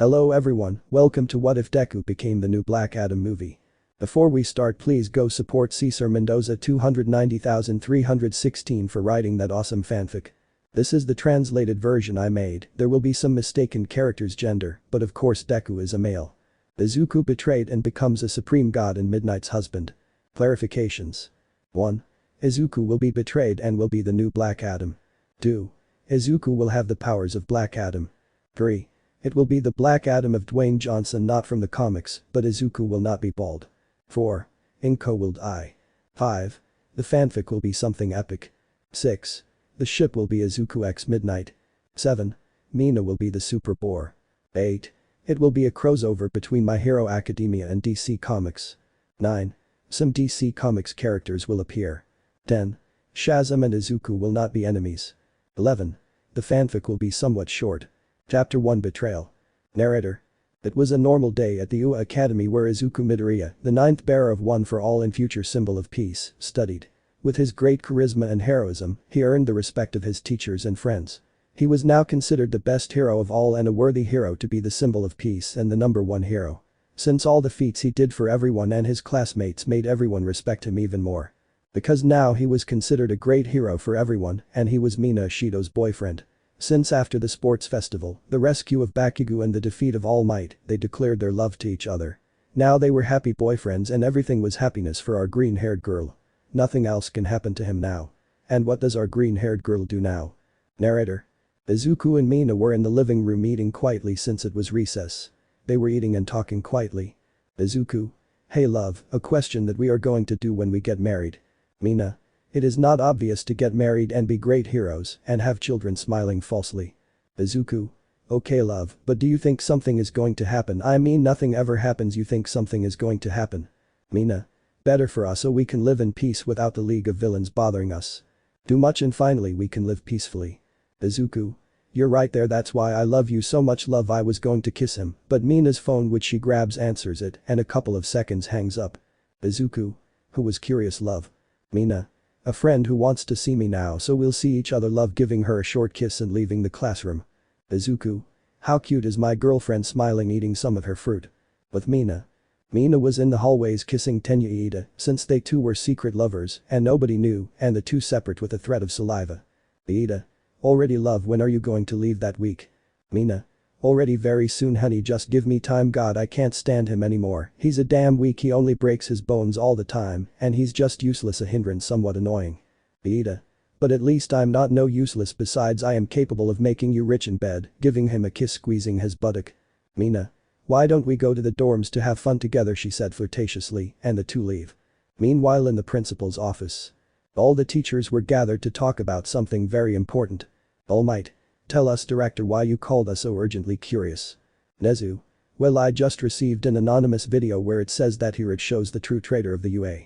Hello everyone, welcome to What If Deku Became the New Black Adam movie. Before we start, please go support Cesar Mendoza 290,316 for writing that awesome fanfic. This is the translated version I made. There will be some mistaken characters' gender, but of course Deku is a male. Izuku betrayed and becomes a supreme god and Midnight's husband. Clarifications. 1. Izuku will be betrayed and will be the new Black Adam. 2. Izuku will have the powers of Black Adam. 3. It will be the Black Adam of Dwayne Johnson, not from the comics, but Izuku will not be bald. 4. Inko will die. 5. The fanfic will be something epic. 6. The ship will be Izuku x Midnight. 7. Mina will be the Super Boar. 8. It will be a crossover between My Hero Academia and DC Comics. 9. Some DC Comics characters will appear. 10. Shazam and Izuku will not be enemies. 11. The fanfic will be somewhat short. Chapter 1 Betrayal. Narrator. It was a normal day at the UA Academy where Izuku Midoriya, the ninth bearer of One for All and future symbol of peace, studied. With his great charisma and heroism, he earned the respect of his teachers and friends. He was now considered the best hero of all and a worthy hero to be the symbol of peace and the number one hero. Since all the feats he did for everyone and his classmates made everyone respect him even more. Because now he was considered a great hero for everyone and he was Mina Ishido's boyfriend. Since after the sports festival, the rescue of Bakugo and the defeat of Almight, they declared their love to each other. Now they were happy boyfriends and everything was happiness for our green-haired girl. Nothing else can happen to him now. And what does our green-haired girl do now? Narrator. Izuku and Mina were in the living room eating quietly since it was recess. They were eating and talking quietly. Izuku. Hey love, a question that we are going to do when we get married. Mina. It is not obvious to get married and be great heroes and have children smiling falsely. Izuku. Okay love, but do you think something is going to happen? I mean nothing ever happens, you think something is going to happen. Mina. Better for us so we can live in peace without the League of Villains bothering us. Do much and finally we can live peacefully. Izuku. You're right there, that's why I love you so much love. I was going to kiss him, but Mina's phone which she grabs answers it and a couple of seconds hangs up. Izuku. Who was curious love? Mina. A friend who wants to see me now so we'll see each other love, giving her a short kiss and leaving the classroom. Izuku. How cute is my girlfriend smiling eating some of her fruit. With Mina. Mina was in the hallways kissing Tenya Iida since they two were secret lovers and nobody knew and the two separate with a thread of saliva. Iida. Already love, when are you going to leave that week? Mina. Already very soon honey, just give me time, god I can't stand him anymore, he's a damn weak, he only breaks his bones all the time and he's just useless, a hindrance, somewhat annoying. Iida. But at least I'm not no useless, besides I am capable of making you rich in bed, giving him a kiss, squeezing his buttock. Mina. Why don't we go to the dorms to have fun together, she said flirtatiously, and the two leave. Meanwhile in the principal's office. All the teachers were gathered to talk about something very important. Almight. Tell us director why you called us so urgently curious. Nezu. Well, I just received an anonymous video where it says that here it shows the true traitor of the UA.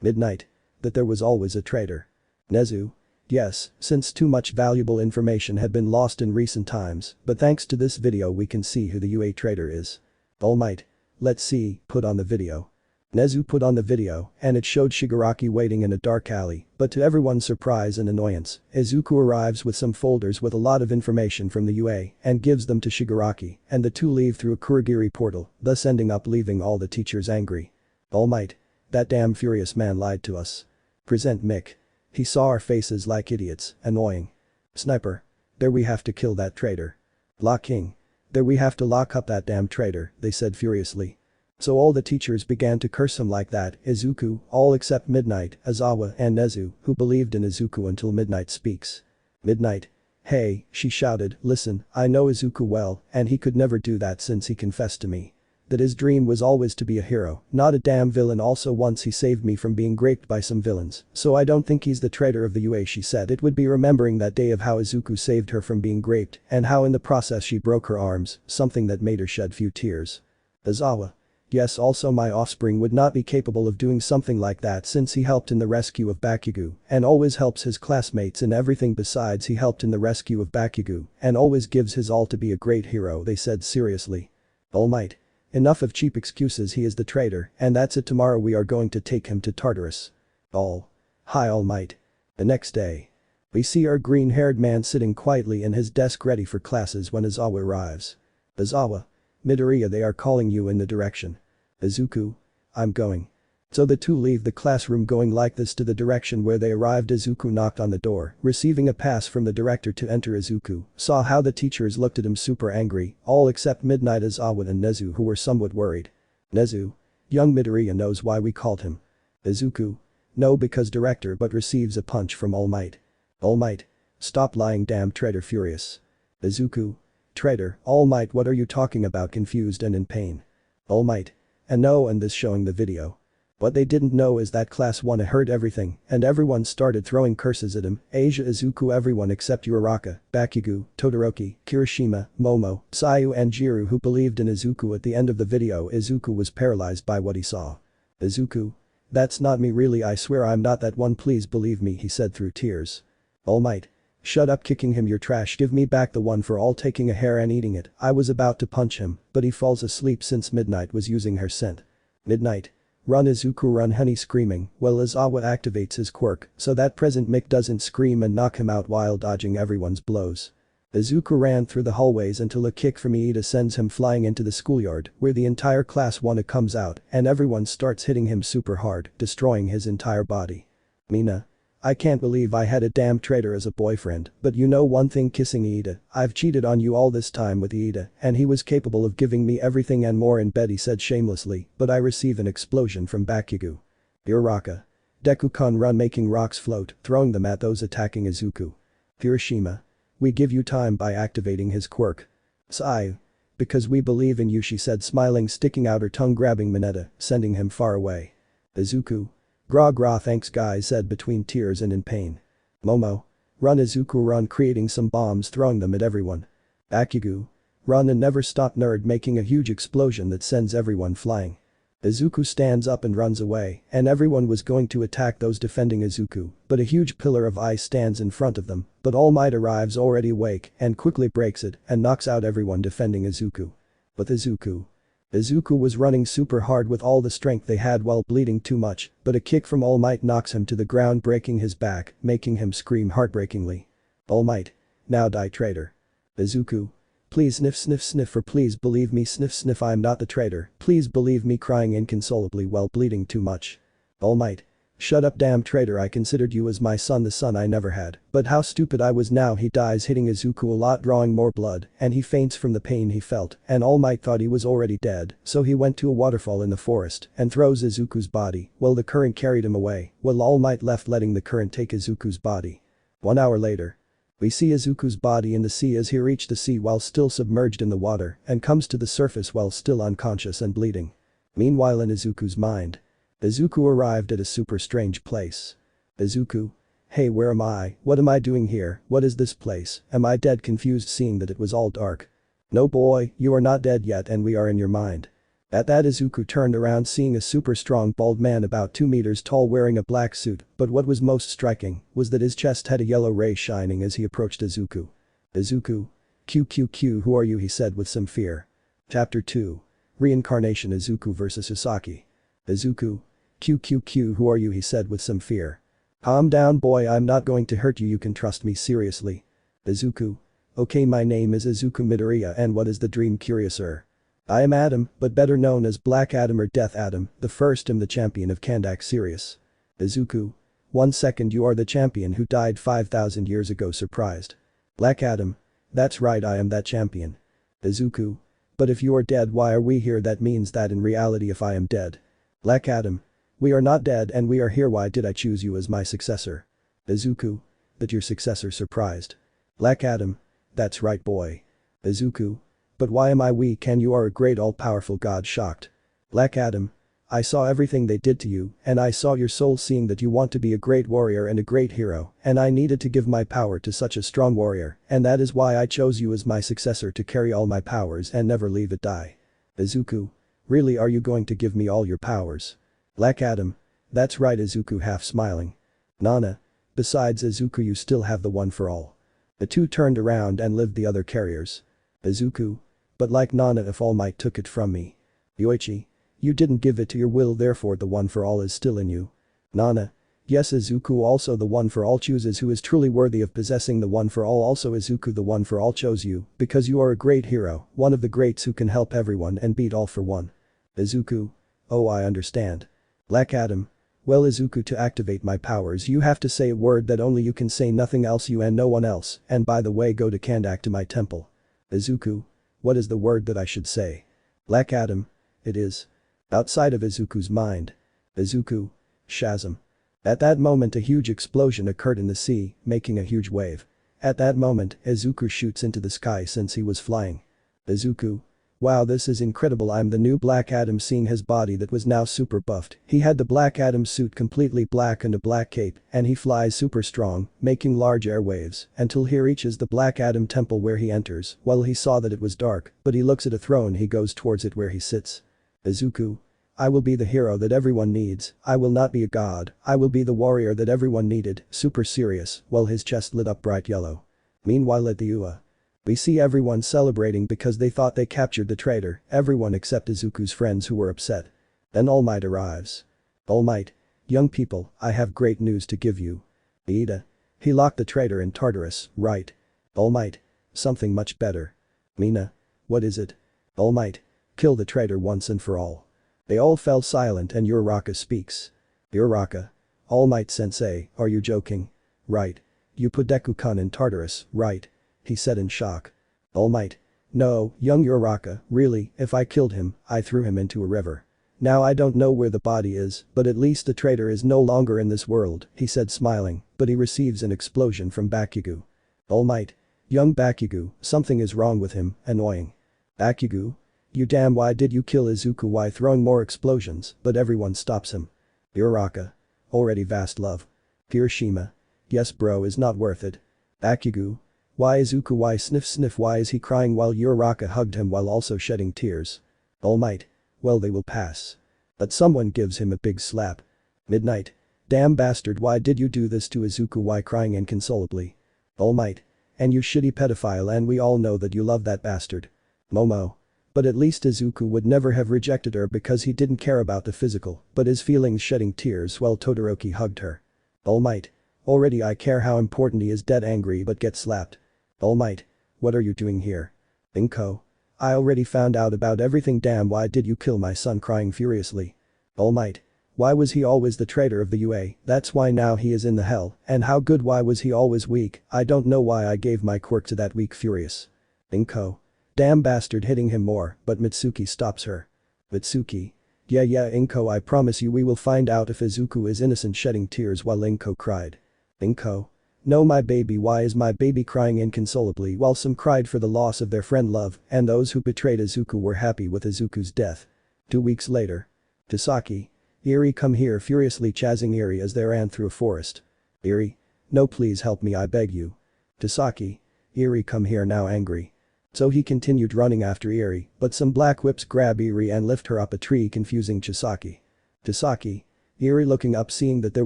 Midnight. That there was always a traitor. Nezu. Yes, since too much valuable information had been lost in recent times, but thanks to this video we can see who the UA traitor is. Almight. Let's see, put on the video. Nezu put on the video, and it showed Shigaraki waiting in a dark alley, but to everyone's surprise and annoyance, Izuku arrives with some folders with a lot of information from the UA and gives them to Shigaraki, and the two leave through a Kurogiri portal, thus ending up leaving all the teachers angry. Almight. That damn furious man lied to us. Present Mick. He saw our faces like idiots, annoying. Sniper. There, we have to kill that traitor. Lock King. There, we have to lock up that damn traitor, they said furiously. So all the teachers began to curse him like that, Izuku, all except Midnight, Aizawa and Nezu, who believed in Izuku until Midnight speaks. Midnight. Hey, she shouted, listen, I know Izuku well, and he could never do that since he confessed to me that his dream was always to be a hero, not a damn villain. Also once he saved me from being raped by some villains, so I don't think he's the traitor of the UA, she said. It would be remembering that day of how Izuku saved her from being raped and how in the process she broke her arms, something that made her shed few tears. Aizawa. Yes, also my offspring would not be capable of doing something like that since he helped in the rescue of Bakugo and always helps his classmates in everything. Besides, he helped in the rescue of Bakugo and always gives his all to be a great hero, they said seriously. Almight. Enough of cheap excuses, he is the traitor and that's it, tomorrow we are going to take him to Tartarus. All. Hi Almight. The next day. We see our green-haired man sitting quietly in his desk ready for classes when Aizawa arrives. Aizawa. Midoriya, they are calling you in the direction. Izuku. I'm going. So the two leave the classroom going like this to the direction where they arrived. Izuku knocked on the door, receiving a pass from the director to enter. Izuku saw how the teachers looked at him super angry, all except Midnight Aizawa and Nezu, who were somewhat worried. Nezu. Young Midoriya knows why we called him. Izuku. No, because director, but receives a punch from Almight. Almight. Stop lying, damn traitor. Furious. Izuku. Traitor, Almight, what are you talking about? Confused and in pain. Almight. And no, and this showing the video. What they didn't know is that Class 1 heard everything and everyone started throwing curses at him. Asia, Izuku, everyone except Uraraka, Bakugo, Todoroki, Kirishima, Momo, Sayu and Jiru, who believed in Izuku. At the end of the video, Izuku was paralyzed by what he saw. Izuku. That's not me, really, I swear I'm not that one, please believe me, he said through tears. Almight. Shut up, kicking him, you're trash, give me back the one for all, taking a hair and eating it. I was about to punch him, but he falls asleep since Midnight was using her scent. Midnight. Run, Izuku, run, honey, screaming, while Aizawa activates his quirk so that present Mick doesn't scream and knock him out while dodging everyone's blows. Izuku ran through the hallways until a kick from Iida sends him flying into the schoolyard, where the entire Class 1 comes out and everyone starts hitting him super hard, destroying his entire body. Mina. I can't believe I had a damn traitor as a boyfriend, but you know one thing, kissing Iida, I've cheated on you all this time with Iida, and he was capable of giving me everything and more in bed, he said shamelessly, but I receive an explosion from Bakugo. Uraraka. Deku-kun, run, making rocks float, throwing them at those attacking Izuku. Kirishima. We give you time by activating his quirk. Sayu. Because we believe in you, she said, smiling, sticking out her tongue, grabbing Mineta, sending him far away. Izuku. Gra gra, thanks guys, said between tears and in pain. Momo. Run, Izuku, run, creating some bombs, throwing them at everyone. Bakugo. Run and never stop, nerd, making a huge explosion that sends everyone flying. Izuku stands up and runs away, and everyone was going to attack those defending Izuku, but a huge pillar of ice stands in front of them, but All Might arrives already awake and quickly breaks it and knocks out everyone defending Izuku. But Izuku was running super hard with all the strength they had while bleeding too much, but a kick from All Might knocks him to the ground, breaking his back, making him scream heartbreakingly. All Might. Now die, traitor. Izuku. Please sniff, sniff, sniff, or please believe me, sniff, sniff, I'm not the traitor, please believe me, crying inconsolably while bleeding too much. All Might. Shut up, damn traitor, I considered you as my son, the son I never had, but how stupid I was. Now he dies, hitting Izuku a lot, drawing more blood, and he faints from the pain he felt, and All Might thought he was already dead, so he went to a waterfall in the forest and throws Izuku's body, while the current carried him away, while All Might left, letting the current take Izuku's body. 1 hour later. We see Izuku's body in the sea as he reached the sea while still submerged in the water and comes to the surface while still unconscious and bleeding. Meanwhile, in Izuku's mind. Izuku arrived at a super strange place. Izuku. Hey, where am I? What am I doing here? What is this place? Am I dead? Confused, seeing that it was all dark. No boy, you are not dead yet, and we are in your mind. At that, Izuku turned around, seeing a super strong bald man about 2 meters tall wearing a black suit, but what was most striking was that his chest had a yellow ray shining as he approached Izuku. Izuku. QQQ, who are you? He said with some fear. Chapter 2. Reincarnation. Izuku vs Sasaki. Izuku. QQQ, who are you? He said with some fear. Calm down, boy, I'm not going to hurt you, you can trust me, seriously. Izuku. Okay, my name is Izuku Midoriya, and what is the dream, curiouser? I am Adam, but better known as Black Adam or Death Adam, the first and the champion of Kandak Sirius. Izuku. 1 second, you are the champion who died 5,000 years ago, surprised. Black Adam. That's right, I am that champion. Izuku. But if you are dead, why are we here? That means that in reality if I am dead. Black Adam. We are not dead and we are here, why did I choose you as my successor? Izuku. That your successor, surprised. Black Adam. That's right, boy. Izuku. But why am I weak and you are a great all-powerful god, shocked. Black Adam. I saw everything they did to you, and I saw your soul, seeing that you want to be a great warrior and a great hero, and I needed to give my power to such a strong warrior, and that is why I chose you as my successor to carry all my powers and never leave it die. Izuku. Really, are you going to give me all your powers? Black Adam. That's right, Izuku, half smiling. Nana. Besides Izuku, you still have the one for all. The two turned around and lived the other carriers. Izuku. But like Nana, if All Might took it from me. Yoichi. You didn't give it to your will, therefore the one for all is still in you. Nana. Yes, Izuku also the one for all chooses who is truly worthy of possessing the one for all. Also Izuku the one for all chose you because you are a great hero, one of the greats who can help everyone and beat all for one. Izuku. Oh, I understand. Black Adam. Well, Izuku, to activate my powers you have to say a word that only you can say, nothing else, you and no one else, and by the way, go to Kandak to my temple. Izuku. What is the word that I should say? Black Adam. It is. Outside of Izuku's mind. Izuku. Shazam. At that moment a huge explosion occurred in the sea, making a huge wave. At that moment, Izuku shoots into the sky since he was flying. Izuku. Wow, this is incredible, I'm the new Black Adam. Seeing his body that was now super buffed, he had the Black Adam suit completely black and a black cape, and he flies super strong, making large air waves, until he reaches the Black Adam temple where he enters. Well, he saw that it was dark, but he looks at a throne, he goes towards it where he sits. Izuku. I will be the hero that everyone needs, I will not be a god, I will be the warrior that everyone needed, super serious, while his chest lit up bright yellow. Meanwhile at the UA. We see everyone celebrating because they thought they captured the traitor, everyone except Izuku's friends who were upset. Then Almight arrives. Almight. Young people, I have great news to give you. Ida. He locked the traitor in Tartarus, right? Almight. Something much better. Mina. What is it? Almight. Kill the traitor once and for all. They all fell silent and Uraraka speaks. Uraraka. Almight sensei, are you joking? Right. You put Deku-kun in Tartarus, right? He said in shock. Almight. No, young Uraraka, really, if I killed him, I threw him into a river. Now I don't know where the body is, but at least the traitor is no longer in this world, he said smiling, but he receives an explosion from Bakugo. Almight. Young Bakugo, something is wrong with him, annoying. Bakugo. You damn, why did you kill Izuku? Why throwing more explosions, but everyone stops him. Uraraka. Already vast love. Hiroshima. Yes bro, is not worth it. Bakugo. Why Izuku, why sniff sniff, why is he crying while Uraraka hugged him while also shedding tears? Almight. Well, they will pass. But someone gives him a big slap. Midnight. Damn bastard, why did you do this to Izuku? Why crying inconsolably? Almight. And you shitty pedophile, and we all know that you love that bastard. Momo. But at least Izuku would never have rejected her because he didn't care about the physical, but his feelings, shedding tears while Todoroki hugged her. Almight. Already I care how important he is, dead angry but gets slapped. Almight. What are you doing here? Inko. I already found out about everything, damn, why did you kill my son? Crying furiously. Almight. Why was he always the traitor of the UA? That's why now he is in the hell, and how good, why was he always weak? I don't know why I gave my quirk to that weak furious. Inko. Damn bastard, hitting him more, but Mitsuki stops her. Mitsuki. Yeah Inko, I promise you we will find out if Izuku is innocent, shedding tears while Inko cried. Inko. No, my baby, why is my baby crying inconsolably? While some cried for the loss of their friend Love, and those who betrayed Izuku were happy with Izuku's death. 2 weeks later. Tasaki. Eri, come here, furiously chasing Eri as they ran through a forest. Eri. No, please help me, I beg you. Tasaki. Eri, come here now, angry. So he continued running after Eri, but some black whips grab Eri and lift her up a tree, confusing Chisaki. Tasaki. Eri looking up, seeing that there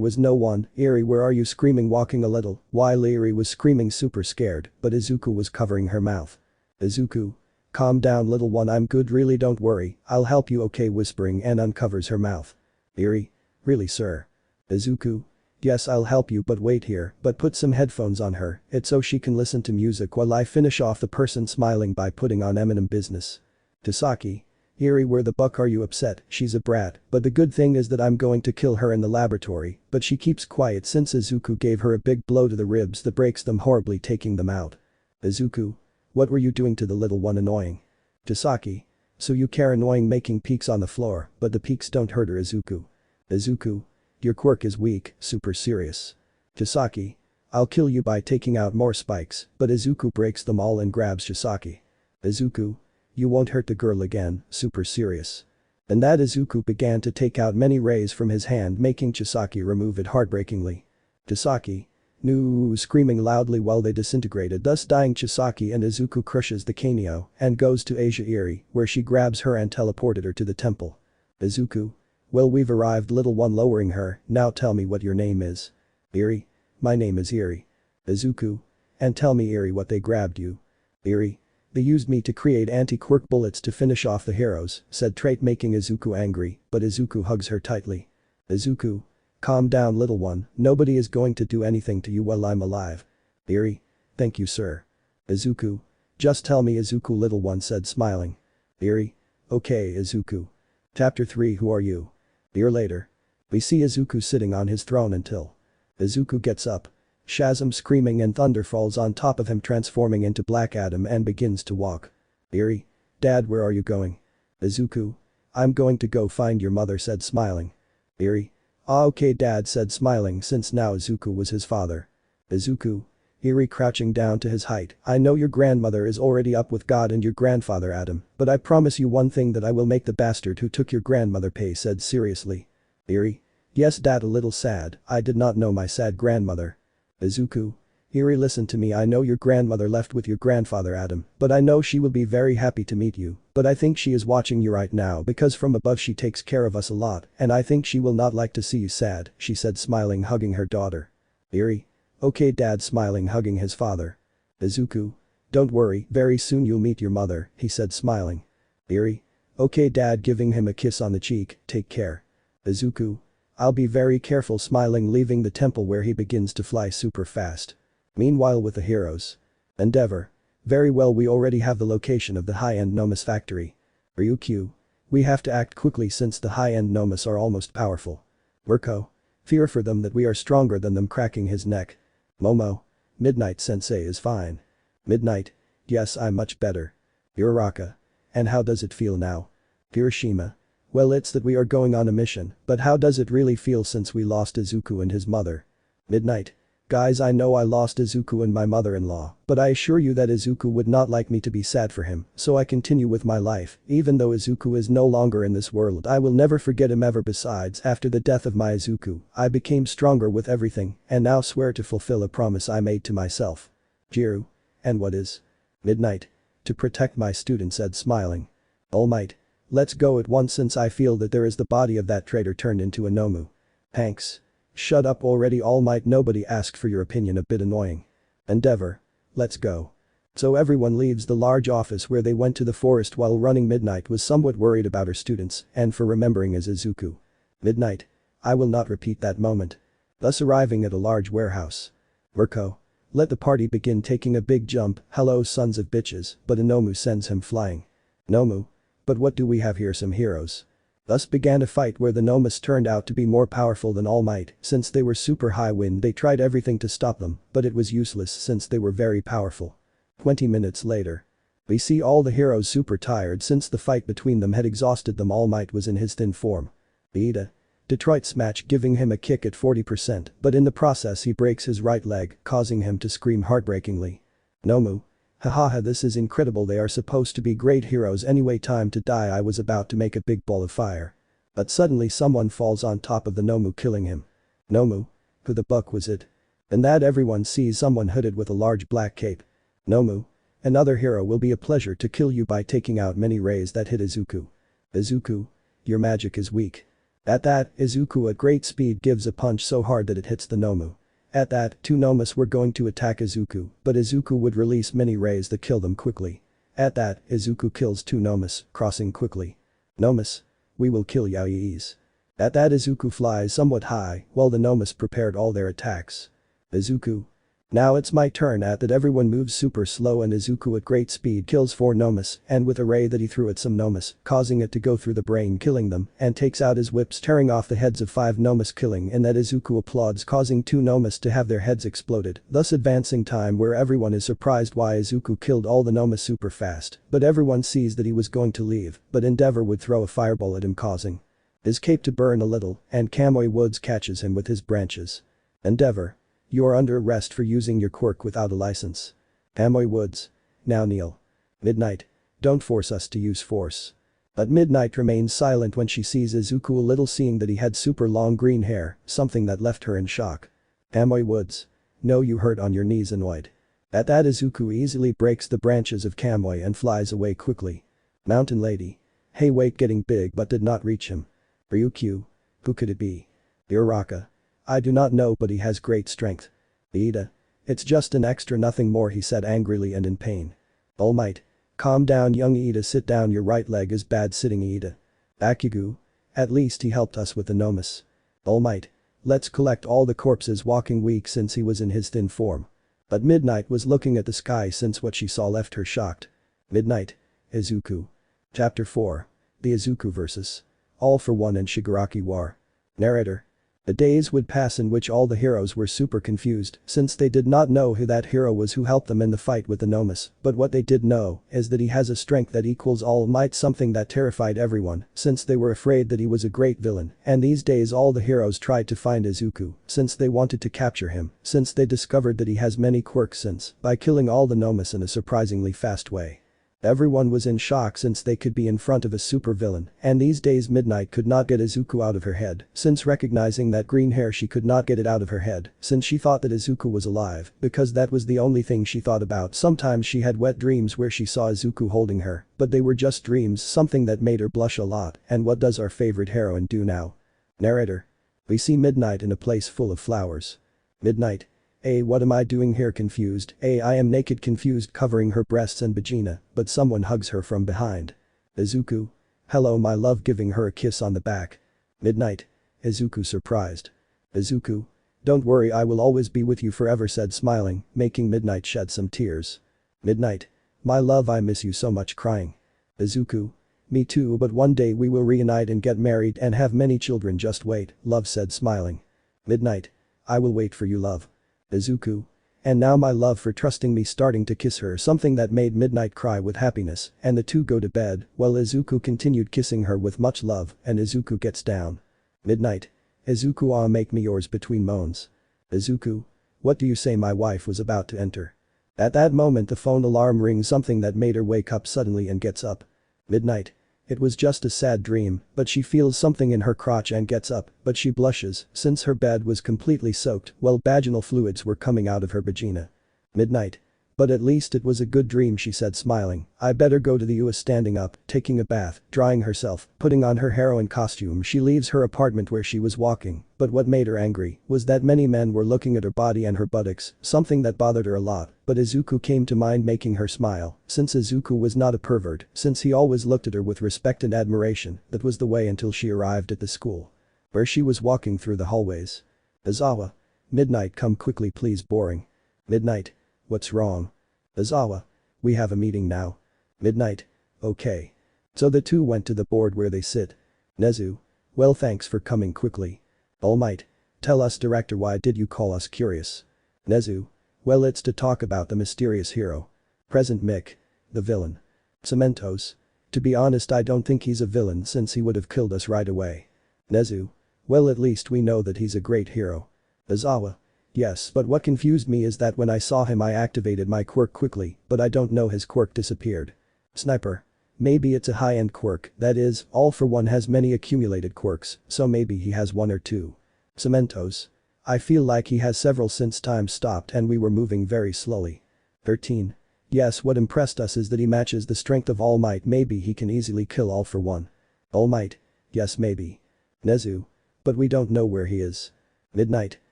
was no one. Eri, where are you? Screaming, walking a little, while Eri was screaming super scared, but Izuku was covering her mouth. Izuku. Calm down little one, I'm good, really, don't worry, I'll help you, okay, whispering and uncovers her mouth. Eri. Really sir? Izuku. Yes, I'll help you, but wait here, but put some headphones on her, it's so she can listen to music while I finish off the person, smiling by putting on Eminem business. Tasaki. Eri, where the buck are you? Upset, she's a brat, but the good thing is that I'm going to kill her in the laboratory, but she keeps quiet since Izuku gave her a big blow to the ribs that breaks them horribly, taking them out. Izuku. What were you doing to the little one? Annoying. Tasaki. So you care, annoying, making peaks on the floor, but the peaks don't hurt her. Izuku. Izuku. Your quirk is weak, super serious. Tasaki. I'll kill you by taking out more spikes, but Izuku breaks them all and grabs Chisaki. Izuku. You won't hurt the girl again, super serious. And that Izuku began to take out many rays from his hand, making Chisaki remove it heartbreakingly. Tasaki. No, screaming loudly while they disintegrated, thus dying Chisaki, and Izuku crushes the Kaneo and goes to Asia Eri, where she grabs her and teleported her to the temple. Izuku. Well, we've arrived little one, lowering her, now tell me what your name is. Eri. My name is Eri. Izuku. And tell me Eri, what they grabbed you. Eri. They used me to create anti-quirk bullets to finish off the heroes, said Trait, making Izuku angry, but Izuku hugs her tightly. Izuku. Calm down little one, nobody is going to do anything to you while I'm alive. Eri. Thank you sir. Izuku. Just tell me Izuku little one said smiling. Eri. Okay Izuku. Chapter 3 Who are you? A year later. We see Izuku sitting on his throne until Izuku gets up. Shazam screaming and thunder falls on top of him transforming into Black Adam and begins to walk. Eri. Dad where are you going? Izuku. I'm going to go find your mother said smiling. Eri. Ah okay dad said smiling since now Izuku was his father. Izuku. Eri crouching down to his height. I know your grandmother is already up with God and your grandfather Adam, but I promise you one thing that I will make the bastard who took your grandmother pay said seriously. Eri. Yes dad a little sad, I did not know my sad grandmother. Izuku. Eri listen to me I know your grandmother left with your grandfather Adam, but I know she will be very happy to meet you, but I think she is watching you right now because from above she takes care of us a lot and I think she will not like to see you sad, she said smiling hugging her daughter. Eri. Okay dad smiling hugging his father. Izuku. Don't worry, very soon you'll meet your mother, he said smiling. Eri. Okay dad giving him a kiss on the cheek, take care. Izuku. I'll be very careful smiling leaving the temple where he begins to fly super fast. Meanwhile with the heroes. Endeavor. Very well we already have the location of the high-end Nomus factory. Ryukyu. We have to act quickly since the high-end Nomus are almost powerful. Mirko. Fear for them that we are stronger than them cracking his neck. Momo. Midnight sensei is fine. Midnight. Yes I'm much better. Uraraka. And how does it feel now? Hiroshima. Well it's that we are going on a mission, but how does it really feel since we lost Izuku and his mother? Midnight. Guys I know I lost Izuku and my mother-in-law, but I assure you that Izuku would not like me to be sad for him, so I continue with my life, even though Izuku is no longer in this world I will never forget him ever besides after the death of my Izuku, I became stronger with everything, and now swear to fulfill a promise I made to myself. Jiru. And what is? Midnight. To protect my student said smiling. Almight. Let's go at once since I feel that there is the body of that traitor turned into a Nomu. Hanks. Shut up already All Might nobody asked for your opinion a bit annoying. Endeavor. Let's go. So everyone leaves the large office where they went to the forest while running Midnight was somewhat worried about her students and for remembering as Izuku. Midnight. I will not repeat that moment. Thus arriving at a large warehouse. Mirko. Let the party begin taking a big jump, hello sons of bitches, but a Nomu sends him flying. Nomu. But what do we have here some heroes. Thus began a fight where the Nomus turned out to be more powerful than All Might since they were super high wind they tried everything to stop them but it was useless since they were very powerful. 20 minutes later. We see all the heroes super tired since the fight between them had exhausted them All Might was in his thin form. Ida. Detroit smash giving him a kick at 40% but in the process he breaks his right leg causing him to scream heartbreakingly. Nomu. Hahaha this is incredible they are supposed to be great heroes anyway time to die I was about to make a big ball of fire. But suddenly someone falls on top of the Nomu killing him. Nomu. Who the buck was it? And that everyone sees someone hooded with a large black cape. Nomu. Another hero will be a pleasure to kill you by taking out many rays that hit Izuku. Izuku. Your magic is weak. At that, Izuku at great speed gives a punch so hard that it hits the Nomu. At that, two Nomus were going to attack Izuku, but Izuku would release many rays that kill them quickly. At that, Izuku kills two Nomus, crossing quickly. Nomus. We will kill Yaois. At that Izuku flies somewhat high, while the Nomus prepared all their attacks. Izuku. Now it's my turn at that everyone moves super slow and Izuku at great speed kills 4 Nomus and with a ray that he threw at some Nomus, causing it to go through the brain killing them and takes out his whips tearing off the heads of 5 Nomus killing and that Izuku applauds causing 2 Nomus to have their heads exploded, thus advancing time where everyone is surprised why Izuku killed all the Nomus super fast, but everyone sees that he was going to leave, but Endeavor would throw a fireball at him causing his cape to burn a little and Kamui Woods catches him with his branches. Endeavor. You are under arrest for using your quirk without a license. Kamui Woods. Now kneel. Midnight. Don't force us to use force. But Midnight remains silent when she sees Izuku a little seeing that he had super long green hair, something that left her in shock. Kamui Woods. No you hurt on your knees annoyed. At that Izuku easily breaks the branches of Kamui and flies away quickly. Mountain Lady. Hey wait getting big but did not reach him. Ryukyu. Who could it be? Uraraka. I do not know but he has great strength. Ida. It's just an extra nothing more he said angrily and in pain. Almight. Calm down young Ida sit down your right leg is bad sitting Ida. Bakugu. At least he helped us with the Nomus. Almight. Let's collect all the corpses walking weak since he was in his thin form. But Midnight was looking at the sky since what she saw left her shocked. Midnight. Izuku. Chapter 4. The Izuku vs. All for One and Shigaraki War. Narrator. The days would pass in which all the heroes were super confused since they did not know who that hero was who helped them in the fight with the Nomus, but what they did know is that he has a strength that equals All Might, something that terrified everyone since they were afraid that he was a great villain, and these days all the heroes tried to find Izuku since they wanted to capture him since they discovered that he has many quirks since by killing all the Nomus in a surprisingly fast way. Everyone was in shock since they could be in front of a super villain, and these days Midnight could not get Izuku out of her head since recognizing that green hair she could not get it out of her head since she thought that Izuku was alive because that was the only thing she thought about. Sometimes she had wet dreams where she saw Izuku holding her, but they were just dreams, something that made her blush a lot. And what does our favorite heroine do now? Narrator. We see Midnight in a place full of flowers. Midnight. What am I doing here? Confused. I am naked, confused, covering her breasts and vagina, but someone hugs her from behind. Izuku. Hello my love, giving her a kiss on the back. Midnight. Izuku surprised. Izuku. Don't worry, I will always be with you forever, said smiling, making Midnight shed some tears. Midnight. My love, I miss you so much, crying. Izuku. Me too, but one day we will reunite and get married and have many children, just wait, love said smiling. Midnight. I will wait for you, love. Izuku. And now my love for trusting me, starting to kiss her, something that made Midnight cry with happiness, and the two go to bed while Izuku continued kissing her with much love and Izuku gets down. Midnight. Izuku, make me yours, between moans. Izuku. What do you say? My wife was about to enter. At that moment the phone alarm rings, something that made her wake up suddenly and gets up. Midnight. It was just a sad dream, but she feels something in her crotch and gets up, but she blushes since her bed was completely soaked while vaginal fluids were coming out of her vagina. Midnight. But at least it was a good dream, she said smiling. I better go to the US. Standing up, taking a bath, drying herself, putting on her heroine costume, she leaves her apartment where she was walking, but what made her angry was that many men were looking at her body and her buttocks, something that bothered her a lot, but Izuku came to mind, making her smile since Izuku was not a pervert since he always looked at her with respect and admiration. That was the way until she arrived at the school where she was walking through the hallways. Izawa. Midnight, come quickly please, boring. Midnight. What's wrong? Izawa. We have a meeting now. Midnight. Okay. So the two went to the board where they sit. Nezu. Well, thanks for coming quickly. Almight. Tell us, director, why did you call us? Curious. Nezu. Well, it's to talk about the mysterious hero. Present Mick. The villain. Cementos. To be honest, I don't think he's a villain since he would have killed us right away. Nezu. Well, at least we know that he's a great hero. Izawa. Yes, but what confused me is that when I saw him I activated my quirk quickly, but I don't know his quirk disappeared. Sniper. Maybe it's a high-end quirk, that is, All for One has many accumulated quirks, so maybe he has one or two. Cementos. I feel like he has several since time stopped and we were moving very slowly. 13. Yes, what impressed us is that he matches the strength of All Might, maybe he can easily kill All for One. All Might. Yes, maybe. Nezu. But we don't know where he is. Midnight.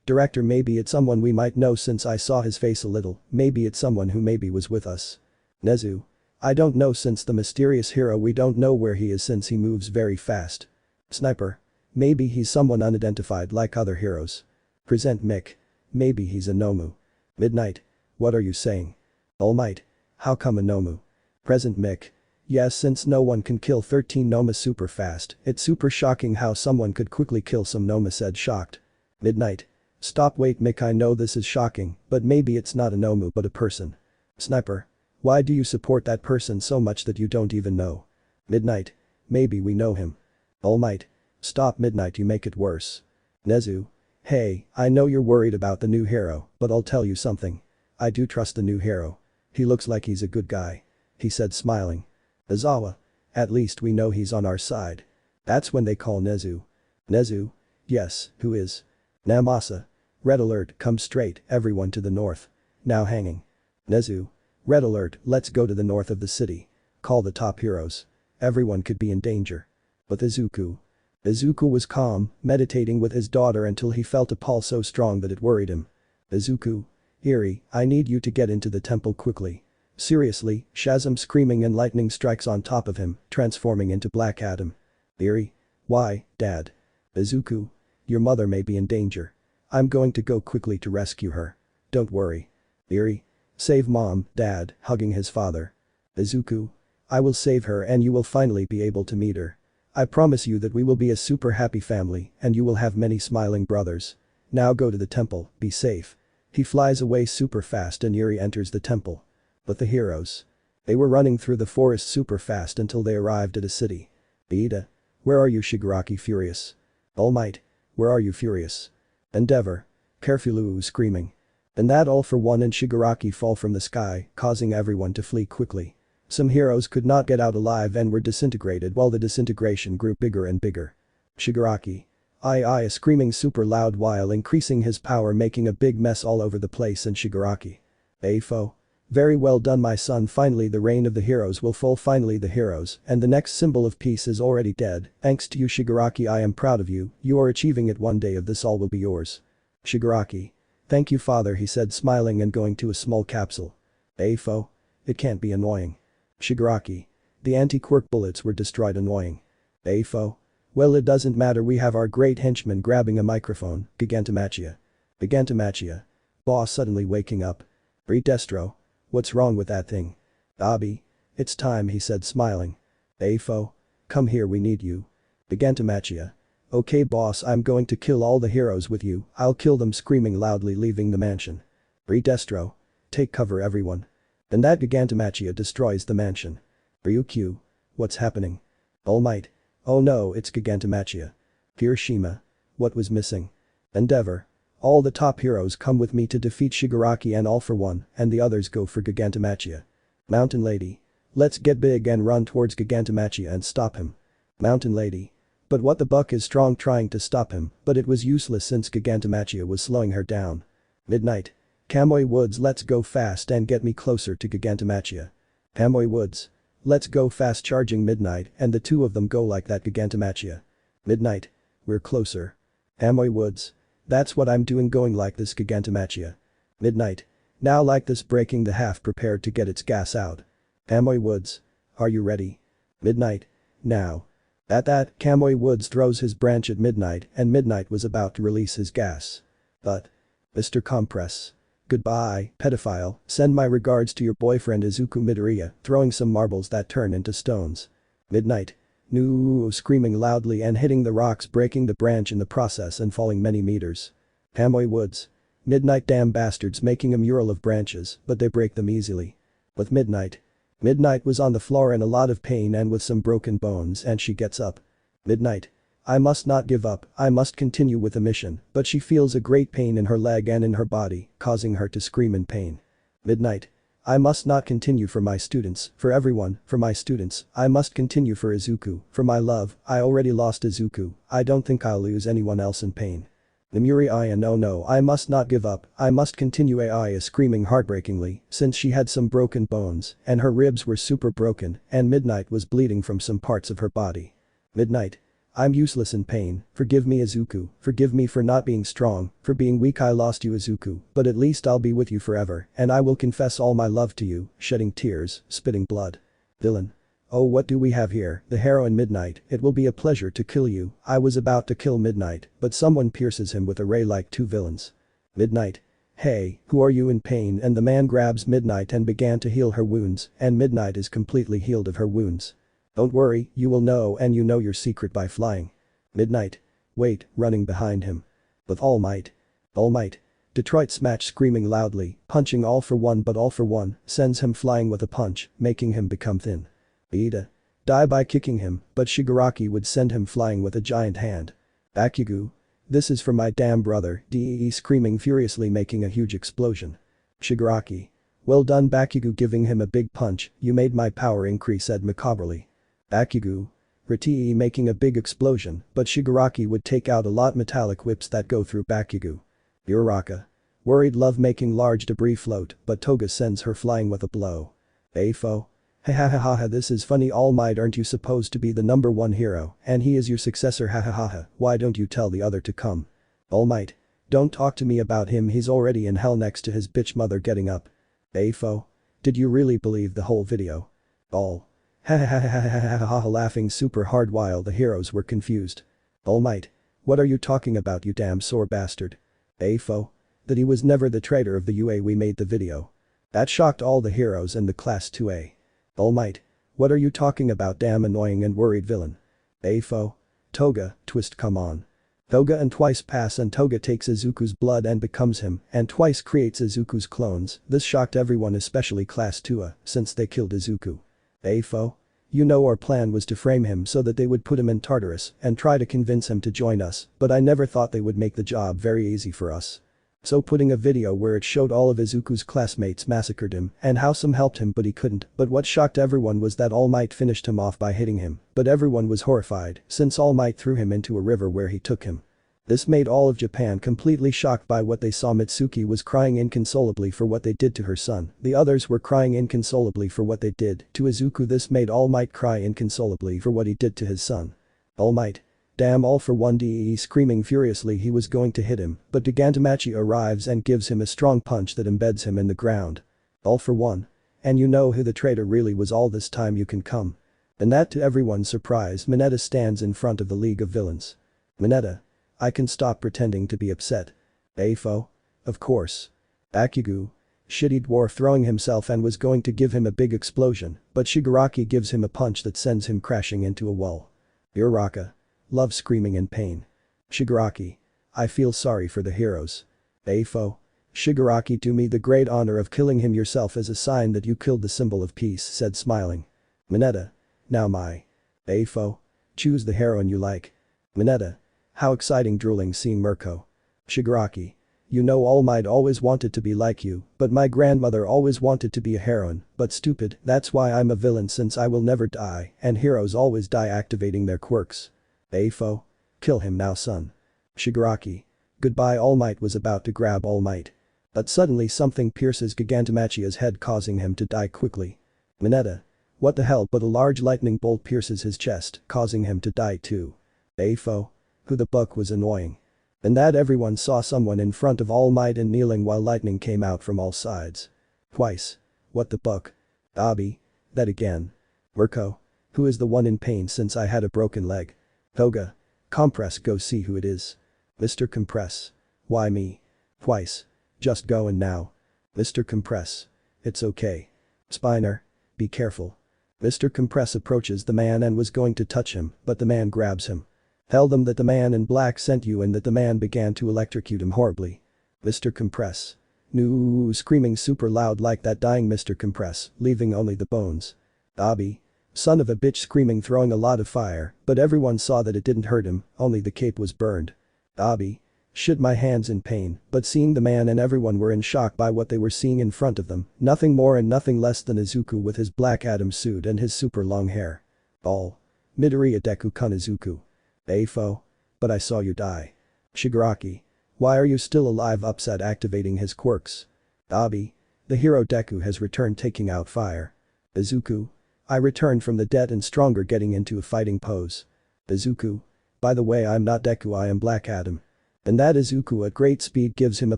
Director, maybe it's someone we might know since I saw his face a little, maybe it's someone who maybe was with us. Nezu. I don't know, since the mysterious hero we don't know where he is since he moves very fast. Sniper. Maybe he's someone unidentified like other heroes. Present Mick. Maybe he's a Nomu. Midnight. What are you saying? All Might. How come a Nomu? Present Mick. Yes, since no one can kill 13 Nomus super fast, it's super shocking how someone could quickly kill some Nomus, said shocked. Midnight. Stop, wait Mick, I know this is shocking, but maybe it's not a Nomu but a person. Sniper. Why do you support that person so much that you don't even know? Midnight. Maybe we know him. All Might. Stop Midnight, you make it worse. Nezu. Hey, I know you're worried about the new hero, but I'll tell you something. I do trust the new hero. He looks like he's a good guy. He said smiling. Izawa. At least we know he's on our side. That's when they call Nezu. Nezu. Yes, who is? Namasa. Red alert, come straight, everyone to the north. Now hanging. Nezu. Red alert, let's go to the north of the city. Call the top heroes. Everyone could be in danger. But Izuku. Izuku was calm, meditating with his daughter until he felt a pull so strong that it worried him. Izuku. Eri, I need you to get into the temple quickly. Seriously, Shazam, screaming, and lightning strikes on top of him, transforming into Black Adam. Eri. Why, Dad? Izuku. Your mother may be in danger. I'm going to go quickly to rescue her. Don't worry. Eri. Save mom, dad, hugging his father. Izuku. I will save her and you will finally be able to meet her. I promise you that we will be a super happy family and you will have many smiling brothers. Now go to the temple, be safe. He flies away super fast and Yuri enters the temple. But the heroes. They were running through the forest super fast until they arrived at a city. Ida. Where are you, Shigaraki? Furious. Almight. Where are you? Furious. Endeavor. Carefully screaming. And that All for One and Shigaraki fall from the sky, causing everyone to flee quickly. Some heroes could not get out alive and were disintegrated while the disintegration grew bigger and bigger. Shigaraki. I screaming super loud while increasing his power, making a big mess all over the place, and Shigaraki. Afo. Very well done, my son. Finally the reign of the heroes will fall. Finally the heroes and the next symbol of peace is already dead. Thanks to you, Shigaraki, I am proud of you. You are achieving it. One day of this all will be yours. Shigaraki. Thank you, father, he said, smiling and going to a small capsule. Afo. It can't be annoying. Shigaraki. The anti-quirk bullets were destroyed. Annoying. Afo. Well, it doesn't matter, we have our great henchman grabbing a microphone. Gigantomachia. Gigantomachia. Boss suddenly waking up. Destro. What's wrong with that thing? Abi. It's time, he said, smiling. Afo. Come here, we need you. Gigantomachia. Okay boss, I'm going to kill all the heroes with you. I'll kill them, screaming loudly, leaving the mansion. Destro. Take cover, everyone. And that Gigantomachia destroys the mansion. Ryukyu. What's happening? Almight. Oh no, it's Gigantomachia. Hiroshima. What was missing? Endeavor. All the top heroes come with me to defeat Shigaraki and All for One, and the others go for Gigantomachia. Mountain Lady. Let's get big and run towards Gigantomachia and stop him. Mountain Lady. But what the buck is strong, trying to stop him, but it was useless since Gigantomachia was slowing her down. Midnight. Kamui Woods, let's go fast and get me closer to Gigantomachia. Kamui Woods. Let's go fast, charging Midnight, and the two of them go like that. Gigantomachia. Midnight. We're closer. Kamui Woods. That's what I'm doing, going like this. Gigantomachia. Midnight. Now like this, breaking the half, prepared to get its gas out. Kamui Woods. Are you ready? Midnight. Now. At that, Kamui Woods throws his branch at Midnight and Midnight was about to release his gas. But. Mr. Compress. Goodbye, pedophile, send my regards to your boyfriend Izuku. Midoriya, throwing some marbles that turn into stones. Midnight. No, screaming loudly and hitting the rocks, breaking the branch in the process and falling many meters. Kamui Woods. Midnight, damn bastards, making a mural of branches, but they break them easily. With Midnight. Midnight was on the floor in a lot of pain and with some broken bones, and she gets up. Midnight. I must not give up, I must continue with the mission, but she feels a great pain in her leg and in her body, causing her to scream in pain. Midnight. I must not continue, for my students, for everyone, for my students, I must continue, for Izuku, for my love. I already lost Izuku, I don't think I'll lose anyone else in pain. Namuri Aya, no, I must not give up, I must continue. Aya screaming heartbreakingly, since she had some broken bones, and her ribs were super broken, and Midnight was bleeding from some parts of her body. Midnight. I'm useless in pain, forgive me Izuku, forgive me for not being strong, for being weak. I lost you Izuku, but at least I'll be with you forever, and I will confess all my love to you, shedding tears, spitting blood. Villain. Oh, what do we have here? The heroine Midnight. It will be a pleasure to kill you. I was about to kill Midnight, but someone pierces him with a ray like two villains. Midnight. Hey, who are you in pain? And the man grabs Midnight and began to heal her wounds, and Midnight is completely healed of her wounds. Don't worry, you will know, and you know your secret by flying. Midnight. Wait, running behind him. With All Might. All Might. Detroit smash, screaming loudly, punching All for One, but All for One sends him flying with a punch, making him become thin. Ida. Die by kicking him, but Shigaraki would send him flying with a giant hand. Bakugo. This is for my damn brother. Dee screaming furiously, making a huge explosion. Shigaraki. Well done Bakugo, giving him a big punch. You made my power increase, said macabrely. Bakugo. Ritii making a big explosion, but Shigaraki would take out a lot metallic whips that go through Bakugo. Uraraka. Worried love, making large debris float, but Toga sends her flying with a blow. Afo. Ha, this is funny. All Might, aren't you supposed to be the #1 hero, and he is your successor? Ha, why don't you tell the other to come? All Might. Don't talk to me about him, he's already in hell next to his bitch mother. Getting up. Afo. Did you really believe the whole video? All. Ha, laughing super hard while the heroes were confused. All Might. What are you talking about, you damn sore bastard? Afo. That he was never the traitor of the UA we made the video. That shocked all the heroes in the class 2A. Almight. What are you talking about, damn annoying and worried villain? Afo. Toga, twist, come on. Toga and twice pass and Toga takes Izuku's blood and becomes him, and twice creates Izuku's clones. This shocked everyone, especially class 2A, since they killed Izuku. Afo. You know our plan was to frame him so that they would put him in Tartarus and try to convince him to join us, but I never thought they would make the job very easy for us. So putting a video where it showed all of Izuku's classmates massacred him and how some helped him but he couldn't, but what shocked everyone was that All Might finished him off by hitting him, but everyone was horrified since All Might threw him into a river where he took him. This made all of Japan completely shocked by what they saw. Mitsuki was crying inconsolably for what they did to her son, the others were crying inconsolably for what they did to Izuku. This made All Might cry inconsolably for what he did to his son. All Might. Damn, All for One DE screaming furiously he was going to hit him, but Gigantamachi arrives and gives him a strong punch that embeds him in the ground. All for One. And you know who the traitor really was all this time, you can come. And that to everyone's surprise, Mineta stands in front of the League of Villains. Mineta. I can stop pretending to be upset. Afo. Of course. Akugu. Shitty dwarf throwing himself and was going to give him a big explosion, but Shigaraki gives him a punch that sends him crashing into a wall. Uraraka. Love screaming in pain. Shigaraki. I feel sorry for the heroes. Afo. Shigaraki, do me the great honor of killing him yourself as a sign that you killed the symbol of peace, said smiling. Mineta. Now my. Afo. Choose the heroine you like. Mineta. How exciting, drooling, seeing Mirko. Shigaraki. You know All Might always wanted to be like you, but my grandmother always wanted to be a heroine, but stupid, that's why I'm a villain since I will never die and heroes always die activating their quirks. Afo. Kill him now, son. Shigaraki. Goodbye. All Might was about to grab All Might. But suddenly something pierces Gigantamachi's head, causing him to die quickly. Mineta. What the hell, but a large lightning bolt pierces his chest, causing him to die too. Afo. Who the buck was annoying. And that everyone saw someone in front of All Might and kneeling while lightning came out from all sides. Twice. What the buck? Abi. That again. Mirko. Who is the one in pain since I had a broken leg? Toga. Compress, go see who it is. Mr. Compress. Why me? Twice. Just go in now. Mr. Compress. It's okay. Spiner. Be careful. Mr. Compress approaches the man and was going to touch him, but the man grabs him. Tell them that the man in black sent you and that the man began to electrocute him horribly. Mr. Compress. No, screaming super loud like that, dying Mr. Compress, leaving only the bones. Abi. Son of a bitch, screaming, throwing a lot of fire, but everyone saw that it didn't hurt him, only the cape was burned. Abi. Shit, my hands in pain, but seeing the man and everyone were in shock by what they were seeing in front of them, nothing more and nothing less than Izuku with his Black Adam suit and his super long hair. All. Midoriya Deku kun Izuku. Afo. But I saw you die. Shigaraki. Why are you still alive? Upset, activating his quirks. Abi. The hero Deku has returned, taking out fire. Izuku. I returned from the dead and stronger, getting into a fighting pose. Izuku. By the way, I'm not Deku, I am Black Adam. And that Izuku at great speed gives him a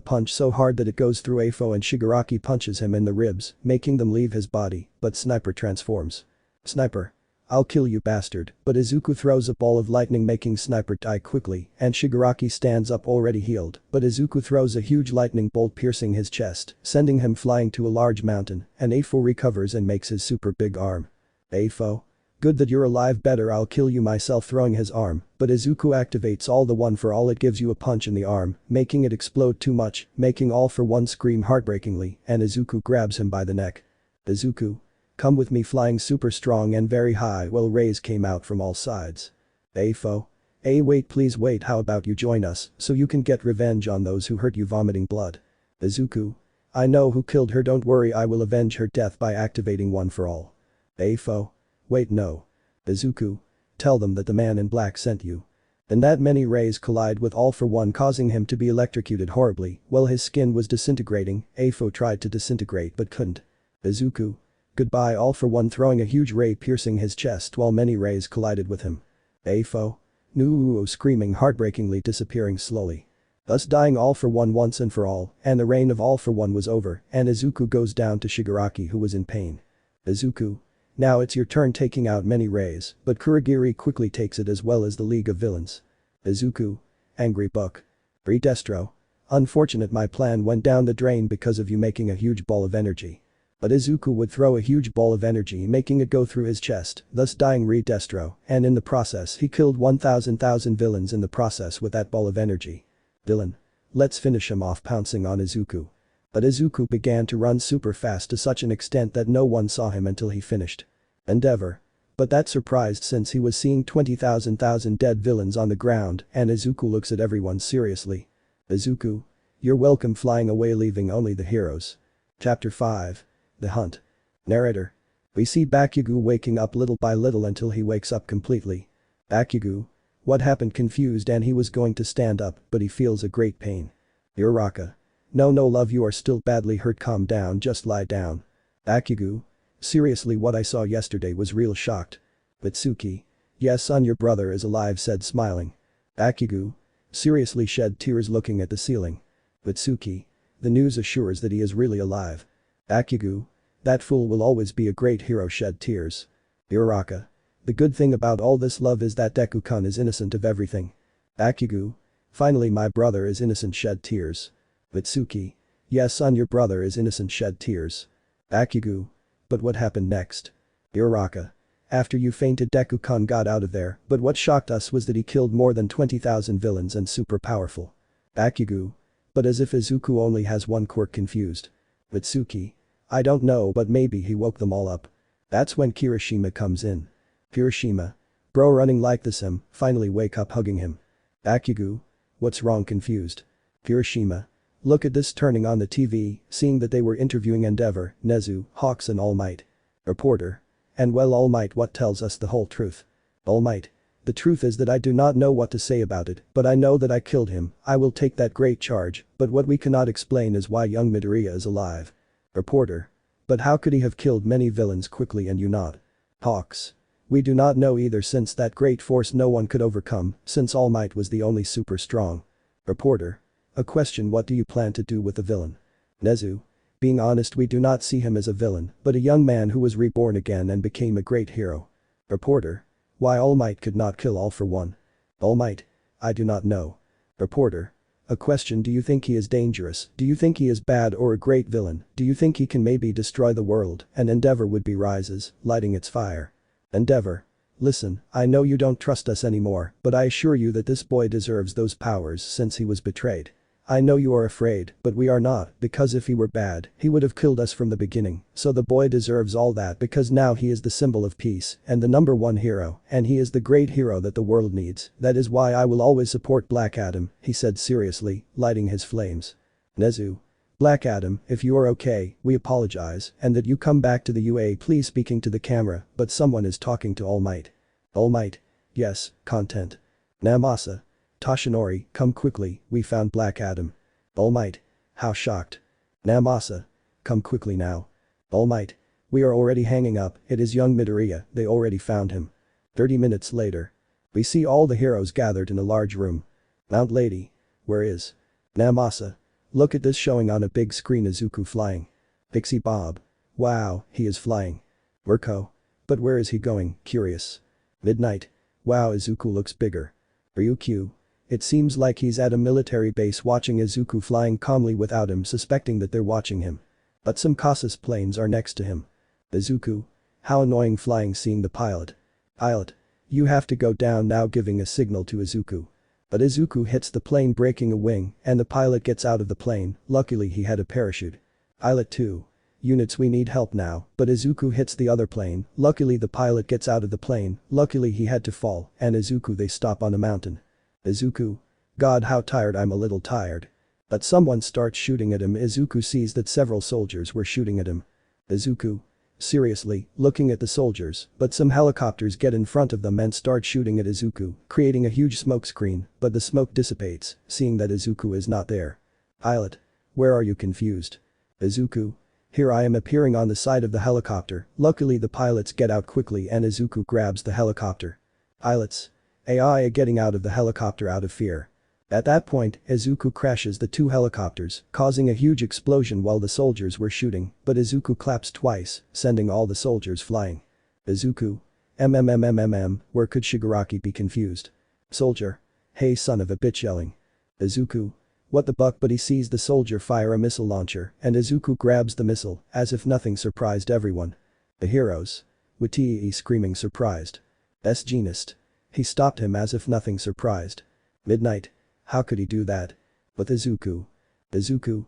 punch so hard that it goes through Afo and Shigaraki punches him in the ribs, making them leave his body, but Sniper transforms. Sniper. I'll kill you, bastard, but Izuku throws a ball of lightning making Sniper die quickly and Shigaraki stands up already healed, but Izuku throws a huge lightning bolt piercing his chest, sending him flying to a large mountain, and Afo recovers and makes his super big arm. Afo. Good that you're alive, better I'll kill you myself, throwing his arm, but Izuku activates All the One for All. It gives you a punch in the arm, making it explode too much, making All for One scream heartbreakingly, and Izuku grabs him by the neck. Izuku. Come with me, flying super strong and very high while rays came out from all sides. Afo. Wait, please wait, how about you join us so you can get revenge on those who hurt you, vomiting blood. Izuku. I know who killed her, don't worry, I will avenge her death by activating One for All. Afo. Wait, no. Izuku. Tell them that the man in black sent you. And that many rays collide with All for One, causing him to be electrocuted horribly while his skin was disintegrating. Afo tried to disintegrate but couldn't. Izuku. Goodbye, All for One, throwing a huge ray piercing his chest while many rays collided with him. Afo. No, screaming heartbreakingly, disappearing slowly. Thus dying All for One once and for all, and the reign of All for One was over, and Izuku goes down to Shigaraki, who was in pain. Izuku. Now it's your turn, taking out many rays, but Kurogiri quickly takes it as well as the League of Villains. Izuku. Angry Book. Redestro. Unfortunate my plan went down the drain because of you making a huge ball of energy. But Izuku would throw a huge ball of energy making it go through his chest, thus dying Redestro, and in the process he killed 1,000 villains in the process with that ball of energy. Villain. Let's finish him off pouncing on Izuku. But Izuku began to run super fast to such an extent that no one saw him until he finished. Endeavor. But that surprised since he was seeing 20,000 dead villains on the ground and Izuku looks at everyone seriously. Izuku. You're welcome flying away leaving only the heroes. Chapter 5. The Hunt. Narrator. We see Bakugo waking up little by little until he wakes up completely. Bakugo. What happened confused and he was going to stand up but he feels a great pain. Uraraka. No love you are still badly hurt calm down just lie down. Bakugo. Seriously what I saw yesterday was real shocked. Mitsuki. Yes son your brother is alive said smiling. Bakugo. Seriously shed tears looking at the ceiling. Mitsuki. The news assures that he is really alive. Bakugo. That fool will always be a great hero shed tears. Uraraka. The good thing about all this love is that Deku-kun is innocent of everything. Bakugo. Finally my brother is innocent shed tears. Mitsuki. Yes son your brother is innocent shed tears. Bakugo. But what happened next? Uraraka. After you fainted Deku-kun got out of there but what shocked us was that he killed more than 20,000 villains and super powerful. Bakugo. But as if Izuku only has one quirk confused. Mitsuki. I don't know but maybe he woke them all up. That's when Kirishima comes in. Kirishima. Bro running like the sim, finally wake up hugging him. Bakugo. What's wrong confused? Kirishima. Look at this turning on the TV, seeing that they were interviewing Endeavor, Nezu, Hawks and Almight. Reporter. And well Almight what tells us the whole truth? Almight. The truth is that I do not know what to say about it, but I know that I killed him, I will take that great charge, but what we cannot explain is why young Midoriya is alive. Reporter. But how could he have killed many villains quickly and you not? Hawks. We do not know either since that great force no one could overcome, since All Might was the only super strong. Reporter. A question what do you plan to do with the villain? Nezu. Being honest we do not see him as a villain, but a young man who was reborn again and became a great hero. Reporter. Why All Might could not kill all for one? All Might. I do not know. Reporter. A question do you think he is dangerous, do you think he is bad or a great villain, do you think he can maybe destroy the world and Endeavor would be rises, lighting its fire. Endeavor. Listen, I know you don't trust us anymore, but I assure you that this boy deserves those powers since he was betrayed. I know you are afraid, but we are not, because if he were bad, he would have killed us from the beginning, so the boy deserves all that because now he is the symbol of peace and the #1 hero, and he is the great hero that the world needs, that is why I will always support Black Adam, he said seriously, lighting his flames. Nezu. Black Adam, if you are okay, we apologize, and that you come back to the UA please speaking to the camera, but someone is talking to All Might. All Might. Yes, content. Namasa. Toshinori, come quickly, we found Black Adam. All Might. How shocked. Namasa. Come quickly now. All Might. We are already hanging up, it is young Midoriya, they already found him. 30 minutes later. We see all the heroes gathered in a large room. Mount Lady. Where is? Namasa. Look at this showing on a big screen Izuku flying. Pixie Bob. Wow, he is flying. Mirko. But where is he going, curious. Midnight. Wow Izuku looks bigger. Ryukyu. It seems like he's at a military base watching Izuku flying calmly without him suspecting that they're watching him. But some Casus planes are next to him. Izuku. How annoying flying seeing the pilot. Pilot. You have to go down now giving a signal to Izuku. But Izuku hits the plane breaking a wing and the pilot gets out of the plane, luckily he had a parachute. Pilot 2. Units we need help now, but Izuku hits the other plane, luckily the pilot gets out of the plane, luckily he had to fall, and Izuku they stop on a mountain. Izuku. God how tired I'm a little tired. But someone starts shooting at him Izuku sees that several soldiers were shooting at him. Izuku. Seriously, looking at the soldiers, but some helicopters get in front of them and start shooting at Izuku, creating a huge smoke screen, but the smoke dissipates, seeing that Izuku is not there. Pilot. Where are you confused? Izuku. Here I am appearing on the side of the helicopter, luckily the pilots get out quickly and Izuku grabs the helicopter. Pilots. AI getting out of the helicopter out of fear. At that point, Izuku crashes the 2 helicopters, causing a huge explosion while the soldiers were shooting, but Izuku claps twice, sending all the soldiers flying. Izuku. Where could Shigaraki be confused? Soldier. Hey son of a bitch yelling. Izuku. What the buck, but he sees the soldier fire a missile launcher and Izuku grabs the missile as if nothing surprised everyone. The heroes. Watii screaming surprised. Genist. He stopped him as if nothing surprised. Midnight. How could he do that? But Izuku. Izuku.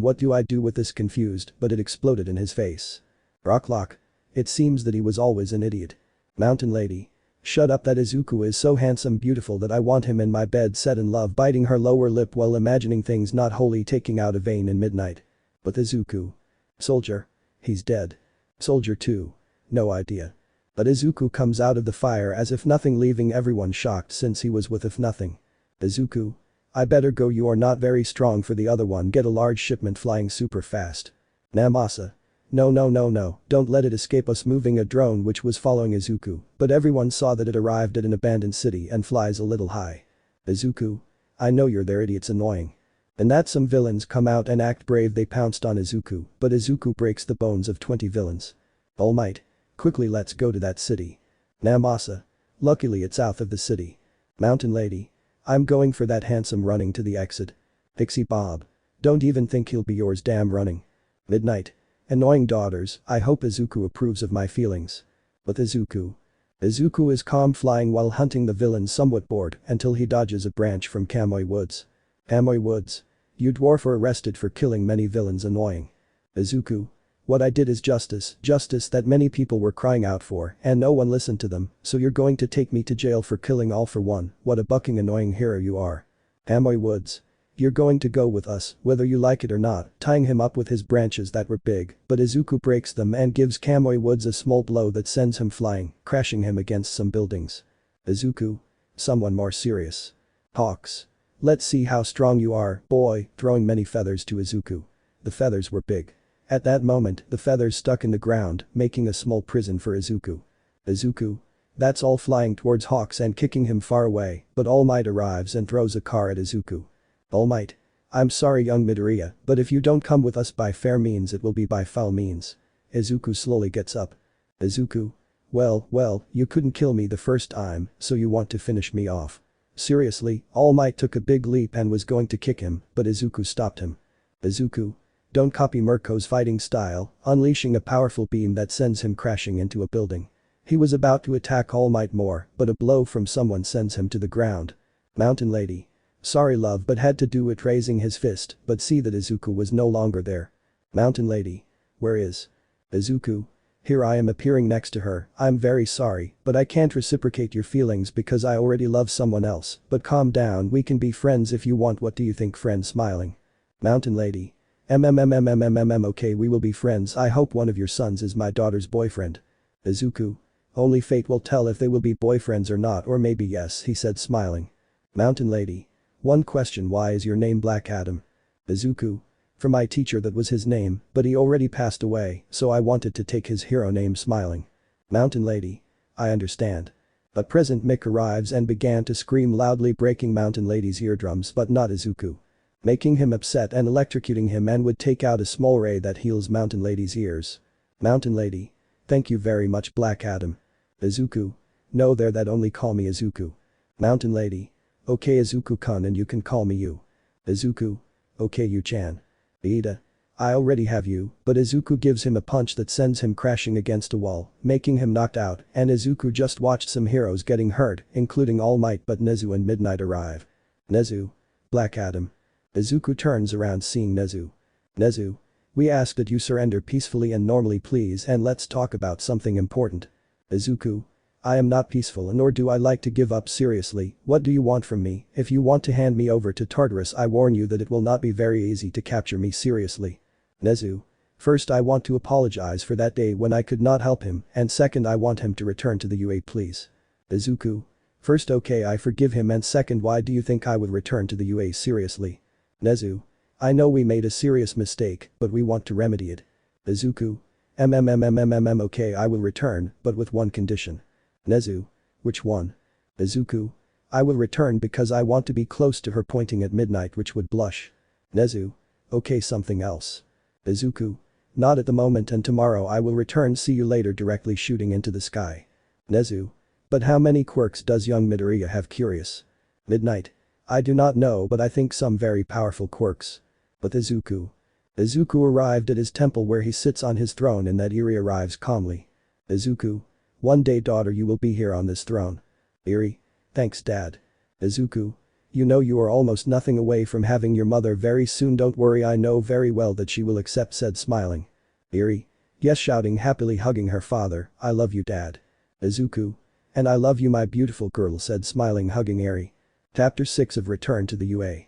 What do I do with this confused, but it exploded in his face. Rocklock. It seems that he was always an idiot. Mountain Lady. Shut up, that Izuku is so handsome beautiful that I want him in my bed, said in love, biting her lower lip while imagining things not wholly taking out a vein in Midnight. But Izuku. Soldier. He's dead. Soldier 2. No idea. But Izuku comes out of the fire as if nothing, leaving everyone shocked since he was with if nothing. Izuku. I better go, you are not very strong for the other one, get a large shipment flying super fast. Namasa. No, don't let it escape us, moving a drone which was following Izuku, but everyone saw that it arrived at an abandoned city and flies a little high. Izuku. I know you're there, idiots, annoying. And that some villains come out and act brave, they pounced on Izuku, but Izuku breaks the bones of 20 villains. Almight. Quickly, let's go to that city. Namasa. Luckily it's south of the city. Mountain Lady. I'm going for that handsome, running to the exit. Pixie Bob. Don't even think he'll be yours, damn running. Midnight. Annoying daughters, I hope Izuku approves of my feelings. But Izuku. Izuku is calm, flying while hunting the villains, somewhat bored until he dodges a branch from Kamui Woods. Kamui Woods. You dwarf are arrested for killing many villains, annoying. Izuku. What I did is justice that many people were crying out for and no one listened to them, so you're going to take me to jail for killing all for one, what a bucking annoying hero you are. Kamui Woods. You're going to go with us, whether you like it or not, tying him up with his branches that were big, but Izuku breaks them and gives Kamui Woods a small blow that sends him flying, crashing him against some buildings. Izuku. Someone more serious. Hawks. Let's see how strong you are, boy, throwing many feathers to Izuku. The feathers were big. At that moment, the feathers stuck in the ground, making a small prison for Izuku. Izuku. That's all, flying towards Hawks and kicking him far away, but All Might arrives and throws a car at Izuku. All Might. I'm sorry, young Midoriya, but if you don't come with us by fair means, it will be by foul means. Izuku slowly gets up. Izuku. Well, you couldn't kill me the first time, so you want to finish me off. Seriously, All Might took a big leap and was going to kick him, but Izuku stopped him. Izuku. Don't copy Mirko's fighting style, unleashing a powerful beam that sends him crashing into a building. He was about to attack All Might more, but a blow from someone sends him to the ground. Mountain Lady. Sorry love, but had to do it, raising his fist, but see that Izuku was no longer there. Mountain Lady. Where is Izuku? Here I am, appearing next to her. I'm very sorry, but I can't reciprocate your feelings because I already love someone else, but calm down, we can be friends if you want. What do you think, friend? Smiling. Mountain Lady. Okay, we will be friends. I hope one of your sons is my daughter's boyfriend. Izuku. Only fate will tell if they will be boyfriends or not, or maybe yes, he said, smiling. Mountain Lady. One question, why is your name Black Adam? Izuku. For my teacher, that was his name, but he already passed away, so I wanted to take his hero name, smiling. Mountain Lady. I understand. But Present Mick arrives and began to scream loudly, breaking Mountain Lady's eardrums, but not Izuku. Making him upset and electrocuting him, and would take out a small ray that heals Mountain Lady's ears. Mountain Lady. Thank you very much, Black Adam. Izuku. No, there, that only call me Izuku. Mountain Lady. Okay Izuku-kun, and you can call me you. Izuku. Okay Yu-chan. Ida. I already have you, but Izuku gives him a punch that sends him crashing against a wall, making him knocked out, and Izuku just watched some heroes getting hurt, including All Might, but Nezu and Midnight arrive. Nezu. Black Adam. Izuku turns around seeing Nezu. Nezu. We ask that you surrender peacefully and normally, please, and let's talk about something important. Izuku. I am not peaceful, nor do I like to give up. Seriously, what do you want from me? If you want to hand me over to Tartarus, I warn you that it will not be very easy to capture me. Seriously. Nezu. First, I want to apologize for that day when I could not help him, and second, I want him to return to the UA, please. Izuku. First, okay, I forgive him, and second, why do you think I would return to the UA? Seriously. Nezu. I know we made a serious mistake, but we want to remedy it. Izuku. Okay, I will return, but with one condition. Nezu. Which one? Izuku. I will return because I want to be close to her, pointing at Midnight, which would blush. Nezu. Okay, something else. Izuku. Not at the moment, and tomorrow I will return, see you later, directly shooting into the sky. Nezu. But how many quirks does young Midoriya have? Curious. Midnight. I do not know, but I think some very powerful quirks. But Izuku. Izuku arrived at his temple where he sits on his throne and that Eri arrives calmly. Izuku. One day daughter you will be here on this throne. Eri. Thanks dad. Izuku. You know you are almost nothing away from having your mother very soon, don't worry, I know very well that she will accept, said smiling. Eri. Yes, shouting happily, hugging her father, I love you dad. Izuku. And I love you my beautiful girl, said smiling, hugging Eri. Chapter 6 of Return to the UA.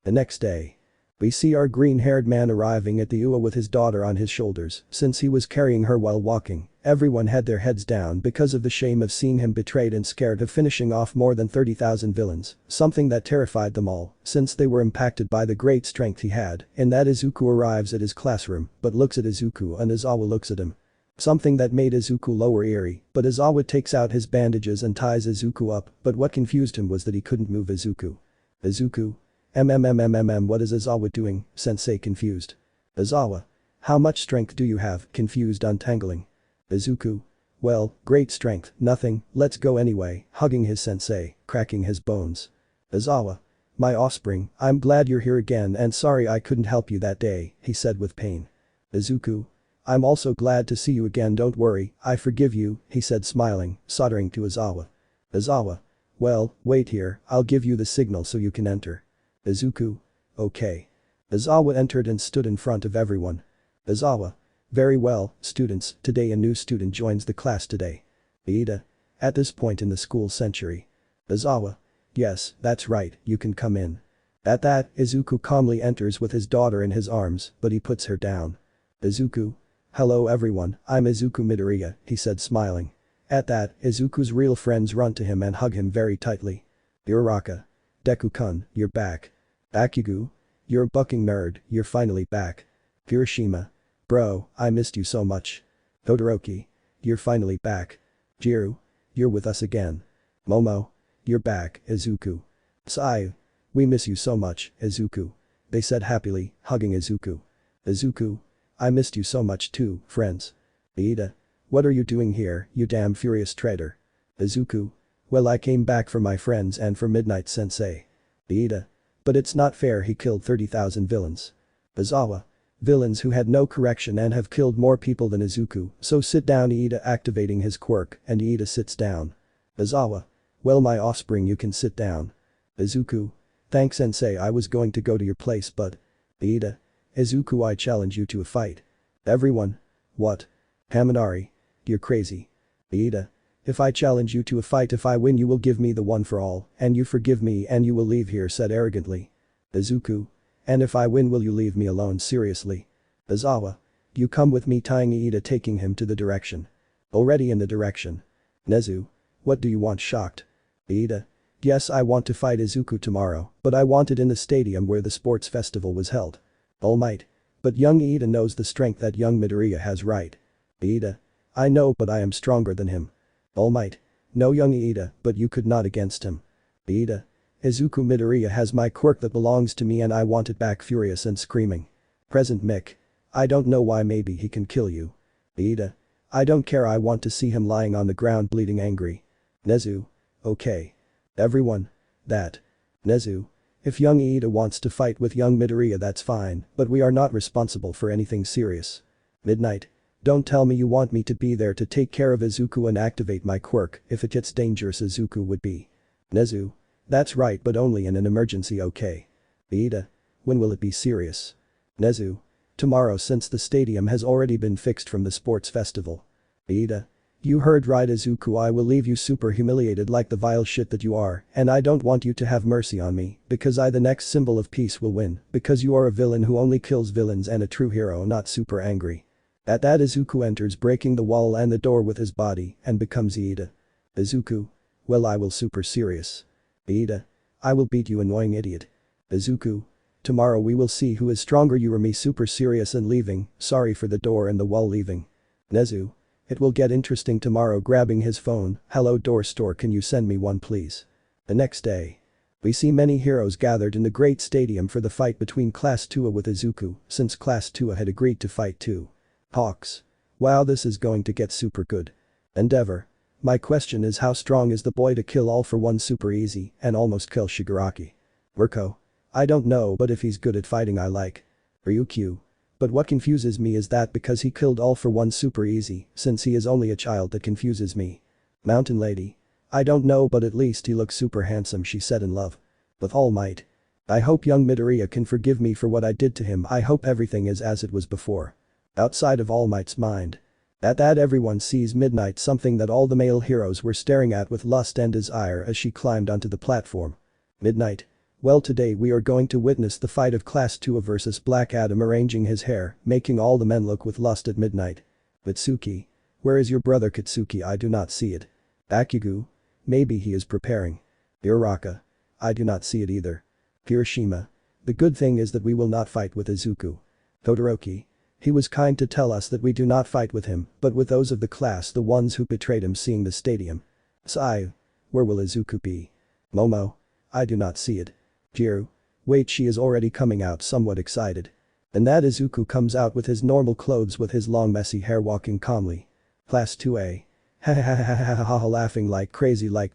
The next day. We see our green-haired man arriving at the UA with his daughter on his shoulders. Since he was carrying her while walking, everyone had their heads down because of the shame of seeing him betrayed and scared of finishing off more than 30,000 villains, something that terrified them all, since they were impacted by the great strength he had. In that Izuku arrives at his classroom, but looks at Izuku and Izawa looks at him. Something that made Izuku lower Eri, but Izawa takes out his bandages and ties Izuku up, but what confused him was that he couldn't move Izuku. Izuku. What is Izawa doing? Sensei confused. Izawa. How much strength do you have? Confused, untangling. Izuku. Well, great strength, nothing, let's go anyway, hugging his sensei, cracking his bones. Izawa. My offspring, I'm glad you're here again and sorry I couldn't help you that day, he said with pain. Izuku. I'm also glad to see you again, don't worry, I forgive you, he said smiling, soldering to Izawa. Izawa. Well, wait here, I'll give you the signal so you can enter. Izuku. Okay. Izawa entered and stood in front of everyone. Izawa. Very well, students, today a new student joins the class today. Iida. At this point in the school century. Izawa. Yes, that's right, you can come in. At that, Izuku calmly enters with his daughter in his arms, but he puts her down. Izuku. Hello everyone, I'm Izuku Midoriya, he said smiling. At that, Izuku's real friends run to him and hug him very tightly. Uraraka. Deku-kun, you're back. Bakugo. You're a bucking nerd, you're finally back. Hiroshima. Bro, I missed you so much. Todoroki. You're finally back. Jiru. You're with us again. Momo. You're back, Izuku. Sai. We miss you so much, Izuku. They said happily, hugging Izuku. Izuku. I missed you so much too, friends. Iida. What are you doing here, you damn furious traitor? Izuku. Well, I came back for my friends and for Midnight Sensei. Iida. But it's not fair, he killed 30,000 villains. Izawa. Villains who had no correction and have killed more people than Izuku, so sit down, Iida, activating his quirk, and Iida sits down. Izawa. Well, my offspring, you can sit down. Izuku. Thanks sensei, I was going to go to your place but. Iida. Izuku, I challenge you to a fight. Everyone. What? Haminari. You're crazy. Iida. If I challenge you to a fight, if I win you will give me the one for all, and you forgive me and you will leave here, said arrogantly. Izuku. And if I win will you leave me alone, seriously? Izawa. You come with me, tying Iida, taking him to the direction. Already in the direction. Nezu. What do you want, shocked? Iida. Yes, I want to fight Izuku tomorrow, but I want it in the stadium where the sports festival was held. Almight. But young Iida knows the strength that young Midoriya has, right? Iida. I know, but I am stronger than him. Almight. No, young Iida, but you could not against him. Iida. Izuku Midoriya has my quirk that belongs to me and I want it back, furious and screaming. Present Mick. I don't know why, maybe he can kill you. Iida. I don't care, I want to see him lying on the ground bleeding, angry. Nezu. Okay. Everyone. That. Nezu. If young Iida wants to fight with young Midoriya that's fine, but we are not responsible for anything serious. Midnight. Don't tell me you want me to be there to take care of Izuku and activate my quirk. If it gets dangerous, Izuku would be. Nezu. That's right, but only in an emergency, okay. Iida. When will it be serious? Nezu. Tomorrow, since the stadium has already been fixed from the sports festival. Iida. You heard right, Izuku, I will leave you super humiliated like the vile shit that you are, and I don't want you to have mercy on me, because I, the next symbol of peace, will win, because you are a villain who only kills villains and a true hero, not super angry. At that, Izuku enters, breaking the wall and the door with his body, and becomes Iida. Izuku. Well, I will super serious. Iida. I will beat you, annoying idiot. Izuku. Tomorrow we will see who is stronger, you or me, super serious and leaving, sorry for the door and the wall, leaving. Nezu. It will get interesting tomorrow, grabbing his phone, hello door store, can you send me one please? The next day. We see many heroes gathered in the great stadium for the fight between Class 2 with Izuku, since Class 2 had agreed to fight too. Hawks. Wow, this is going to get super good. Endeavor. My question is, how strong is the boy to kill all for one super easy and almost kill Shigaraki? Mirko. I don't know, but if he's good at fighting I like. Ryukyu. But what confuses me is that because he killed all for one super easy, since he is only a child, that confuses me. Mountain Lady. I don't know, but at least he looks super handsome, she said in love. With All Might. I hope young Midoriya can forgive me for what I did to him. I hope everything is as it was before. Outside of All Might's mind. At that, everyone sees Midnight, something that all the male heroes were staring at with lust and desire as she climbed onto the platform. Midnight. Well, today we are going to witness the fight of Class 2 versus Black Adam, arranging his hair, making all the men look with lust at Midnight. Mitsuki. Where is your brother Katsuki? I do not see it. Bakugo. Maybe he is preparing. Uraraka. I do not see it either. Hiroshima. The good thing is that we will not fight with Izuku. Todoroki. He was kind to tell us that we do not fight with him, but with those of the class, the ones who betrayed him, seeing the stadium. Seiya. Where will Izuku be? Momo. I do not see it. Jiru. Wait, she is already coming out, somewhat excited. And that Izuku comes out with his normal clothes with his long messy hair, walking calmly. Class 2A. Ha ha ha ha ha ha ha, laughing like crazy like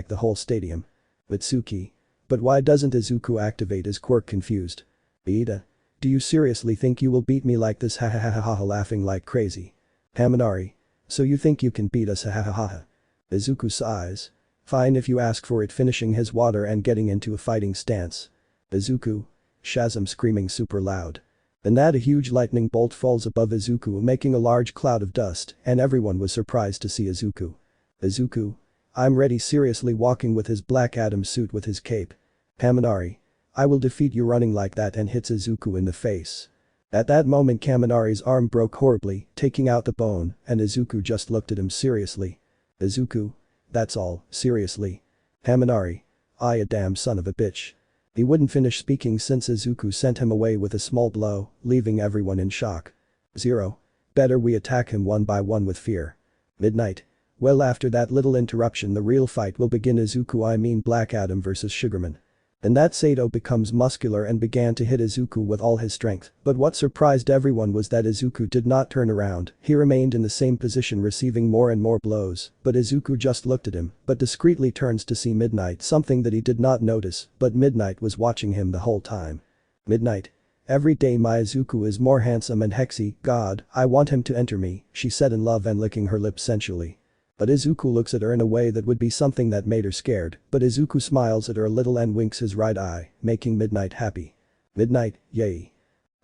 the whole stadium. Mitsuki. But why doesn't Izuku activate his quirk? Confused. Iida. Do you seriously think you will beat me like this? Ha ha ha ha ha, laughing like crazy. Haminari. So you think you can beat us? Ha ha ha ha. Izuku sighs. Fine if you ask for it, finishing his water and getting into a fighting stance. Izuku. Shazam, screaming super loud. Then that a huge lightning bolt falls above Izuku, making a large cloud of dust, and everyone was surprised to see Izuku. Izuku. I'm ready, seriously, walking with his Black Adam suit with his cape. Kaminari. I will defeat you, running like that, and hits Izuku in the face. At that moment Kaminari's arm broke horribly, taking out the bone, and Izuku just looked at him seriously. Izuku. That's all, seriously. Kaminari. I a damn son of a bitch. He wouldn't finish speaking since Izuku sent him away with a small blow, leaving everyone in shock. Zero. Better we attack him one by one with fear. Midnight. Well, after that little interruption the real fight will begin. Izuku, I mean Black Adam versus Sugarman. And that Saito becomes muscular and began to hit Izuku with all his strength, but what surprised everyone was that Izuku did not turn around. He remained in the same position, receiving more and more blows, but Izuku just looked at him, but discreetly turns to see Midnight, something that he did not notice, but Midnight was watching him the whole time. Midnight. Every day my Izuku is more handsome and hexy, God, I want him to enter me, she said in love and licking her lips sensually. But Izuku looks at her in a way that would be something that made her scared, but Izuku smiles at her a little and winks his right eye, making Midnight happy. Midnight, yay.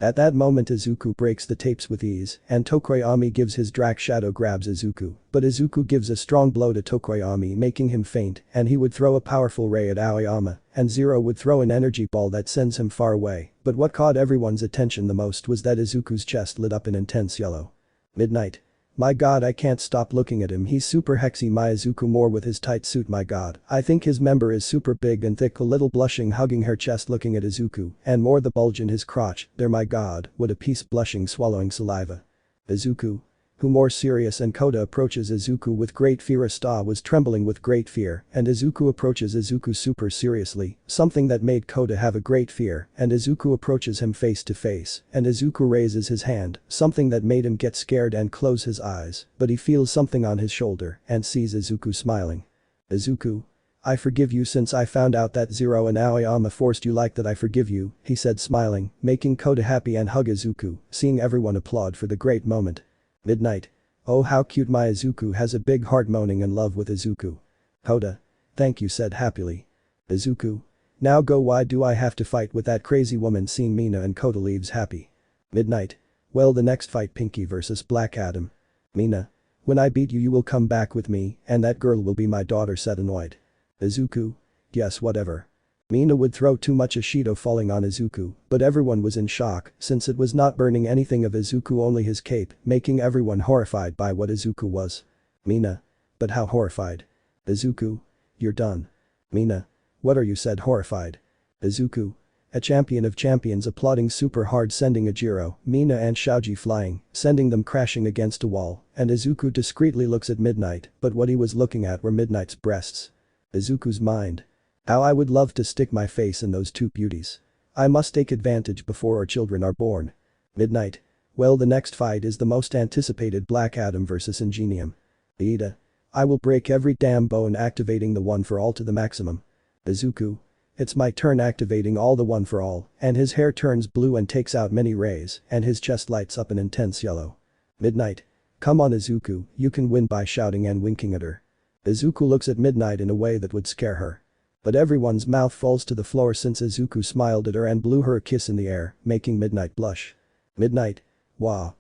At that moment Izuku breaks the tapes with ease, and Tokoyami gives his Drac Shadow, grabs Izuku, but Izuku gives a strong blow to Tokoyami, making him faint, and he would throw a powerful ray at Aoyama, and Zero would throw an energy ball that sends him far away, but what caught everyone's attention the most was that Izuku's chest lit up in intense yellow. Midnight. My god, I can't stop looking at him, he's super hexy. My Izuku, more with his tight suit, my god, I think his member is super big and thick, a little blushing, hugging her chest, looking at Izuku, and more the bulge in his crotch, there, my god, what a piece, blushing, swallowing saliva. Izuku. Who more serious, and Koda approaches Izuku with great fear. Asta was trembling with great fear, and Izuku approaches Izuku super seriously, something that made Koda have a great fear, and Izuku approaches him face to face, and Izuku raises his hand, something that made him get scared and close his eyes, but he feels something on his shoulder and sees Izuku smiling. Izuku. I forgive you, since I found out that Zero and Aoyama forced you like that, I forgive you, he said, smiling, making Koda happy and hug Izuku, seeing everyone applaud for the great moment. Midnight. Oh, how cute, my Izuku has a big heart, moaning in love with Izuku. Koda. Thank you, said happily. Izuku. Now go, why do I have to fight with that crazy woman? Seeing Mina and Koda leaves happy. Midnight. Well, the next fight, Pinky versus Black Adam. Mina. When I beat you, you will come back with me, and that girl will be my daughter, said annoyed. Izuku. Yes, whatever. Mina would throw too much Ashido, falling on Izuku, but everyone was in shock since it was not burning anything of Izuku, only his cape, making everyone horrified by what Izuku was. Mina. But how horrified? Izuku. You're done. Mina. What are you, said horrified. Izuku. A champion of champions, applauding super hard, sending Ajiro, Mina and Shaoji flying, sending them crashing against a wall, and Izuku discreetly looks at Midnight, but what he was looking at were Midnight's breasts. Izuku's mind. How I would love to stick my face in those two beauties. I must take advantage before our children are born. Midnight. Well, the next fight is the most anticipated, Black Adam versus Ingenium. Iida. I will break every damn bone activating the one for all to the maximum. Izuku. It's my turn activating all the one for all, and his hair turns blue and takes out many rays, and his chest lights up an intense yellow. Midnight. Come on Izuku, you can win by shouting and winking at her. Izuku looks at Midnight in a way that would scare her. But everyone's mouth falls to the floor since Izuku smiled at her and blew her a kiss in the air, making Midnight blush. Midnight. Wow.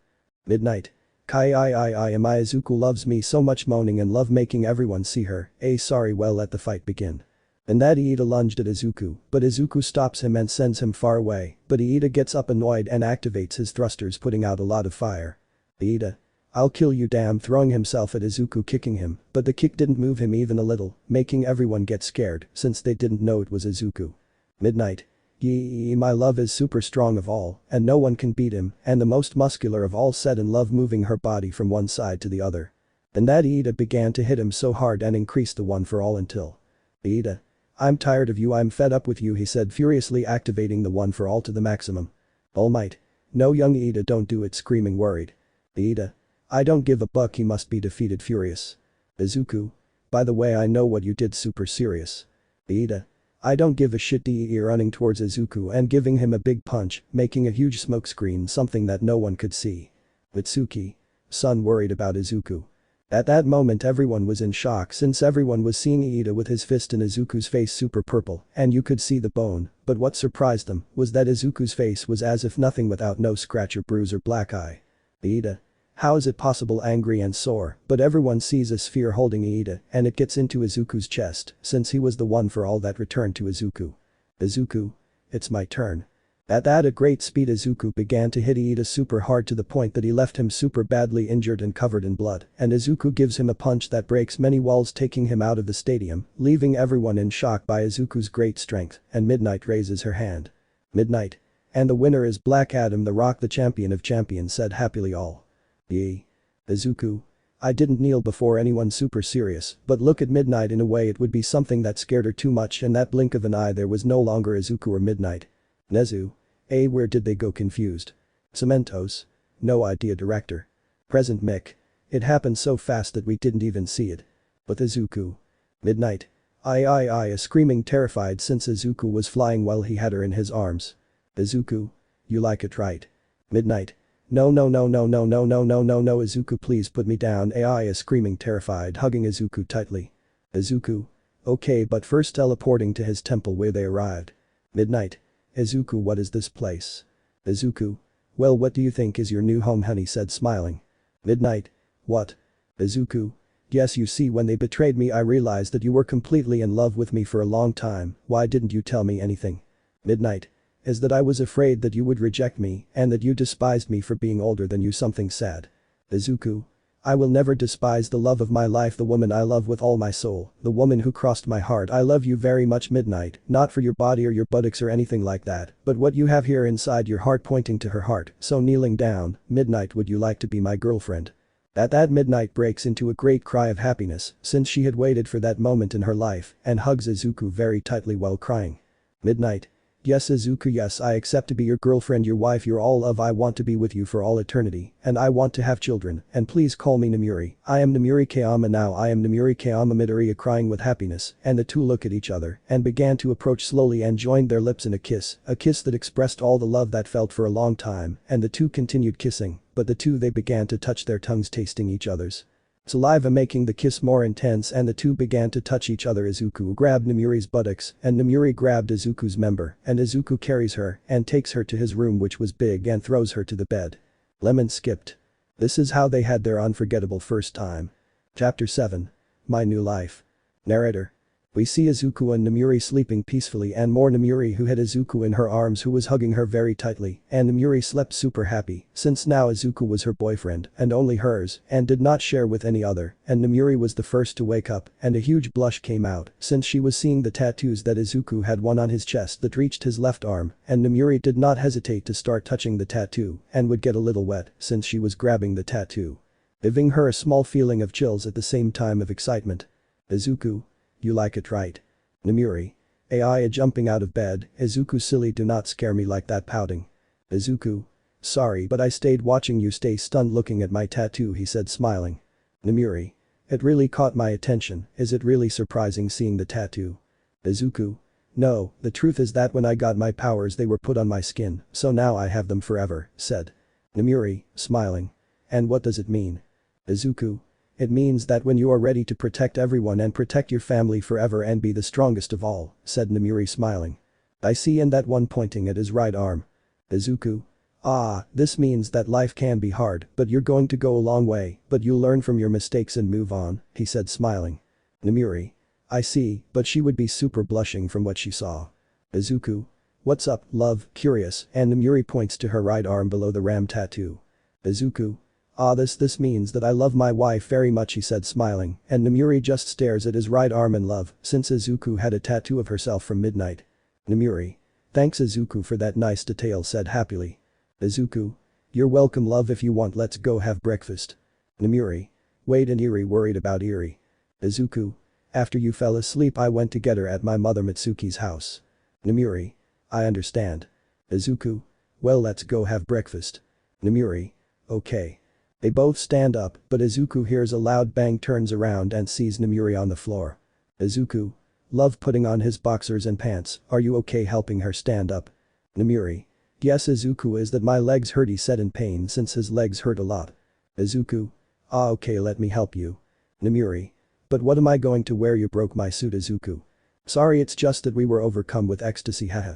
Midnight. Kai I am I Izuku loves me so much moaning and love making everyone see her, sorry well let the fight begin. And that Iida lunged at Izuku, but Izuku stops him and sends him far away, but Iida gets up annoyed and activates his thrusters putting out a lot of fire. Iida. I'll kill you damn throwing himself at Izuku kicking him, but the kick didn't move him even a little, making everyone get scared since they didn't know it was Izuku. Midnight. My love is super strong of all, and no one can beat him, and the most muscular of all said in love moving her body from one side to the other. Then that Iida began to hit him so hard and increased the one for all until. Iida. I'm tired of you I'm fed up with you he said furiously activating the one for all to the maximum. Almight. No young Iida don't do it screaming worried. Iida. I don't give a buck he must be defeated furious. Izuku. By the way I know what you did super serious. Iida. I don't give a shit Dee running towards Izuku and giving him a big punch, making a huge smoke screen something that no one could see. Mitsuki. Son worried about Izuku. At that moment everyone was in shock since everyone was seeing Iida with his fist in Izuku's face super purple and you could see the bone, but what surprised them was that Izuku's face was as if nothing without no scratch or bruise or black eye. Iida. How is it possible angry and sore, but everyone sees a sphere holding Iida and it gets into Izuku's chest since he was the one for all that returned to Izuku. Izuku. It's my turn. At a great speed Izuku began to hit Iida super hard to the point that he left him super badly injured and covered in blood and Izuku gives him a punch that breaks many walls taking him out of the stadium, leaving everyone in shock by Izuku's great strength and Midnight raises her hand. Midnight. And the winner is Black Adam the Rock the champion of champions said happily all. Yee. Izuku. I didn't kneel before anyone super serious, but look at Midnight in a way it would be something that scared her too much and that blink of an eye there was no longer Izuku or Midnight. Nezu. Where did they go confused? Cementos. No idea director. Present Mick. It happened so fast that we didn't even see it. But Izuku. Midnight. I screaming terrified since Izuku was flying while he had her in his arms. Izuku. You like it right? Midnight. No Izuku please put me down Ai is screaming terrified hugging Izuku tightly. Izuku. Okay but first teleporting to his temple where they arrived. Midnight. Izuku what is this place? Izuku. Well what do you think is your new home honey said smiling. Midnight. What? Izuku. Yes you see when they betrayed me I realized that you were completely in love with me for a long time, why didn't you tell me anything? Midnight. Is that I was afraid that you would reject me and that you despised me for being older than you something sad. Izuku. I will never despise the love of my life the woman I love with all my soul, the woman who crossed my heart I love you very much Midnight, not for your body or your buttocks or anything like that, but what you have here inside your heart pointing to her heart, so kneeling down, Midnight would you like to be my girlfriend? At that Midnight breaks into a great cry of happiness since she had waited for that moment in her life and hugs Izuku very tightly while crying. Midnight. Yes Izuku yes I accept to be your girlfriend your wife your all of I want to be with you for all eternity and I want to have children and please call me Namuri I am Namuri Kayama now I am Namuri Kayama Midoriya crying with happiness and the two look at each other and began to approach slowly and joined their lips in a kiss that expressed all the love that felt for a long time and the two continued kissing but the two they began to touch their tongues tasting each other's saliva making the kiss more intense and the two began to touch each other Izuku grabbed Namuri's buttocks and Namuri grabbed Izuku's member and Izuku carries her and takes her to his room which was big and throws her to the bed. Lemon skipped. This is how they had their unforgettable first time. Chapter 7. My New Life. Narrator. We see Izuku and Namuri sleeping peacefully and more Namuri who had Izuku in her arms who was hugging her very tightly and Namuri slept super happy since now Izuku was her boyfriend and only hers and did not share with any other and Namuri was the first to wake up and a huge blush came out since she was seeing the tattoos that Izuku had one on his chest that reached his left arm and Namuri did not hesitate to start touching the tattoo and would get a little wet since she was grabbing the tattoo. Giving her a small feeling of chills at the same time of excitement. Izuku. You like it right? Namuri. Ai jumping out of bed, Izuku silly do not scare me like that pouting. Izuku. Sorry but I stayed watching you stay stunned looking at my tattoo he said smiling. Namuri. It really caught my attention. Is it really surprising seeing the tattoo? Izuku. No, the truth is that when I got my powers they were put on my skin, so now I have them forever, said Namuri, smiling. And what does it mean? Izuku. It means that when you are ready to protect everyone and protect your family forever and be the strongest of all, said Namuri smiling. I see, and that one pointing at his right arm. Izuku. Ah, this means that life can be hard, but you're going to go a long way, but you'll learn from your mistakes and move on, he said smiling. Namuri. I see, but she would be super blushing from what she saw. Izuku. What's up, love, curious, and Namuri points to her right arm below the ram tattoo. Izuku. Ah, this means that I love my wife very much, he said smiling, and Namuri just stares at his right arm in love, since Izuku had a tattoo of herself from midnight. Namuri. Thanks Izuku for that nice detail, said happily. Izuku. You're welcome love, if you want let's go have breakfast. Namuri. Wait, and Eri worried about Eri. Izuku. After you fell asleep I went to get her at my mother Mitsuki's house. Namuri. I understand. Izuku. Well, let's go have breakfast. Namuri. Okay. They both stand up, but Izuku hears a loud bang, turns around and sees Namuri on the floor. Izuku. Love putting on his boxers and pants, are you okay helping her stand up? Namuri. Yes Izuku, is that my legs hurt, he said in pain since his legs hurt a lot. Izuku. Ah okay, let me help you. Namuri. But what am I going to wear, you broke my suit Izuku. Sorry, it's just that we were overcome with ecstasy, haha.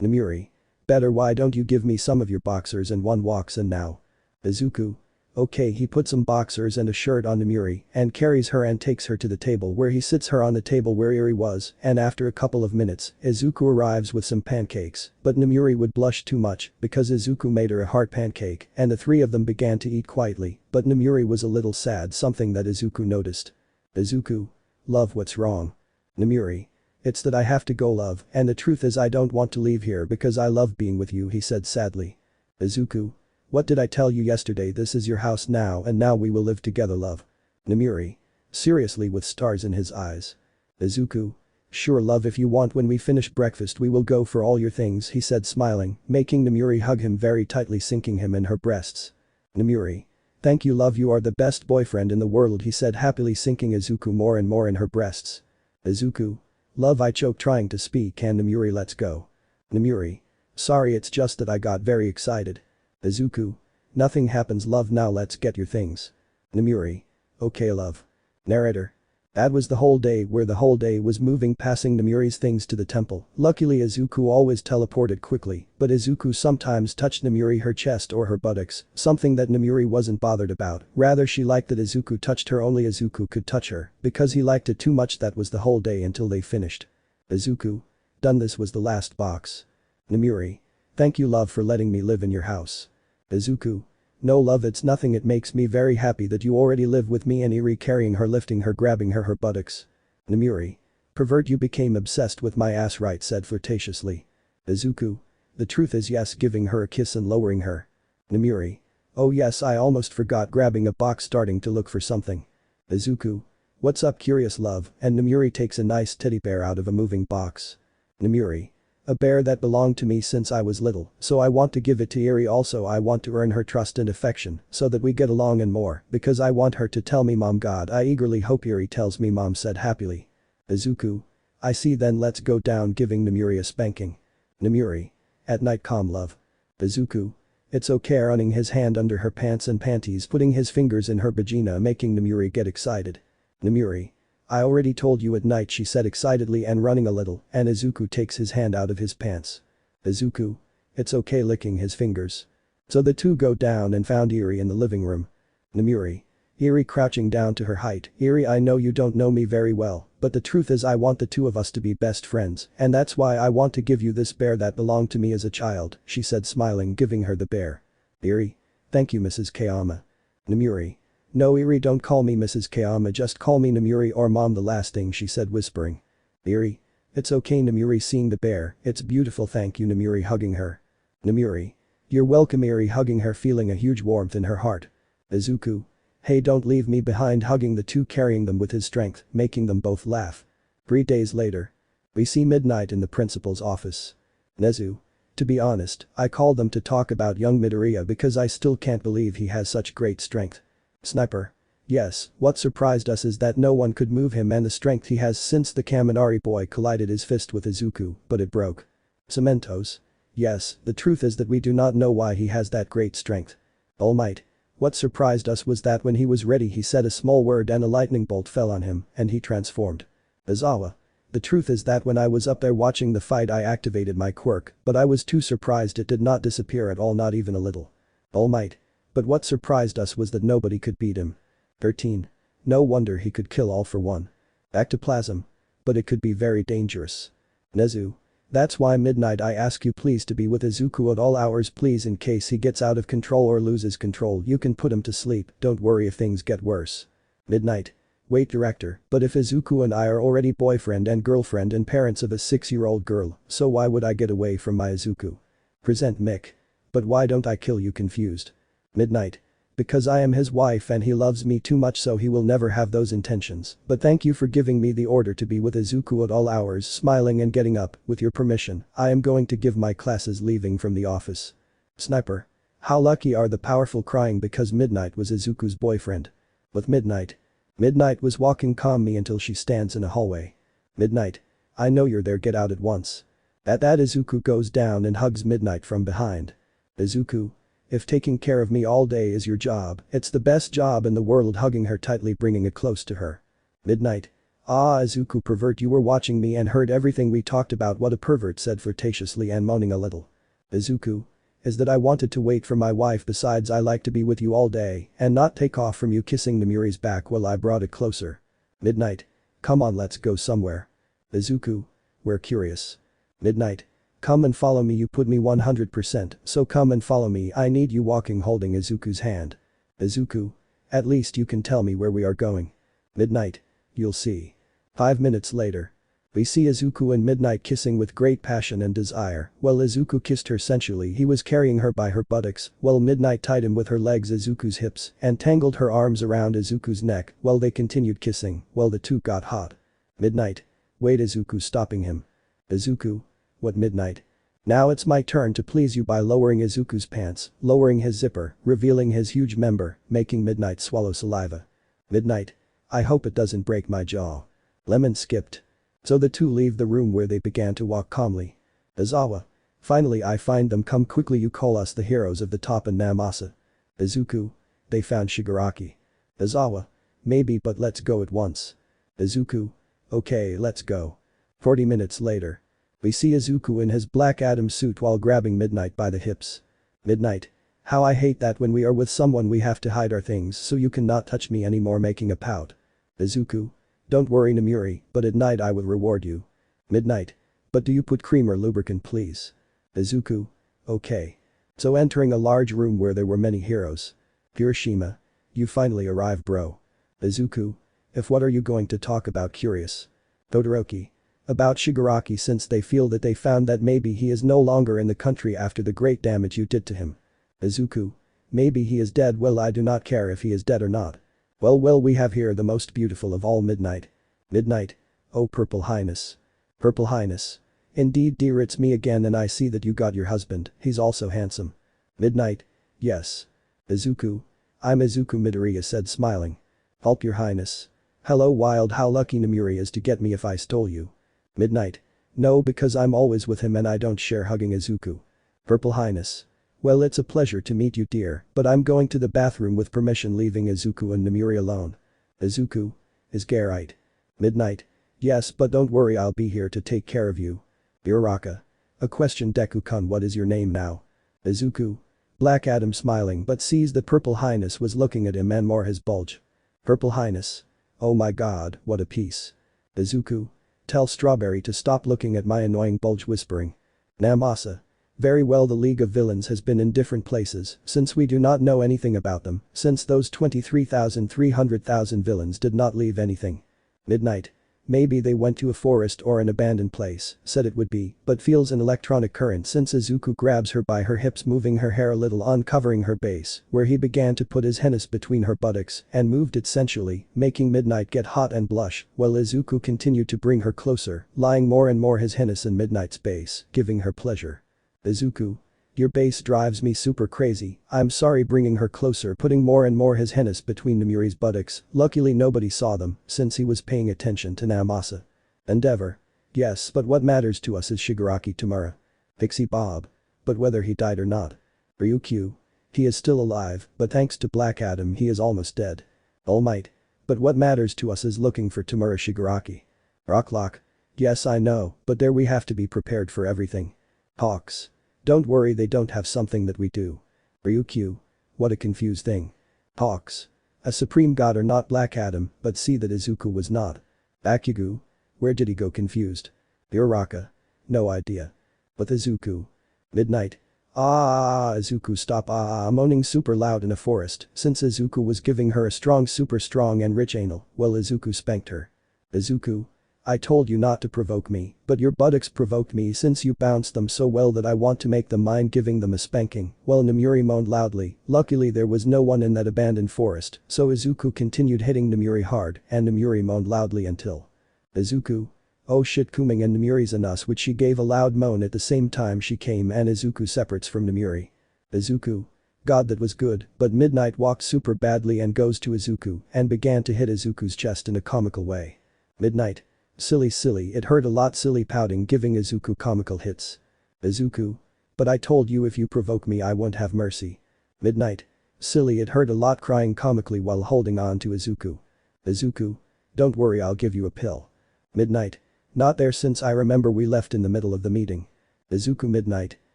Namuri. Better, why don't you give me some of your boxers, and one walks in now. Izuku. Okay, he puts some boxers and a shirt on Namuri and carries her and takes her to the table where he sits her on the table where Eri was, and after a couple of minutes, Izuku arrives with some pancakes, but Namuri would blush too much because Izuku made her a heart pancake and the three of them began to eat quietly, but Namuri was a little sad, something that Izuku noticed. Izuku. Love, what's wrong? Namuri. It's that I have to go love, and the truth is I don't want to leave here because I love being with you, he said sadly. Izuku. What did I tell you yesterday, this is your house now and now we will live together love. Namuri. Seriously, with stars in his eyes. Izuku. Sure love, if you want, when we finish breakfast we will go for all your things, he said smiling, making Namuri hug him very tightly, sinking him in her breasts. Namuri. Thank you love, you are the best boyfriend in the world, he said happily, sinking Izuku more and more in her breasts. Izuku. Love, I choke trying to speak, and Namuri, let's go. Namuri. Sorry, it's just that I got very excited. Izuku. Nothing happens love, now let's get your things. Namuri. Okay love. Narrator. That was the whole day, where the whole day was moving, passing Namuri's things to the temple. Luckily Izuku always teleported quickly, but Izuku sometimes touched Namuri her chest or her buttocks, something that Namuri wasn't bothered about, rather she liked that Izuku touched her, only Izuku could touch her, because he liked it too much. That was the whole day until they finished. Izuku. Done, this was the last box. Namuri. Thank you love for letting me live in your house. Izuku. No love, it's nothing, it makes me very happy that you already live with me, and Eri carrying her, lifting her, grabbing her buttocks. Namuri. Pervert, you became obsessed with my ass, right, said flirtatiously. Izuku. The truth is yes, giving her a kiss and lowering her. Namuri. Oh yes, I almost forgot, grabbing a box, starting to look for something. Izuku. What's up curious love, and Namuri takes a nice teddy bear out of a moving box. Namuri. A bear that belonged to me since I was little, so I want to give it to Eri, also I want to earn her trust and affection so that we get along and more, because I want her to tell me mom. God, I eagerly hope Eri tells me mom, said happily. Izuku. I see, then let's go down, giving Namuri a spanking. Namuri. At night calm love. Izuku. It's okay, running his hand under her pants and panties, putting his fingers in her vagina, making Namuri get excited. Namuri. I already told you at night, she said excitedly and running a little, and Izuku takes his hand out of his pants. Izuku. It's okay, licking his fingers. So the two go down and found Eri in the living room. Namuri. Eri crouching down to her height. Eri, I know you don't know me very well, but the truth is I want the two of us to be best friends, and that's why I want to give you this bear that belonged to me as a child, she said smiling, giving her the bear. Eri. Thank you Mrs. Kayama. Namuri. No Eri, don't call me Mrs. Kayama, just call me Namuri or mom, the last thing she said, whispering. Eri. It's okay Namuri, seeing the bear, it's beautiful, thank you Namuri, hugging her. Namuri. You're welcome Eri, hugging her, feeling a huge warmth in her heart. Izuku. Hey, don't leave me behind, hugging the two, carrying them with his strength, making them both laugh. 3 days later. We see Midnight in the principal's office. Nezu. To be honest, I called them to talk about young Midoriya because I still can't believe he has such great strength. Sniper. Yes, what surprised us is that no one could move him and the strength he has since the Kaminari boy collided his fist with Izuku, but it broke. Cementos. Yes, the truth is that we do not know why he has that great strength. Almight. What surprised us was that when he was ready he said a small word and a lightning bolt fell on him, and he transformed. Izawa. The truth is that when I was up there watching the fight I activated my quirk, but I was too surprised it did not disappear at all, not even a little. Almight. But what surprised us was that nobody could beat him. 13. No wonder he could kill all for one. Ectoplasm. But it could be very dangerous. Nezu. That's why Midnight I ask you please to be with Izuku at all hours please in case he gets out of control or loses control you can put him to sleep, don't worry if things get worse. Midnight. Wait director, but if Izuku and I are already boyfriend and girlfriend and parents of a 6-year-old girl, so why would I get away from my Izuku? Present Mick. But why don't I kill you confused? Midnight. Because I am his wife and he loves me too much so he will never have those intentions, but thank you for giving me the order to be with Izuku at all hours smiling and getting up, with your permission, I am going to give my classes leaving from the office. Sniper. How lucky are the powerful crying because Midnight was Izuku's boyfriend. With Midnight. Midnight was walking calm me until she stands in a hallway. Midnight. I know you're there get out at once. At that Izuku goes down and hugs Midnight from behind. Izuku. If taking care of me all day is your job, it's the best job in the world hugging her tightly bringing it close to her. Midnight. Ah Izuku pervert you were watching me and heard everything we talked about what a pervert said flirtatiously and moaning a little. Izuku. Is that I wanted to wait for my wife besides I like to be with you all day and not take off from you kissing Namiri's back while I brought it closer. Midnight. Come on let's go somewhere. Izuku. We're curious. Midnight. Come and follow me you put me 100%, so come and follow me I need you walking holding Izuku's hand. Izuku. At least you can tell me where we are going. Midnight. You'll see. 5 minutes later. We see Izuku and Midnight kissing with great passion and desire, while Izuku kissed her sensually he was carrying her by her buttocks, while Midnight tied him with her legs Izuku's hips and tangled her arms around Izuku's neck while they continued kissing, while the two got hot. Midnight. Wait Izuku stopping him. Izuku. What Midnight? Now it's my turn to please you by lowering Izuku's pants, lowering his zipper, revealing his huge member, making Midnight swallow saliva. Midnight. I hope it doesn't break my jaw. Lemon skipped. So the two leave the room where they began to walk calmly. Izawa. Finally I find them come quickly you call us the heroes of the top and Namasa. Izuku. They found Shigaraki. Izawa. Maybe but let's go at once. Izuku. Okay let's go. 40 minutes later. We see Izuku in his Black Adam suit while grabbing Midnight by the hips. Midnight. How I hate that when we are with someone we have to hide our things so you cannot touch me anymore making a pout. Izuku. Don't worry Namiri, but at night I will reward you. Midnight. But do you put cream or lubricant please? Izuku. Okay. So entering a large room where there were many heroes. Hiroshima. You finally arrived bro. Izuku. If what are you going to talk about curious? Todoroki. About Shigaraki since they feel that they found that maybe he is no longer in the country after the great damage you did to him. Izuku. Maybe he is dead well I do not care if he is dead or not. Well we have here the most beautiful of all Midnight. Midnight. Oh Purple Highness. Purple Highness. Indeed dear it's me again and I see that you got your husband, he's also handsome. Midnight. Yes. Izuku. I'm Izuku Midoriya said smiling. Help your highness. Hello wild how lucky Namiri is to get me if I stole you. Midnight. No because I'm always with him and I don't share hugging Izuku. Purple Highness. Well it's a pleasure to meet you dear, but I'm going to the bathroom with permission leaving Izuku and Namiri alone. Izuku. Is Garite. Midnight. Yes but don't worry I'll be here to take care of you. Uraraka. A question Deku-kun what is your name now? Izuku. Black Adam smiling but sees that Purple Highness was looking at him and more his bulge. Purple Highness. Oh my god what a piece. Izuku. Tell Strawberry to stop looking at my annoying bulge whispering. Namasa. Very well the League of Villains has been in different places since we do not know anything about them since those 23,300,000 villains did not leave anything. Midnight. Maybe they went to a forest or an abandoned place, said it would be, but feels an electronic current since Izuku grabs her by her hips moving her hair a little uncovering her base, where he began to put his hennis between her buttocks and moved it sensually, making Midnight get hot and blush, while Izuku continued to bring her closer, lying more and more his hennis in Midnight's base, giving her pleasure. Izuku. Your base drives me super crazy, I'm sorry bringing her closer putting more and more his hennis between Namuri's buttocks, luckily nobody saw them since he was paying attention to Namasa. Endeavor. Yes, but what matters to us is Shigaraki tomorrow. Pixie Bob. But whether he died or not. Ryukyu. He is still alive, but thanks to Black Adam he is almost dead. Almight. But what matters to us is looking for Tamura Shigaraki. Rocklock. Yes I know, but there we have to be prepared for everything. Hawks. Don't worry they don't have something that we do. Ryukyu. What a confused thing. Hawks. A supreme god or not Black Adam, but see that Izuku was not. Bakugo. Where did he go confused? Uraraka. No idea. But Izuku. Midnight. Izuku stop moaning super loud in a forest since Izuku was giving her a super strong and rich anal, well Izuku spanked her. Izuku. I told you not to provoke me, but your buttocks provoked me since you bounced them so well that I want to make them mine giving them a spanking, well Namuri moaned loudly, luckily there was no one in that abandoned forest, so Izuku continued hitting Namuri hard and Namuri moaned loudly until. Izuku. Oh shit coming and Namuri's in us which she gave a loud moan at the same time she came and Izuku separates from Namuri. Izuku. God that was good, but Midnight walked super badly and goes to Izuku and began to hit Izuku's chest in a comical way. Midnight. Silly it hurt a lot silly pouting giving Izuku comical hits. Izuku. But I told you if you provoke me I won't have mercy. Midnight. Silly it hurt a lot crying comically while holding on to Izuku. Izuku. Don't worry I'll give you a pill. Midnight. Not there since I remember we left in the middle of the meeting. Izuku Midnight.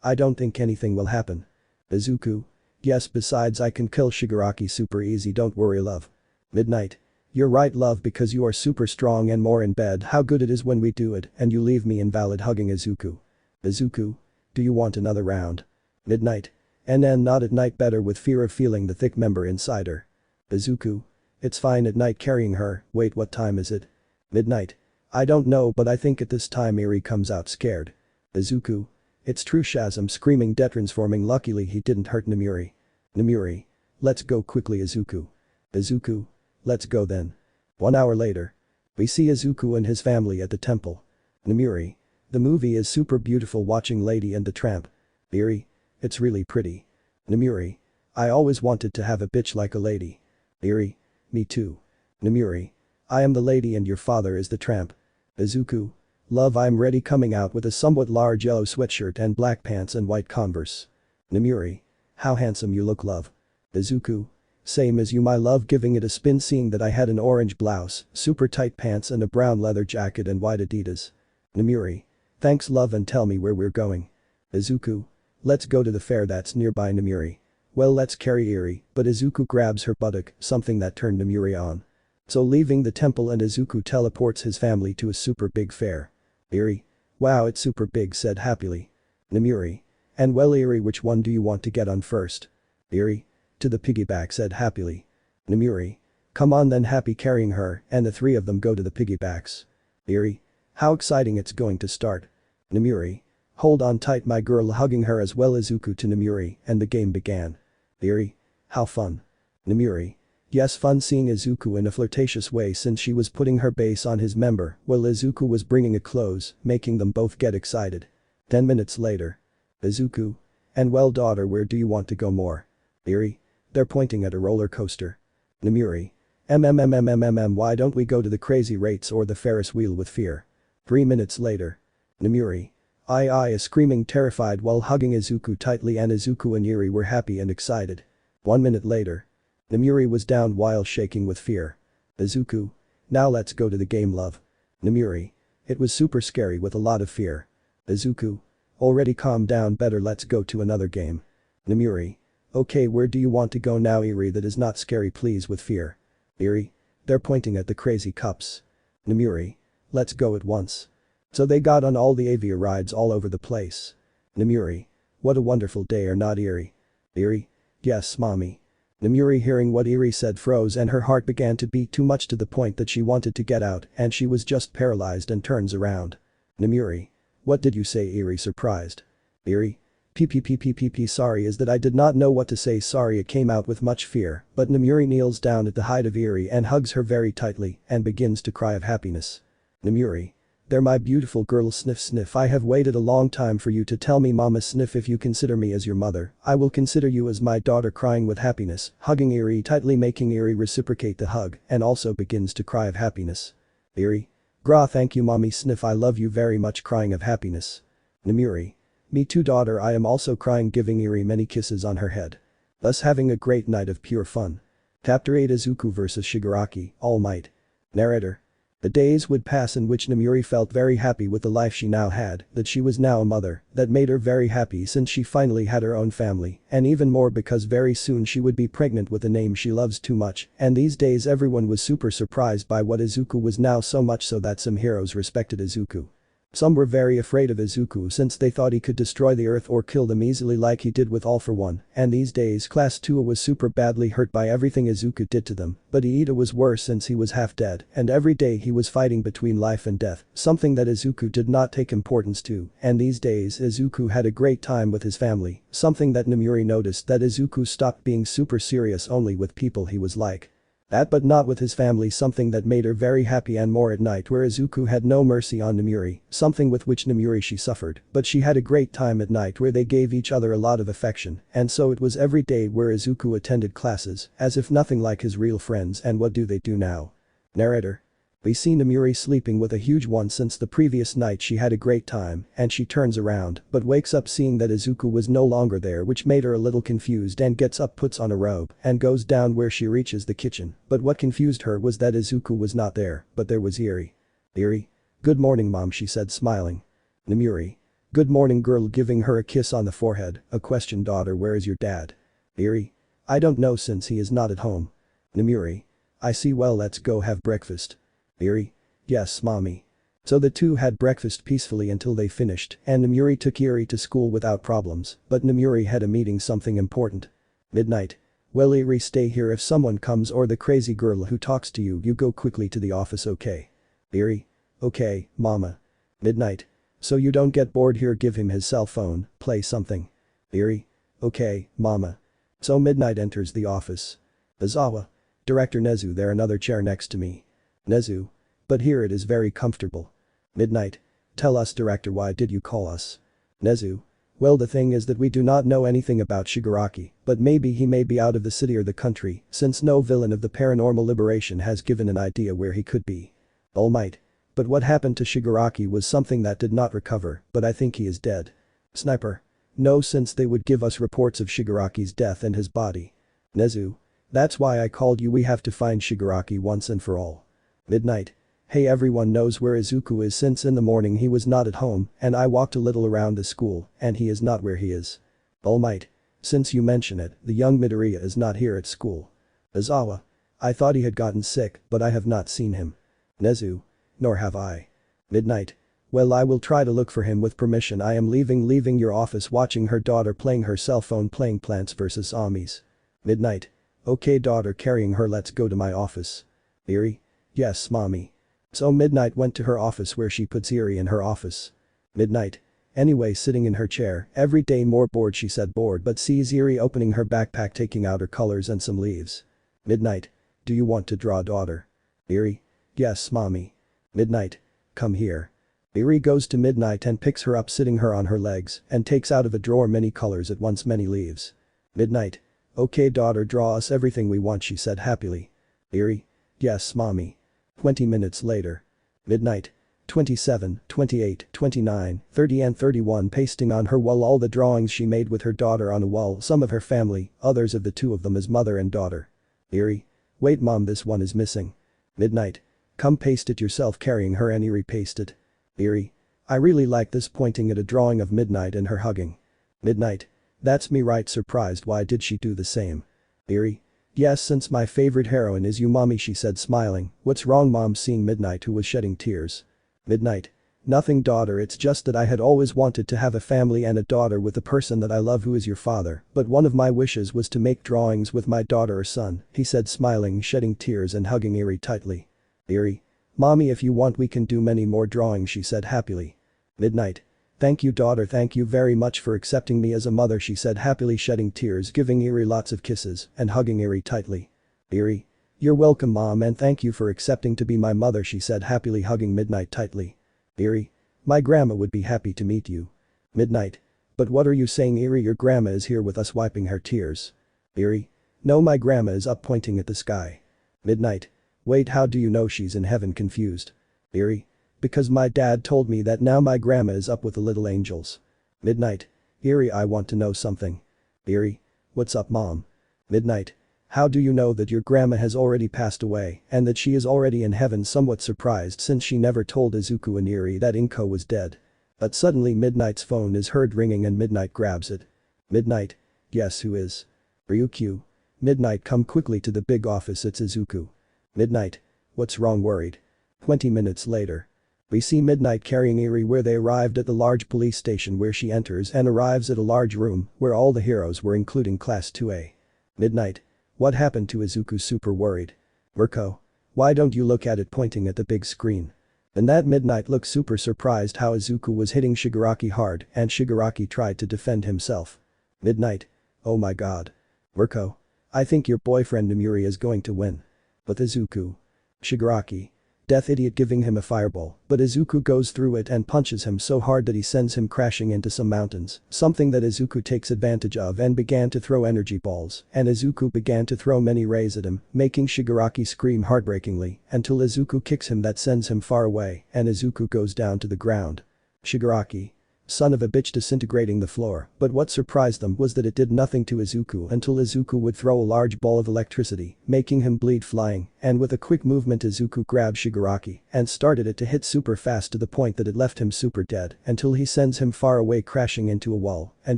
I don't think anything will happen. Izuku. Yes besides I can kill Shigaraki super easy don't worry love. Midnight. You're right love because you are super strong and more in bed how good it is when we do it and you leave me invalid hugging Izuku. Izuku. Do you want another round? Midnight. NN not at night better with fear of feeling the thick member inside her. Izuku. It's fine at night carrying her, wait what time is it? Midnight. I don't know but I think at this time Eri comes out scared. Izuku. It's true Shazam screaming detransforming luckily he didn't hurt Namuri. Namuri. Let's go quickly Izuku. Izuku. Let's go then. 1 hour later. We see Izuku and his family at the temple. Namuri. The movie is super beautiful watching Lady and the Tramp. Eri. It's really pretty. Namuri. I always wanted to have a bitch like a lady. Eri. Me too. Namuri. I am the lady and your father is the tramp. Izuku. Love I'm ready coming out with a somewhat large yellow sweatshirt and black pants and white Converse. Namuri. How handsome you look love. Izuku. Same as you my love giving it a spin seeing that I had an orange blouse, super tight pants and a brown leather jacket and white Adidas. Namuri. Thanks love and tell me where we're going. Izuku. Let's go to the fair that's nearby Namuri. Well let's carry Eri, but Izuku grabs her buttock, something that turned Namuri on. So leaving the temple and Izuku teleports his family to a super big fair. Eri. Wow it's super big said happily. Namuri. And well Eri which one do you want to get on first? Eri. To the piggyback said happily. Namuri. Come on then happy carrying her and the three of them go to the piggybacks. Eri. How exciting it's going to start. Namuri. Hold on tight my girl hugging her as well as Izuku to Namuri and the game began. Eri. How fun. Namuri. Yes fun seeing Izuku in a flirtatious way since she was putting her base on his member while Izuku was bringing it close, making them both get excited. 10 minutes later. Izuku. And well daughter where do you want to go more? Eri. They're pointing at a roller coaster. Namuri. Why don't we go to the crazy rates or the Ferris wheel with fear? 3 minutes later. Namuri. I is screaming terrified while hugging Izuku tightly and Izuku and Eri were happy and excited. 1 minute later. Namuri was down while shaking with fear. Izuku. Now let's go to the game love. Namuri. It was super scary with a lot of fear. Izuku. Already calm down better let's go to another game. Namuri. Okay where do you want to go now Eri that is not scary please with fear. Eri. They're pointing at the crazy cups. Namuri. Let's go at once. So they got on all the Avia rides all over the place. Namuri. What a wonderful day or not Eri. Eri. Yes mommy. Namuri hearing what Eri said froze and her heart began to beat too much to the point that she wanted to get out and she was just paralyzed and turns around. Namuri. What did you say Eri surprised. Eri. Sorry is that I did not know what to say sorry it came out with much fear but Namuri kneels down at the height of Eri and hugs her very tightly and begins to cry of happiness. Namuri. They're my beautiful girl sniff sniff. I have waited a long time for you to tell me mama sniff. If you consider me as your mother, I will consider you as my daughter. Crying with happiness, hugging Eri tightly, making Eri reciprocate the hug and also begins to cry of happiness. Eri. Gra, thank you mommy sniff, I love you very much. Crying of happiness. Namuri. Me too daughter, I am also crying, giving Eri many kisses on her head. Thus having a great night of pure fun. Chapter 8 Izuku vs Shigaraki, Almight. Narrator. The days would pass in which Namuri felt very happy with the life she now had, that she was now a mother, that made her very happy since she finally had her own family, and even more because very soon she would be pregnant with a name she loves too much, and these days everyone was super surprised by what Izuku was now, so much so that some heroes respected Izuku. Some were very afraid of Izuku since they thought he could destroy the earth or kill them easily like he did with All For One, and these days Class 2 was super badly hurt by everything Izuku did to them, but Iida was worse since he was half dead, and every day he was fighting between life and death, something that Izuku did not take importance to, and these days Izuku had a great time with his family, something that Namuri noticed, that Izuku stopped being super serious only with people he was like that, but not with his family, something that made her very happy, and more at night where Izuku had no mercy on Namuri, something with which Namuri she suffered, but she had a great time at night where they gave each other a lot of affection, and so it was every day where Izuku attended classes, as if nothing like his real friends. And what do they do now? Narrator. We see Namuri sleeping with a huge one since the previous night she had a great time, and she turns around but wakes up seeing that Izuku was no longer there, which made her a little confused, and gets up, puts on a robe and goes down where she reaches the kitchen, but what confused her was that Izuku was not there, but there was Eri. Eri. Good morning mom, she said smiling. Namuri. Good morning girl, giving her a kiss on the forehead. A question daughter, where is your dad? Eri. I don't know since he is not at home. Namuri. I see, well let's go have breakfast. Eri. Yes mommy. So the two had breakfast peacefully until they finished, and Namuri took Eri to school without problems, but Namuri had a meeting, something important. Midnight. Well Eri, stay here, if someone comes or the crazy girl who talks to you, you go quickly to the office, okay? Eri. Okay, mama. Midnight. So you don't get bored here, give him his cell phone, play something. Eri. Okay, mama. So Midnight enters the office. Izawa. Director Nezu, there another chair next to me. Nezu. But here it is very comfortable. Midnight. Tell us director, why did you call us? Nezu. Well the thing is that we do not know anything about Shigaraki, but maybe he may be out of the city or the country, since no villain of the Paranormal Liberation has given an idea where he could be. Almight. But what happened to Shigaraki was something that did not recover, but I think he is dead. Sniper. No, since they would give us reports of Shigaraki's death and his body. Nezu. That's why I called you, we have to find Shigaraki once and for all. Midnight. Hey, everyone knows where Izuku is since in the morning he was not at home and I walked a little around the school and he is not where he is. Almight. Since you mention it, the young Midoriya is not here at school. Izawa. I thought he had gotten sick, but I have not seen him. Nezu. Nor have I. Midnight. Well, I will try to look for him with permission. I am leaving your office, watching her daughter playing her cell phone, playing Plants vs Zombies. Midnight. Okay daughter, carrying her, let's go to my office. Eri. Yes mommy. So Midnight went to her office where she puts Eri in her office. Midnight. Anyway, sitting in her chair, every day more bored, she said, bored, but sees Eri opening her backpack, taking out her colors and some leaves. Midnight. Do you want to draw daughter? Eri. Yes mommy. Midnight. Come here. Eri goes to Midnight and picks her up, sitting her on her legs, and takes out of a drawer many colors at once, many leaves. Midnight. Okay daughter, draw us everything we want, she said happily. Eri. Yes mommy. 20 minutes later. Midnight. 27, 28, 29, 30 and 31, pasting on her wall all the drawings she made with her daughter on a wall, some of her family, others of the two of them as mother and daughter. Eri. Wait mom, this one is missing. Midnight. Come paste it yourself, carrying her, and Eri pasted. Eri. I really like this, pointing at a drawing of Midnight and her hugging. Midnight. That's me right, surprised, why did she do the same? Eri. Yes, since my favorite heroine is you mommy, she said smiling. What's wrong mom, seeing Midnight who was shedding tears. Midnight. Nothing daughter, it's just that I had always wanted to have a family and a daughter with the person that I love who is your father, but one of my wishes was to make drawings with my daughter or son, he said smiling, shedding tears and hugging Eri tightly. Eri. Mommy, if you want we can do many more drawings, she said happily. Midnight. Thank you daughter, thank you very much for accepting me as a mother, she said happily, shedding tears, giving Eri lots of kisses and hugging Eri tightly. Eri. You're welcome mom, and thank you for accepting to be my mother, she said happily, hugging Midnight tightly. Eri. My grandma would be happy to meet you. Midnight. But what are you saying, Eri? Your grandma is here with us, wiping her tears. Eri. No, my grandma is up pointing at the sky. Midnight. Wait, how do you know she's in heaven? Confused. Eri. Because my dad told me that. Now my grandma is up with the little angels. Midnight. Eri, I want to know something. Eri. What's up, Mom? Midnight. How do you know that your grandma has already passed away and that she is already in heaven? Somewhat surprised since she never told Izuku and Eri that Inko was dead. But suddenly Midnight's phone is heard ringing and Midnight grabs it. Midnight. Yes, who is? Ryukyu. Midnight, come quickly to the big office, it's Izuku. Midnight. What's wrong? Worried. 20 minutes later. We see Midnight carrying Eri where they arrived at the large police station, where she enters and arrives at a large room where all the heroes were, including Class 2A. Midnight. What happened to Izuku? Super worried. Mirko. Why don't you look at it? Pointing at the big screen. And that Midnight looks super surprised how Izuku was hitting Shigaraki hard and Shigaraki tried to defend himself. Midnight. Oh my god. Mirko. I think your boyfriend Nomuri is going to win. But Izuku. Shigaraki. Death idiot, giving him a fireball, but Izuku goes through it and punches him so hard that he sends him crashing into some mountains, something that Izuku takes advantage of and began to throw energy balls, and Izuku began to throw many rays at him, making Shigaraki scream heartbreakingly until Izuku kicks him that sends him far away and Izuku goes down to the ground. Shigaraki. Son of a bitch, disintegrating the floor, but what surprised them was that it did nothing to Izuku until Izuku would throw a large ball of electricity, making him bleed flying, and with a quick movement Izuku grabbed Shigaraki and started it to hit super fast to the point that it left him super dead until he sends him far away crashing into a wall, and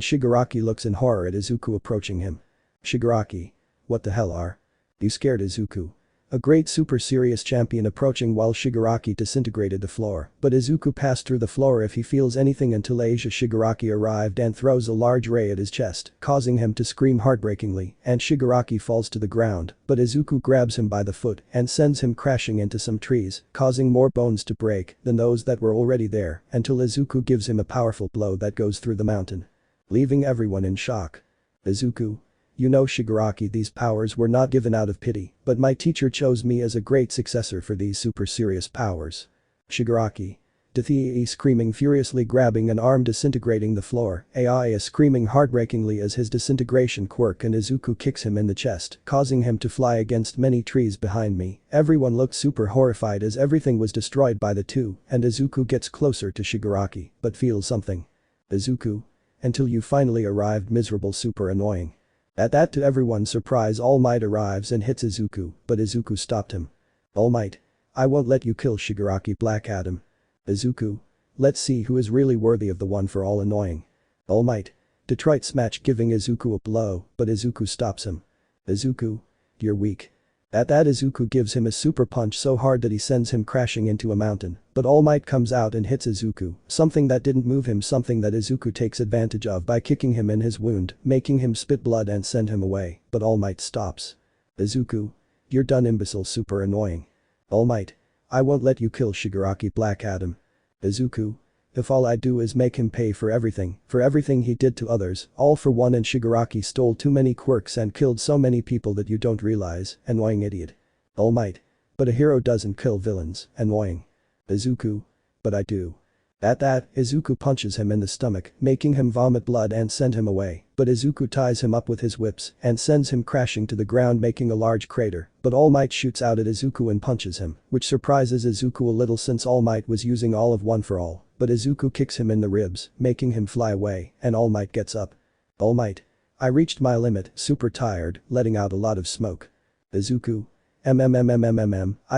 Shigaraki looks in horror at Izuku approaching him. Shigaraki. What the hell are you scared? Izuku. A great super serious champion approaching while Shigaraki disintegrated the floor, but Izuku passed through the floor if he feels anything until Asia Shigaraki arrived and throws a large ray at his chest, causing him to scream heartbreakingly, and Shigaraki falls to the ground, but Izuku grabs him by the foot and sends him crashing into some trees, causing more bones to break than those that were already there until Izuku gives him a powerful blow that goes through the mountain, leaving everyone in shock. Izuku. You know, Shigaraki, these powers were not given out of pity, but my teacher chose me as a great successor for these super serious powers. Shigaraki. Deity screaming furiously, grabbing an arm, disintegrating the floor. AI is screaming heartbreakingly as his disintegration quirk and Izuku kicks him in the chest, causing him to fly against many trees behind me. Everyone looked super horrified as everything was destroyed by the two, and Izuku gets closer to Shigaraki, but feels something. Izuku. Until you finally arrived, miserable, super annoying. At that, to everyone's surprise, All Might arrives and hits Izuku, but Izuku stopped him. All Might. I won't let you kill Shigaraki. Black Adam. Izuku. Let's see who is really worthy of the one for all annoying. All Might. Detroit smash, giving Izuku a blow, but Izuku stops him. Izuku. You're weak. At that, Izuku gives him a super punch so hard that he sends him crashing into a mountain, but All Might comes out and hits Izuku, something that didn't move him, something that Izuku takes advantage of by kicking him in his wound, making him spit blood and send him away, but All Might stops. Izuku. You're done, imbecile, super annoying. All Might. I won't let you kill Shigaraki. Black Adam. Izuku. If all I do is make him pay for everything he did to others, all for one, and Shigaraki stole too many quirks and killed so many people that you don't realize, annoying idiot. All Might. But a hero doesn't kill villains, annoying. Izuku. But I do. At that, Izuku punches him in the stomach, making him vomit blood and send him away, but Izuku ties him up with his whips and sends him crashing to the ground, making a large crater, but All Might shoots out at Izuku and punches him, which surprises Izuku a little since All Might was using all of One for All, but Izuku kicks him in the ribs, making him fly away, and All Might gets up. All Might. I reached my limit, super tired, letting out a lot of smoke. Izuku. I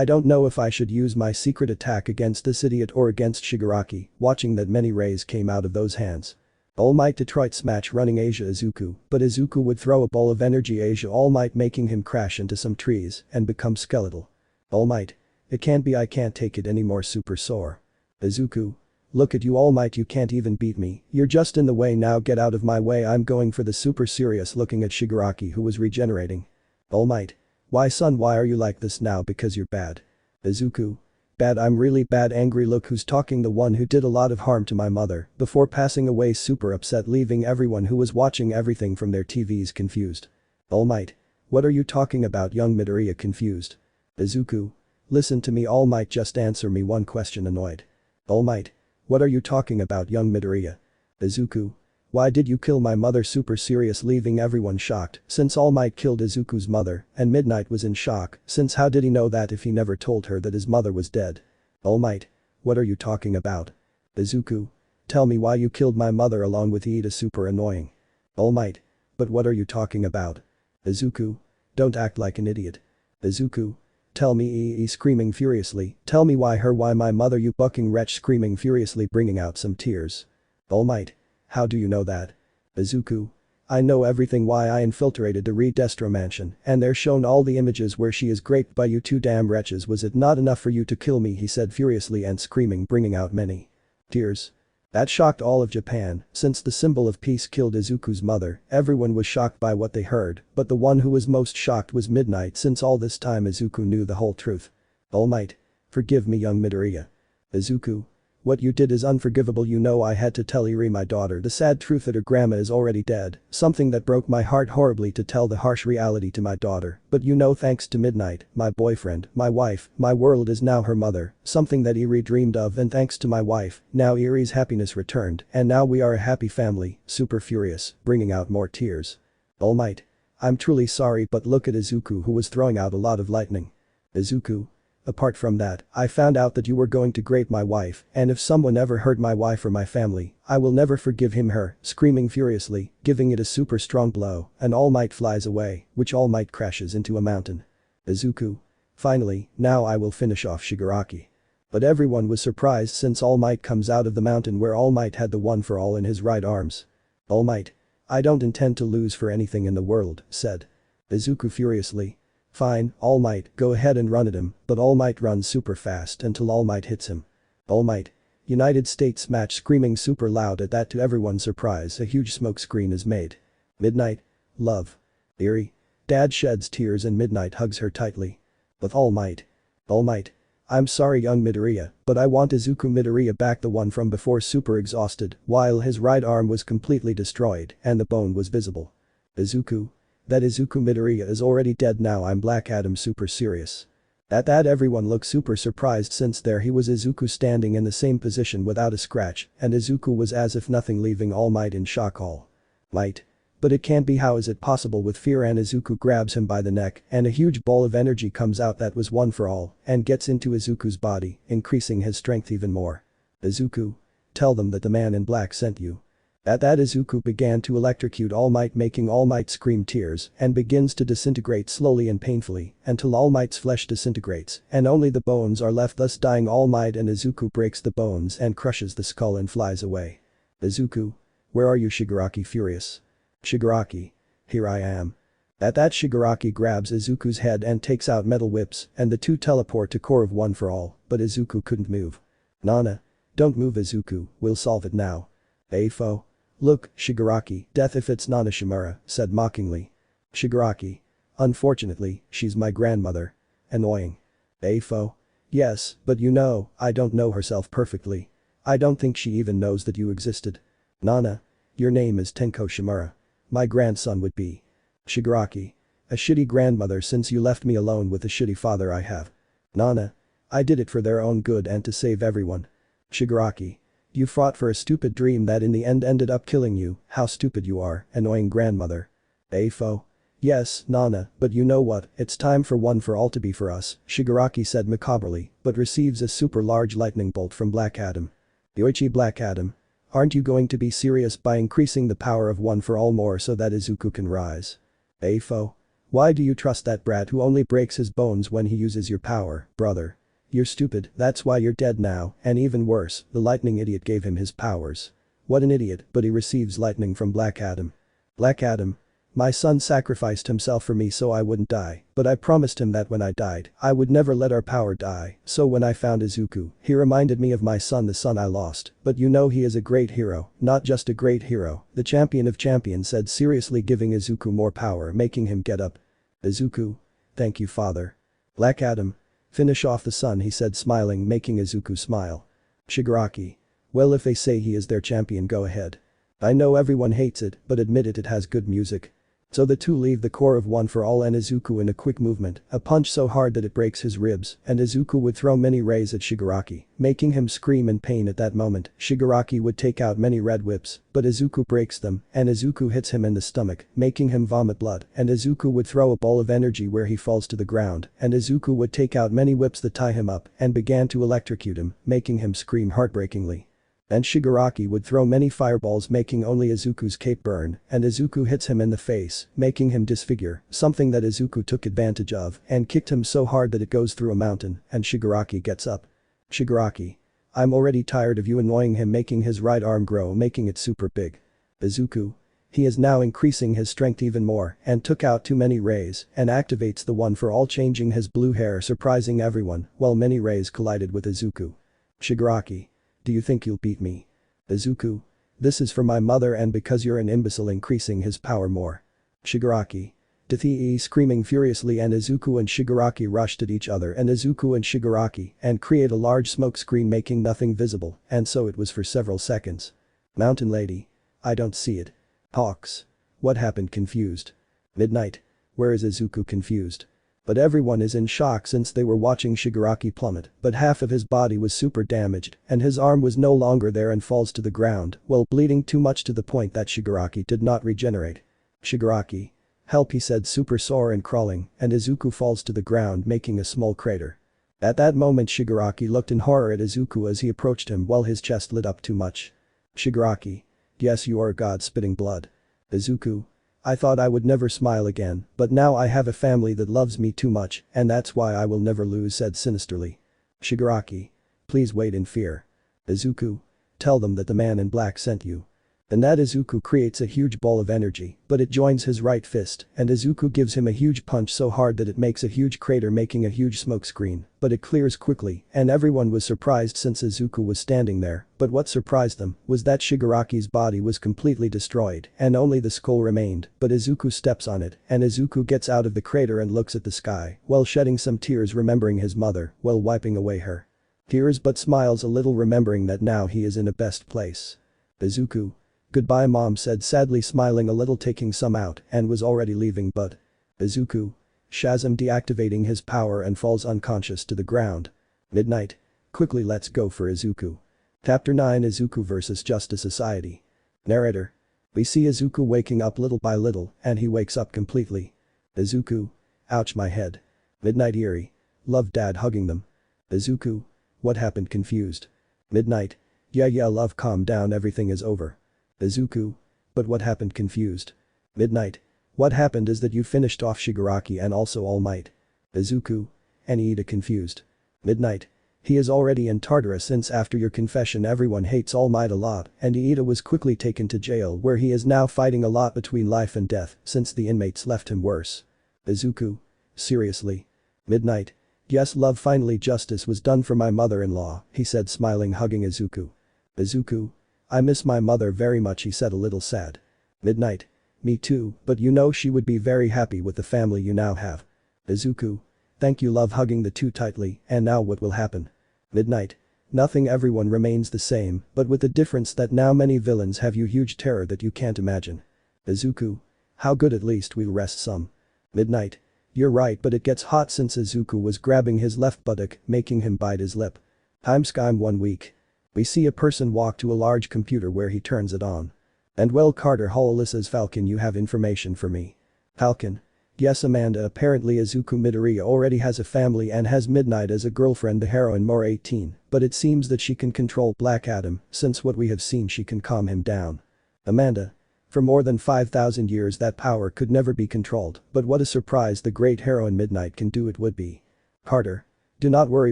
don't know if I should use my secret attack against this idiot or against Shigaraki, watching that many rays came out of those hands. All Might Detroit smash, running Asia Izuku, but Izuku would throw a ball of energy Asia All Might, making him crash into some trees and become skeletal. All Might. It can't be, I can't take it anymore, super sore. Izuku. Look at you, All Might, you can't even beat me, you're just in the way, now get out of my way, I'm going for the super serious, looking at Shigaraki who was regenerating. All Might. Why, son, why are you like this now? Because you're bad. Izuku. Bad, I'm really bad, angry, look who's talking, the one who did a lot of harm to my mother before passing away, super upset, leaving everyone who was watching everything from their TVs confused. All Might. What are you talking about, young Midoriya, confused. Izuku. Listen to me, All Might, just answer me one question, annoyed. Almight. What are you talking about, young Midoriya? Izuku. Why did you kill my mother? Super serious, leaving everyone shocked since All Might killed Izuku's mother, and Midnight was in shock since how did he know that if he never told her that his mother was dead? All Might. What are you talking about? Izuku. Tell me why you killed my mother along with Iida. Super annoying. All Might. But what are you talking about? Izuku. Don't act like an idiot. Izuku. Tell me. Screaming furiously. Tell me why my mother, you bucking wretch, screaming furiously, bringing out some tears. All Might. How do you know that? Izuku. I know everything. Why I infiltrated the Redestro mansion and they're shown all the images where she is raped by you two damn wretches. Was it not enough for you to kill me? He said furiously and screaming, bringing out many tears. That shocked all of Japan, since the symbol of peace killed Izuku's mother. Everyone was shocked by what they heard, but the one who was most shocked was Midnight, since all this time Izuku knew the whole truth. All Might. Forgive me, young Midoriya. Izuku. What you did is unforgivable. You know I had to tell Eri, my daughter, the sad truth that her grandma is already dead, something that broke my heart horribly to tell the harsh reality to my daughter, but you know, thanks to Midnight, my boyfriend, my wife, my world is now her mother, something that Eri dreamed of, and thanks to my wife, now Eri's happiness returned and now we are a happy family. Super furious, bringing out more tears. All Might. I'm truly sorry, but look at Izuku, who was throwing out a lot of lightning. Izuku. Apart from that, I found out that you were going to grape my wife, and if someone ever hurt my wife or my family, I will never forgive him. Her, screaming furiously, giving it a super strong blow, and All Might flies away, which All Might crashes into a mountain. Izuku. Finally, now I will finish off Shigaraki. But everyone was surprised since All Might comes out of the mountain where All Might had the one for all in his right arms. All Might. I don't intend to lose for anything in the world, said Izuku furiously. Fine, All Might, go ahead and run at him, but All Might runs super fast until All Might hits him. All Might. United States match, screaming super loud at that. To everyone's surprise, a huge smoke screen is made. Midnight. Love. Eri. Dad sheds tears and Midnight hugs her tightly. But All Might. All Might. I'm sorry, young Midoriya, but I want Izuku Midoriya back, the one from before. Super exhausted, while his right arm was completely destroyed and the bone was visible. Izuku. That Izuku Midoriya is already dead now. I'm Black Adam. Super serious. At that, everyone looked super surprised since there he was, Izuku standing in the same position without a scratch, and Izuku was as if nothing, leaving All Might in shock. All Might. But it can't be, how is it possible? With fear, and Izuku grabs him by the neck and a huge ball of energy comes out that was one for all and gets into Izuku's body, increasing his strength even more. Izuku. Tell them that the man in black sent you. At that, Izuku began to electrocute All Might, making All Might scream tears and begins to disintegrate slowly and painfully until All Might's flesh disintegrates and only the bones are left, thus dying All Might, and Izuku breaks the bones and crushes the skull and flies away. Izuku. Where are you? Shigaraki furious. Shigaraki. Here I am. At that, Shigaraki grabs Izuku's head and takes out metal whips and the two teleport to core of One for All, but Izuku couldn't move. Nana. Don't move, Izuku, we'll solve it now. Afo. Look, Shigaraki, death if it's Nana. Shimura said mockingly. Shigaraki. Unfortunately, she's my grandmother. Annoying. Afo. Yes, but you know, I don't know herself perfectly. I don't think she even knows that you existed. Nana. Your name is Tenko Shimura. My grandson would be. Shigaraki. A shitty grandmother since you left me alone with the shitty father I have. Nana. I did it for their own good and to save everyone. Shigaraki. You fought for a stupid dream that in the end ended up killing you. How stupid you are, annoying grandmother. Afo. Yes, Nana, but you know what, it's time for One for All to be for us, Shigaraki said macabrely, but receives a super large lightning bolt from Black Adam. Yoichi. Black Adam. Aren't you going to be serious by increasing the power of One for All more so that Izuku can rise? Afo. Why do you trust that brat who only breaks his bones when he uses your power, brother? You're stupid, that's why you're dead now, and even worse, the lightning idiot gave him his powers. What an idiot, but he receives lightning from Black Adam. Black Adam. My son sacrificed himself for me so I wouldn't die, but I promised him that when I died, I would never let our power die, so when I found Izuku, he reminded me of my son, the son I lost, but you know he is a great hero, not just a great hero, the champion of champions, said seriously, giving Izuku more power, making him get up. Izuku. Thank you, father. Black Adam. Finish off the son, he said smiling, making Izuku smile. Shigaraki. Well, if they say he is their champion, go ahead. I know everyone hates it, but admit it, it has good music. So the two leave the core of One for All and Izuku in a quick movement, a punch so hard that it breaks his ribs, and Izuku would throw many rays at Shigaraki, making him scream in pain at that moment. Shigaraki would take out many red whips, but Izuku breaks them, and Izuku hits him in the stomach, making him vomit blood, and Izuku would throw a ball of energy where he falls to the ground, and Izuku would take out many whips that tie him up, and began to electrocute him, making him scream heartbreakingly. And Shigaraki would throw many fireballs making only Izuku's cape burn, and Izuku hits him in the face, making him disfigure, something that Izuku took advantage of, and kicked him so hard that it goes through a mountain, and Shigaraki gets up. Shigaraki. I'm already tired of you annoying him, making his right arm grow, making it super big. Izuku. He is now increasing his strength even more, and took out too many rays, and activates the One for All, changing his blue hair, surprising everyone, while many rays collided with Izuku. Shigaraki. Do you think you'll beat me? Izuku. This is for my mother and because you're an imbecile, increasing his power more. Shigaraki. Deity screaming furiously, and Izuku and Shigaraki rushed at each other, and Izuku and Shigaraki and create a large smoke screen making nothing visible, and so it was for several seconds. Mountain Lady. I don't see it. Hawks. What happened? Confused. Midnight. Where is Izuku? Confused. But everyone is in shock since they were watching Shigaraki plummet, but half of his body was super damaged, and his arm was no longer there and falls to the ground, while bleeding too much to the point that Shigaraki did not regenerate. Shigaraki. Help, he said, super sore and crawling, and Izuku falls to the ground making a small crater. At that moment Shigaraki looked in horror at Izuku as he approached him while his chest lit up too much. Shigaraki. Yes, you are a god spitting blood. Izuku. I thought I would never smile again, but now I have a family that loves me too much, and that's why I will never lose, said sinisterly. Shigaraki. Please wait in fear. Izuku. Tell them that the man in black sent you. And that Izuku creates a huge ball of energy, but it joins his right fist, and Izuku gives him a huge punch so hard that it makes a huge crater making a huge smoke screen, but it clears quickly, and everyone was surprised since Izuku was standing there, but what surprised them was that Shigaraki's body was completely destroyed and only the skull remained, but Izuku steps on it, and Izuku gets out of the crater and looks at the sky, while shedding some tears remembering his mother, while wiping away her tears, but smiles a little remembering that now he is in a best place. Izuku. Goodbye, Mom said sadly, smiling a little, taking some out, and was already leaving, but Izuku. Shazam deactivating his power and falls unconscious to the ground. Midnight. Quickly, let's go for Izuku. Chapter 9, Izuku vs Justice Society. Narrator. We see Izuku waking up little by little, and he wakes up completely. Izuku. Ouch, my head. Midnight eerie. Love dad hugging them. Izuku. What happened? Confused. Midnight. Yeah, love, calm down, everything is over. Izuku. But what happened? Confused. Midnight. What happened is that you finished off Shigaraki and also Almight. Izuku. And Ida confused. Midnight. He is already in Tartarus since after your confession everyone hates Almight a lot, and Ida was quickly taken to jail where he is now fighting a lot between life and death since the inmates left him worse. Izuku. Seriously. Midnight. Yes, love, finally justice was done for my mother-in-law, he said, smiling, hugging Izuku. Izuku. I miss my mother very much, he said, a little sad. Midnight. Me too, but you know she would be very happy with the family you now have. Izuku. Thank you, love, hugging the two tightly, and now what will happen? Midnight. Nothing, everyone remains the same, but with the difference that now many villains have you huge terror that you can't imagine. Izuku. How good, at least we'll rest some. Midnight. You're right, but it gets hot since Izuku was grabbing his left buttock, making him bite his lip. Timescime 1 week. We see a person walk to a large computer where he turns it on. And well, Carter Hall says, Falcon, you have information for me. Falcon. Yes, Amanda, apparently Izuku Midoriya already has a family and has Midnight as a girlfriend, the heroine more 18, but it seems that she can control Black Adam, since what we have seen she can calm him down. Amanda. For more than 5,000 years that power could never be controlled, but what a surprise the great heroine Midnight can do it would be. Carter. Do not worry,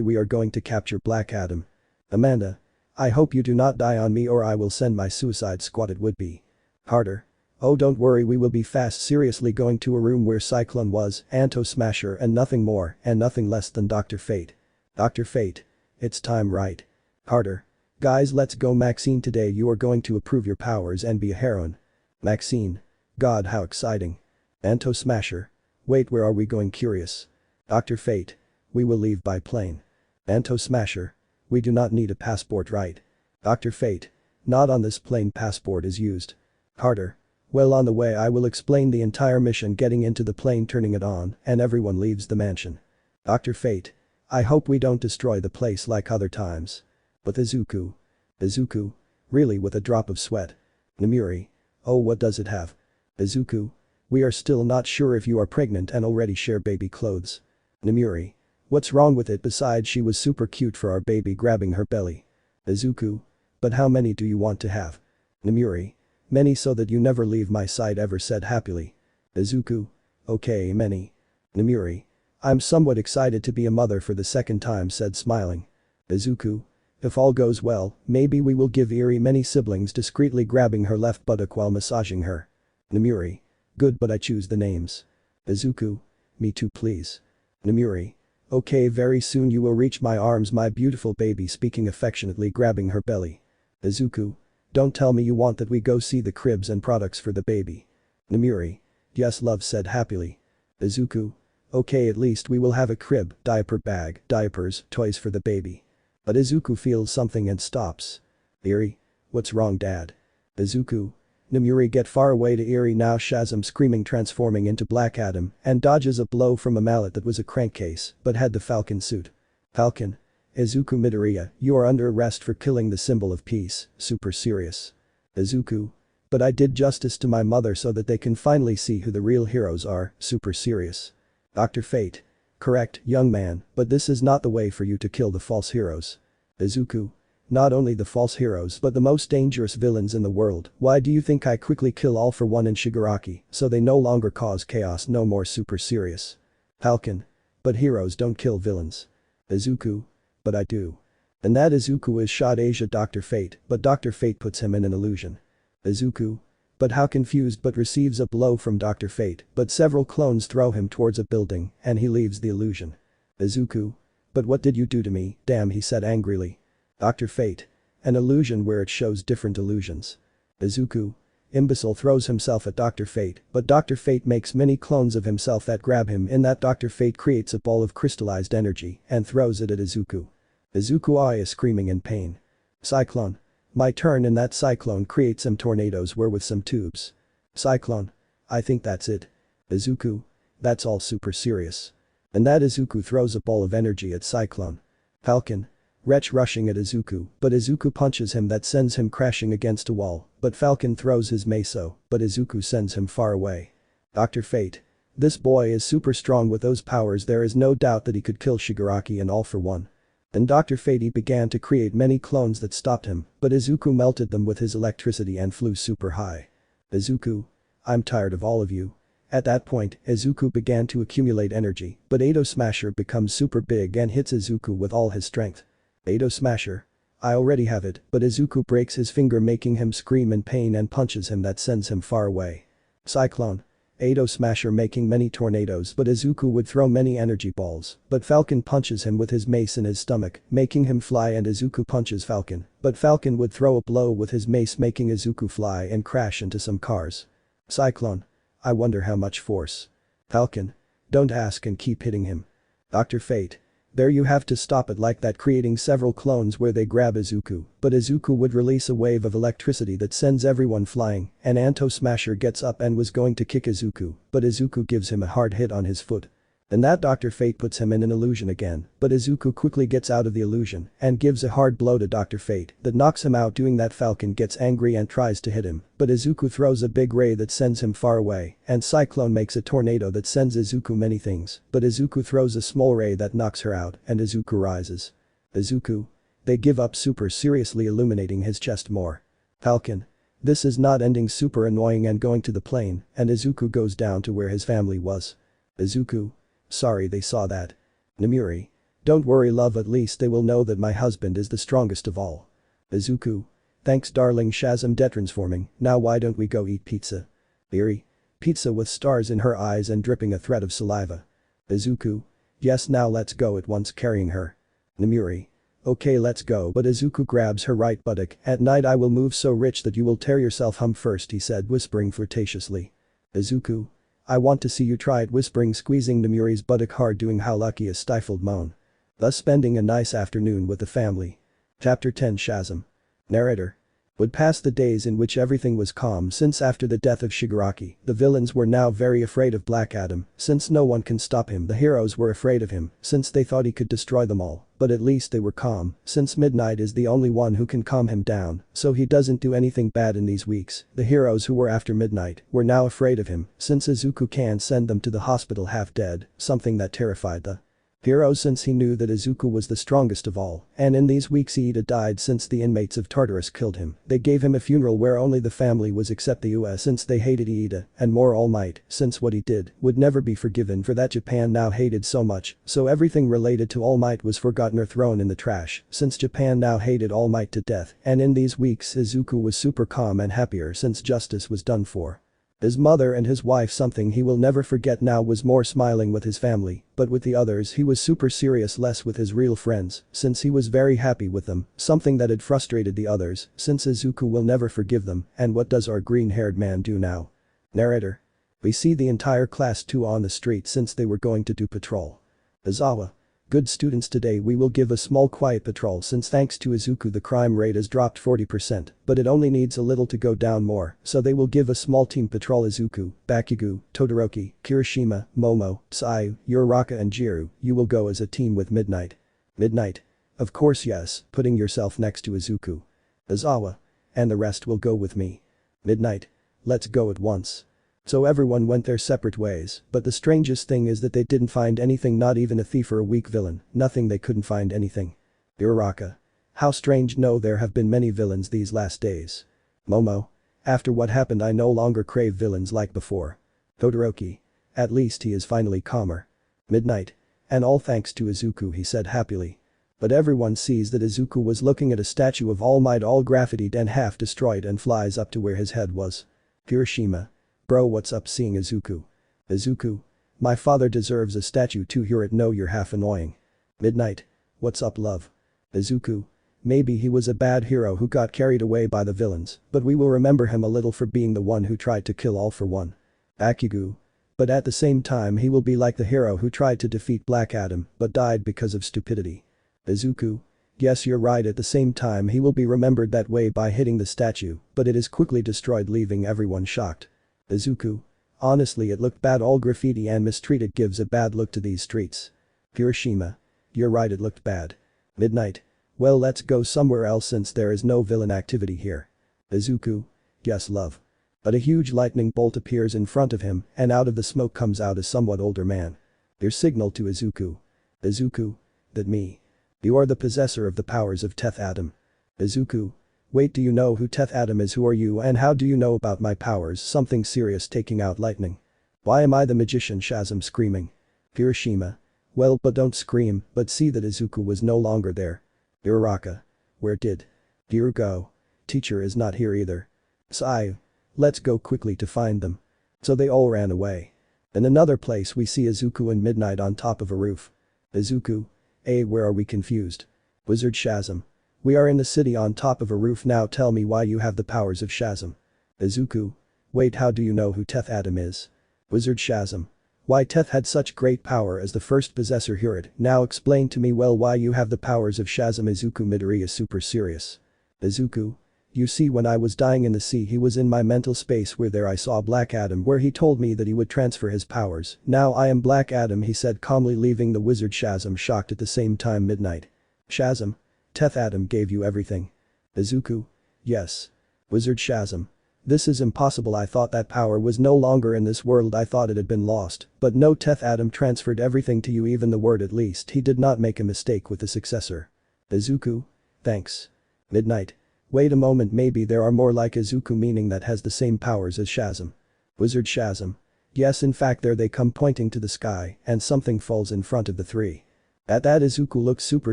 we are going to capture Black Adam. Amanda. I hope you do not die on me or I will send my suicide squad, it would be. Carter. Oh, don't worry, we will be fast, seriously, going to a room where Cyclone was, Anto Smasher, and nothing more and nothing less than Dr. Fate. Dr. Fate. It's time, right? Carter. Guys, let's go. Maxine, today you are going to approve your powers and be a heroine. Maxine. God, how exciting. Anto Smasher. Wait, where are we going? Curious. Dr. Fate. We will leave by plane. Anto Smasher. We do not need a passport, right? Dr. Fate. Not on this plane, passport is used. Carter. Well, on the way I will explain the entire mission, getting into the plane, turning it on, and everyone leaves the mansion. Dr. Fate. I hope we don't destroy the place like other times. But Izuku. Izuku. Really, with a drop of sweat. Namiri. Oh, what does it have? Izuku. We are still not sure if you are pregnant and already share baby clothes. Namiri. What's wrong with it? Besides, she was super cute for our baby, grabbing her belly. Izuku. But how many do you want to have? Namiri. Many, so that you never leave my side ever, said happily. Izuku. Okay, many. Namiri. I'm somewhat excited to be a mother for the second time, said smiling. Izuku. If all goes well, maybe we will give Eri many siblings, discreetly grabbing her left buttock while massaging her. Namiri. Good, but I choose the names. Izuku. Me too, please. Namiri. Okay, very soon you will reach my arms, my beautiful baby, speaking affectionately, grabbing her belly. Izuku. Don't tell me you want that we go see the cribs and products for the baby. Namiri. Yes, love, said happily. Izuku. Okay, at least we will have a crib, diaper bag, diapers, toys for the baby. But Izuku feels something and stops. Eri. What's wrong, dad? Izuku. Namiri, get far away to Eri now, Shazam screaming, transforming into Black Adam, and dodges a blow from a mallet that was a crankcase, but had the Falcon suit. Falcon. Izuku. Midoriya, you are under arrest for killing the symbol of peace, super serious. Izuku. But I did justice to my mother so that they can finally see who the real heroes are, super serious. Dr. Fate. Correct, young man, but this is not the way for you to kill the false heroes. Izuku. Not only the false heroes but the most dangerous villains in the world. Why do you think I quickly kill All For One and Shigaraki, so they no longer cause chaos, no more, super serious. Falcon. But heroes don't kill villains. Izuku. But I do. And that Izuku is shot Asia Dr. Fate, but Dr. Fate puts him in an illusion. Izuku. But how confused, but receives a blow from Dr. Fate, but several clones throw him towards a building, and he leaves the illusion. Izuku. But what did you do to me? Damn, he said angrily. Dr. Fate. An illusion where it shows different illusions. Izuku. Imbecile throws himself at Dr. Fate, but Dr. Fate makes many clones of himself that grab him. In that, Dr. Fate creates a ball of crystallized energy and throws it at Izuku. Izuku is screaming in pain. Cyclone. My turn. In that, Cyclone creates some tornadoes where with some tubes. Cyclone. I think that's it. Izuku. That's all, super serious. And that Izuku throws a ball of energy at Cyclone. Falcon. Wretch rushing at Izuku, but Izuku punches him that sends him crashing against a wall, but Falcon throws his meso, but Izuku sends him far away. Dr. Fate. This boy is super strong with those powers, there is no doubt that he could kill Shigaraki and All For One. Then Dr. Fate began to create many clones that stopped him, but Izuku melted them with his electricity and flew super high. Izuku. I'm tired of all of you. At that point, Izuku began to accumulate energy, but Ado Smasher becomes super big and hits Izuku with all his strength. Ado Smasher. I already have it, but Izuku breaks his finger, making him scream in pain, and punches him that sends him far away. Cyclone. Ado Smasher making many tornadoes, but Izuku would throw many energy balls, but Falcon punches him with his mace in his stomach, making him fly, and Izuku punches Falcon, but Falcon would throw a blow with his mace, making Izuku fly and crash into some cars. Cyclone. I wonder how much force. Falcon. Don't ask and keep hitting him. Dr. Fate. There, you have to stop it like that, creating several clones where they grab Izuku, but Izuku would release a wave of electricity that sends everyone flying, and Anto Smasher gets up and was going to kick Izuku, but Izuku gives him a hard hit on his foot. Then that Dr. Fate puts him in an illusion again, but Izuku quickly gets out of the illusion and gives a hard blow to Dr. Fate that knocks him out. Doing that, Falcon gets angry and tries to hit him, but Izuku throws a big ray that sends him far away, and Cyclone makes a tornado that sends Izuku many things, but Izuku throws a small ray that knocks her out and Izuku rises. Izuku. They give up, super seriously illuminating his chest more. Falcon. This is not ending, super annoying, and going to the plane, and Izuku goes down to where his family was. Izuku. Sorry they saw that. Namiri. Don't worry, love, at least they will know that my husband is the strongest of all. Izuku. Thanks, darling. Shazam detransforming. Now why don't we go eat pizza? Eri. Pizza with stars in her eyes and dripping a thread of saliva. Izuku. Yes, now let's go at once, carrying her. Namiri. Okay, let's go, but Izuku grabs her right buttock. At night I will move so rich that you will tear yourself first, he said, whispering flirtatiously. Izuku. I want to see you try it, whispering, squeezing Namiri's buttock hard, doing how lucky a stifled moan. Thus spending a nice afternoon with the family. Chapter 10. Shazam. Narrator. Would pass the days in which everything was calm since after the death of Shigaraki, the villains were now very afraid of Black Adam, since no one can stop him. The heroes were afraid of him, since they thought he could destroy them all, but at least they were calm, since Midnight is the only one who can calm him down, so he doesn't do anything bad in these weeks. The heroes who were after Midnight were now afraid of him, since Izuku can send them to the hospital half dead, something that terrified the heroes since he knew that Izuku was the strongest of all, and in these weeks Iida died since the inmates of Tartarus killed him. They gave him a funeral where only the family was except the US since they hated Iida, and more All Might, since what he did would never be forgiven for that Japan now hated so much, so everything related to All Might was forgotten or thrown in the trash, since Japan now hated All Might to death, and in these weeks Izuku was super calm and happier since justice was done for. His mother and his wife, something he will never forget now, was more smiling with his family, but with the others he was super serious, less with his real friends, since he was very happy with them, something that had frustrated the others, since Izuku will never forgive them. And what does our green-haired man do now? Narrator. We see the entire class 2 on the street since they were going to do patrol. Izawa. Good students, today we will give a small quiet patrol since thanks to Izuku the crime rate has dropped 40%, but it only needs a little to go down more, so they will give a small team patrol. Izuku, Bakugo, Todoroki, Kirishima, Momo, Seiya, Uraraka and Jiru, you will go as a team with Midnight. Midnight. Of course, yes, putting yourself next to Izuku. Izawa. And the rest will go with me. Midnight. Let's go at once. So everyone went their separate ways, but the strangest thing is that they didn't find anything, not even a thief or a weak villain, nothing, they couldn't find anything. Uraraka. How strange, no, there have been many villains these last days. Momo. After what happened I no longer crave villains like before. Todoroki. At least he is finally calmer. Midnight. And all thanks to Izuku, he said happily. But everyone sees that Izuku was looking at a statue of All Might all graffitied and half destroyed and flies up to where his head was. Kirishima. Bro, what's up? Seeing Izuku. Izuku. My father deserves a statue too. Hear it? No, you're half annoying. Midnight. What's up, love? Izuku. Maybe he was a bad hero who got carried away by the villains, but we will remember him a little for being the one who tried to kill all for one. Bakugo. But at the same time he will be like the hero who tried to defeat Black Adam but died because of stupidity. Izuku. Yes, you're right, at the same time he will be remembered that way by hitting the statue, but it is quickly destroyed, leaving everyone shocked. Izuku. Honestly, it looked bad, all graffiti and Mistreated gives a bad look to these streets. Kirishima. You're right, it looked bad. Midnight. Well, let's go somewhere else since there is no villain activity here. Izuku. Yes, love. But a huge lightning bolt appears in front of him and out of the smoke comes out a somewhat older man. Their signal to Izuku. Izuku. That me. You are the possessor of the powers of Teth Adam. Izuku. Wait, do you know who Teth Adam is? Who are you and how do you know about my powers? Something serious, taking out lightning. Why am I the magician? Shazam screaming. Kirishima. Well, but don't scream, but see that Izuku was no longer there. Uraraka. Where did Jiru go? Teacher is not here either. Seiya. Let's go quickly to find them. So they all ran away. In another place we see Izuku and Midnight on top of a roof. Izuku. Where are we? Confused. Wizard Shazam. We are in the city on top of a roof now, tell me why you have the powers of Shazam. Izuku. Wait, how do you know who Teth Adam is? Wizard Shazam. Why Teth had such great power as the first possessor. Hear it, now explain to me well why you have the powers of Shazam. Izuku. Midori is super serious. Izuku. You see, when I was dying in the sea he was in my mental space where there I saw Black Adam where he told me that he would transfer his powers. Now I am Black Adam, he said calmly, leaving the wizard Shazam shocked at the same time. Midnight. Shazam. Teth Adam gave you everything. Izuku. Yes. Wizard Shazam. This is impossible, I thought that power was no longer in this world, I thought it had been lost, but no, Teth Adam transferred everything to you, even the word, at least he did not make a mistake with the successor. Izuku. Thanks. Midnight. Wait a moment, maybe there are more like Izuku, meaning that has the same powers as Shazam. Wizard Shazam. Yes, in fact there they come, pointing to the sky, and something falls in front of the three. At that Izuku looks super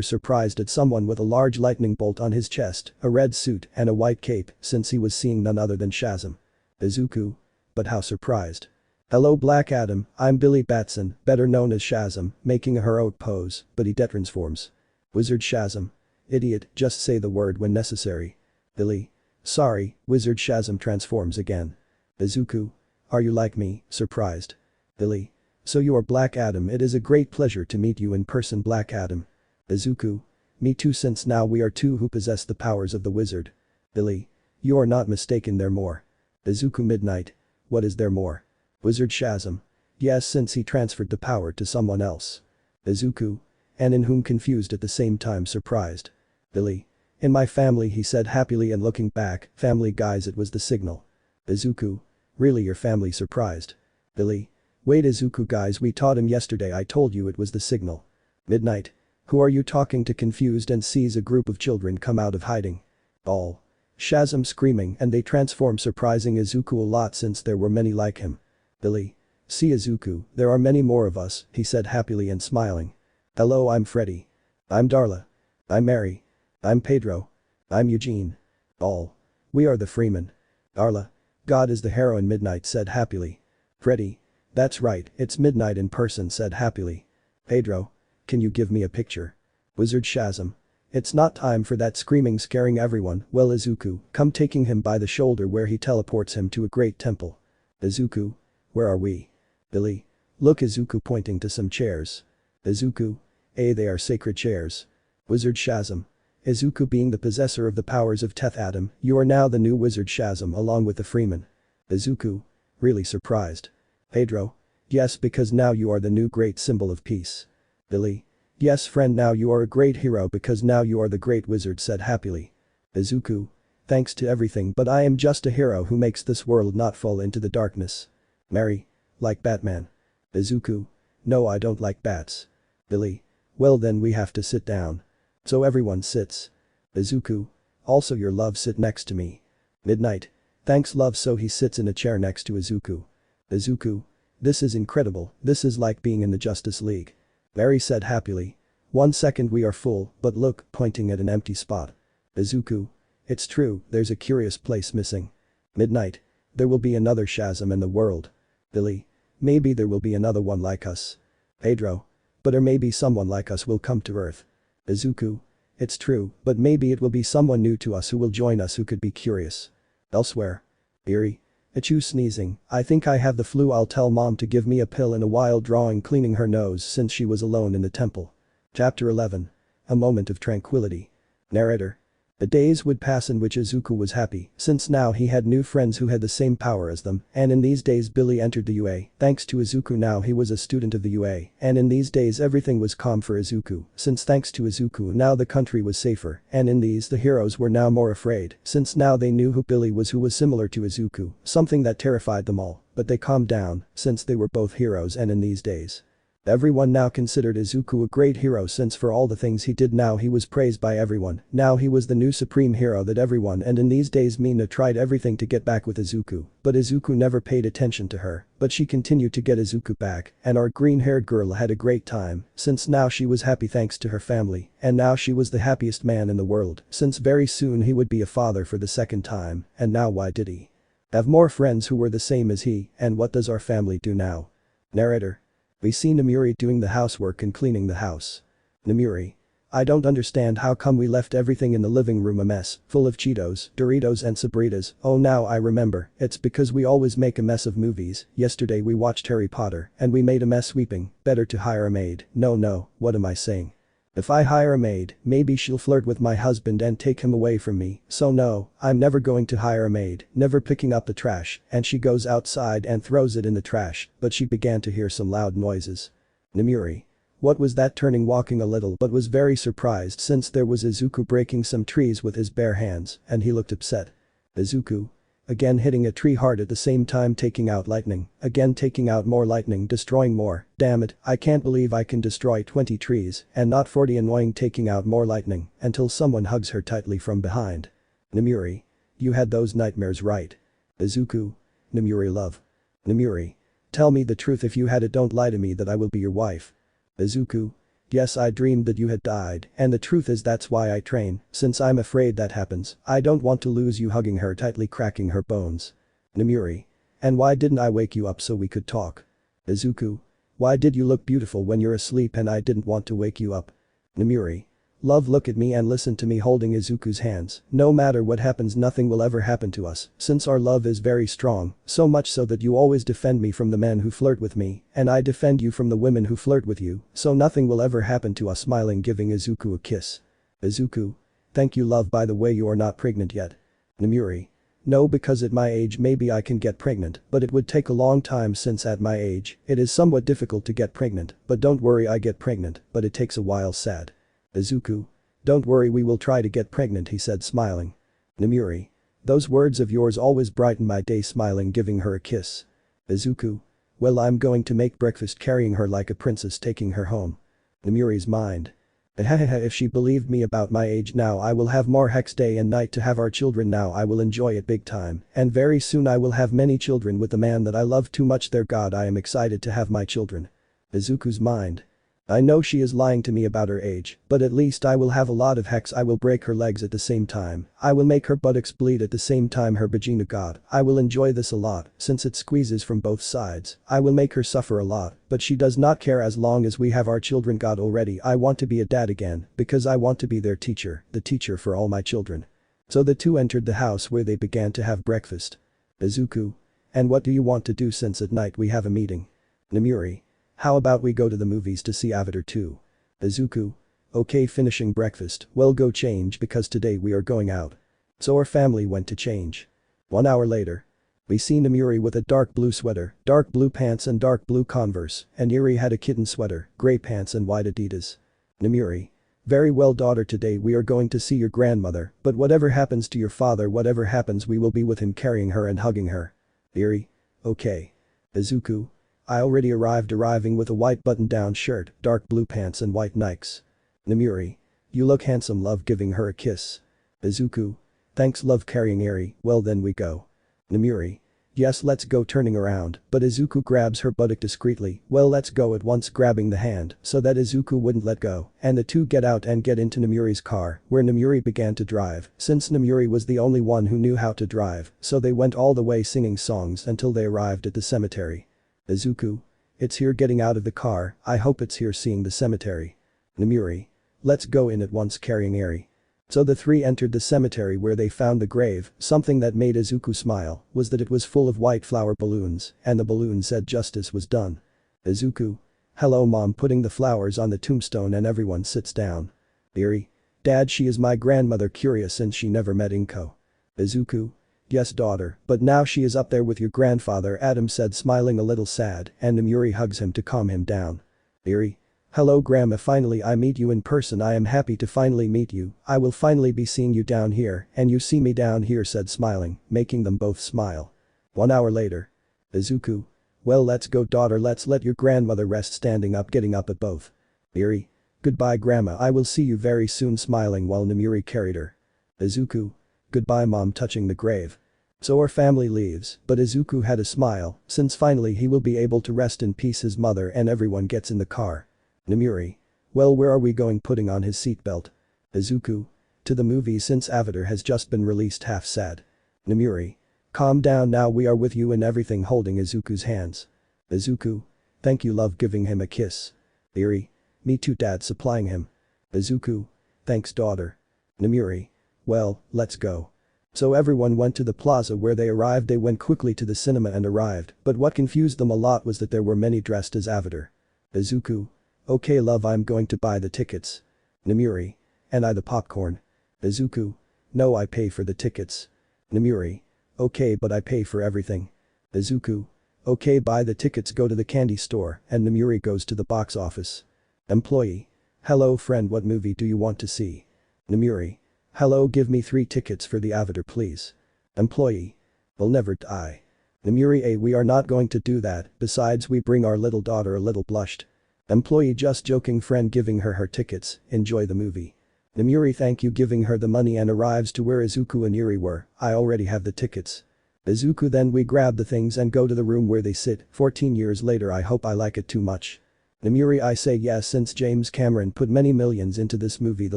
surprised at someone with a large lightning bolt on his chest, a red suit and a white cape, since he was seeing none other than Shazam. Izuku. But how surprised. Hello Black Adam, I'm Billy Batson, better known as Shazam, making a heroic pose, but he detransforms. Wizard Shazam. Idiot, just say the word when necessary. Billy. Sorry, Wizard Shazam transforms again. Izuku. Are you like me, surprised? Billy. So you are Black Adam, it is a great pleasure to meet you in person, Black Adam. Izuku. Me too, since now we are two who possess the powers of the wizard. Billy. You are not mistaken, there more. Izuku Midnight. What is there more? Wizard Shazam. Yes, since he transferred the power to someone else. Izuku. And in whom confused at the same time surprised. Billy. In my family, he said happily, and looking back, family guys, it was the signal. Izuku. Really, your family surprised? Billy. Wait, Izuku guys, we taught him yesterday, I told you it was the signal. Midnight. Who are you talking to? Confused and sees a group of children come out of hiding. All. Shazam screaming, and they transform, surprising Izuku a lot since there were many like him. Billy. See Izuku, there are many more of us, he said happily and smiling. Hello, I'm Freddy. I'm Darla. I'm Mary. I'm Pedro. I'm Eugene. All. We are the Freemen. Darla. God is the heroine, Midnight said happily. Freddy. That's right, it's Midnight in person, said happily. Pedro. Can you give me a picture? Wizard Shazam. It's not time for that, screaming, scaring everyone. Well, Izuku, come, taking him by the shoulder where he teleports him to a great temple. Izuku. Where are we? Billy. Look, Izuku pointing to some chairs. Izuku. They are sacred chairs. Wizard Shazam. Izuku, being the possessor of the powers of Teth Adam, you are now the new Wizard Shazam along with the Freeman. Izuku. Really surprised. Pedro. Yes, because now you are the new great symbol of peace. Billy. Yes, friend, now you are a great hero because now you are the great wizard, said happily. Izuku. Thanks to everything, but I am just a hero who makes this world not fall into the darkness. Mary. Like Batman. Izuku. No, I don't like bats. Billy. Well, then we have to sit down. So everyone sits. Izuku. Also, your love, sit next to me. Midnight. Thanks, love. So he sits in a chair next to Izuku. Izuku. This is incredible, this is like being in the Justice League. Mary said happily. 1 second, we are full, but look, pointing at an empty spot. Izuku. It's true, there's a curious place missing. Midnight. There will be another Shazam in the world. Billy. Maybe there will be another one like us. Pedro. But or maybe someone like us will come to Earth. Izuku. It's true, but maybe it will be someone new to us who will join us, who could be curious. Elsewhere. Eerie. Achoo, sneezing. I think I have the flu, I'll tell mom to give me a pill in a while, drawing, cleaning her nose since she was alone in the temple. Chapter 11. A moment of tranquility. Narrator. The days would pass in which Izuku was happy, since now he had new friends who had the same power as them, and in these days Billy entered the UA, thanks to Izuku now he was a student of the UA, and in these days everything was calm for Izuku, since thanks to Izuku now the country was safer, and in these the heroes were now more afraid, since now they knew who Billy was, who was similar to Izuku, something that terrified them all, but they calmed down, since they were both heroes, and in these days. Everyone now considered Izuku a great hero, since for all the things he did now he was praised by everyone, now he was the new supreme hero that everyone, and in these days Mina tried everything to get back with Izuku, but Izuku never paid attention to her, but she continued to get Izuku back, and our green-haired girl had a great time, since now she was happy thanks to her family, and now she was the happiest man in the world, since very soon he would be a father for the second time, and now why did he have more friends who were the same as he, and what does our family do now? Narrator. We see Namuri doing the housework and cleaning the house. Namuri. I don't understand how come we left everything in the living room a mess, full of Cheetos, Doritos and Sabritas. Oh, now I remember, it's because we always make a mess of movies. Yesterday we watched Harry Potter and we made a mess sweeping. Better to hire a maid. No, what am I saying? If I hire a maid, maybe she'll flirt with my husband and take him away from me, so no, I'm never going to hire a maid, never picking up the trash, and she goes outside and throws it in the trash, but she began to hear some loud noises. Namuri. What was that? Turning, walking a little, but was very surprised since there was Izuku breaking some trees with his bare hands, and he looked upset. Izuku. Again hitting a tree hard, at the same time taking out lightning, again taking out more lightning, destroying more. Damn it, I can't believe I can destroy 20 trees and not 40. Annoying, taking out more lightning until someone hugs her tightly from behind. Namuri. You had those nightmares, right? Izuku. Namuri, love. Namuri. Tell me the truth, if you had it, don't lie to me that I will be your wife. Izuku. Yes, I dreamed that you had died, and the truth is that's why I train, since I'm afraid that happens, I don't want to lose you. Hugging her tightly, cracking her bones. Namuri. And why didn't I wake you up so we could talk? Izuku. Why did you look beautiful when you're asleep and I didn't want to wake you up? Namuri. Love, look at me and listen to me. Holding Izuku's hands. No matter what happens, nothing will ever happen to us, since our love is very strong, so much so that you always defend me from the men who flirt with me, and I defend you from the women who flirt with you, so nothing will ever happen to us. Smiling, giving Izuku a kiss. Izuku. Thank you, love. By the way, you are not pregnant yet. Namuri. No, because at my age maybe I can get pregnant, but it would take a long time since at my age, it is somewhat difficult to get pregnant, but don't worry I get pregnant, but it takes a while sad. Izuku. Don't worry we will try to get pregnant he said smiling. Namuri. Those words of yours always brighten my day smiling giving her a kiss. Izuku. Well I'm going to make breakfast carrying her like a princess taking her home. Namuri's mind. If she believed me about my age now I will have more hex day and night to have our children now I will enjoy it big time and very soon I will have many children with the man that I love too much their god I am excited to have my children. Izuku's mind. I know she is lying to me about her age, but at least I will have a lot of hex I will break her legs at the same time, I will make her buttocks bleed at the same time her vagina god, I will enjoy this a lot since it squeezes from both sides, I will make her suffer a lot, but she does not care as long as we have our children god already I want to be a dad again, because I want to be their teacher, the teacher for all my children. So the two entered the house where they began to have breakfast. Izuku. And what do you want to do since at night we have a meeting? Namuri. How about we go to the movies to see Avatar 2? Izuku. Okay finishing breakfast, well go change because today we are going out. So our family went to change. 1 hour later. We see Namuri with a dark blue sweater, dark blue pants and dark blue Converse, and Yuri had a kitten sweater, grey pants and white Adidas. Namuri. Very well daughter today we are going to see your grandmother, but whatever happens to your father whatever happens we will be with him carrying her and hugging her. Yuri. Okay. Izuku. I already arriving with a white button-down shirt, dark blue pants and white Nikes. Namuri. You look handsome love giving her a kiss. Izuku. Thanks love carrying Eri, well then we go. Namuri. Yes let's go turning around, but Izuku grabs her buttock discreetly, well let's go at once grabbing the hand so that Izuku wouldn't let go, and the two get out and get into Namuri's car, where Namuri began to drive, since Namuri was the only one who knew how to drive, so they went all the way singing songs until they arrived at the cemetery. Izuku. It's here getting out of the car, I hope it's here seeing the cemetery. Namuri. Let's go in at once carrying Eri. So the three entered the cemetery where they found the grave, something that made Izuku smile was that it was full of white flower balloons and the balloon said justice was done. Izuku. Hello mom putting the flowers on the tombstone and everyone sits down. Eri. Dad she is my grandmother curious since she never met Inko. Izuku. Yes daughter, but now she is up there with your grandfather Adam said smiling a little sad and Namuri hugs him to calm him down. Eri. Hello grandma finally I meet you in person I am happy to finally meet you, I will finally be seeing you down here and you see me down here said smiling, making them both smile. 1 hour later. Izuku. Well let's go daughter let's let your grandmother rest standing up getting up at both. Eri. Goodbye grandma I will see you very soon smiling while Namuri carried her. Izuku. Goodbye mom touching the grave. So our family leaves, but Izuku had a smile, since finally he will be able to rest in peace his mother and everyone gets in the car. Namuri. Well where are we going putting on his seatbelt? Izuku. To the movie since Avatar has just been released half sad. Namuri. Calm down now we are with you and everything holding Izuku's hands. Izuku. Thank you love giving him a kiss. Eri. Me too dad supplying him. Izuku. Thanks daughter. Namuri. Well, let's go. So everyone went to the plaza where they arrived they went quickly to the cinema and arrived, but what confused them a lot was that there were many dressed as Avatar. Izuku. Okay love I'm going to buy the tickets. Namuri. And I the popcorn. Izuku. No I pay for the tickets. Namuri. Okay but I pay for everything. Izuku. Okay buy the tickets go to the candy store and Namuri goes to the box office. Employee. Hello friend what movie do you want to see? Namuri. Hello give me 3 tickets for the Avatar please. Employee. We'll never die. Namuri we are not going to do that, besides we bring our little daughter a little blushed. Employee just joking friend giving her tickets, enjoy the movie. Namuri thank you giving her the money and arrives to where Izuku and Yuri were, I already have the tickets. Izuku then we grab the things and go to the room where they sit, 14 years later I hope I like it too much. Namuri I say yes since James Cameron put many millions into this movie the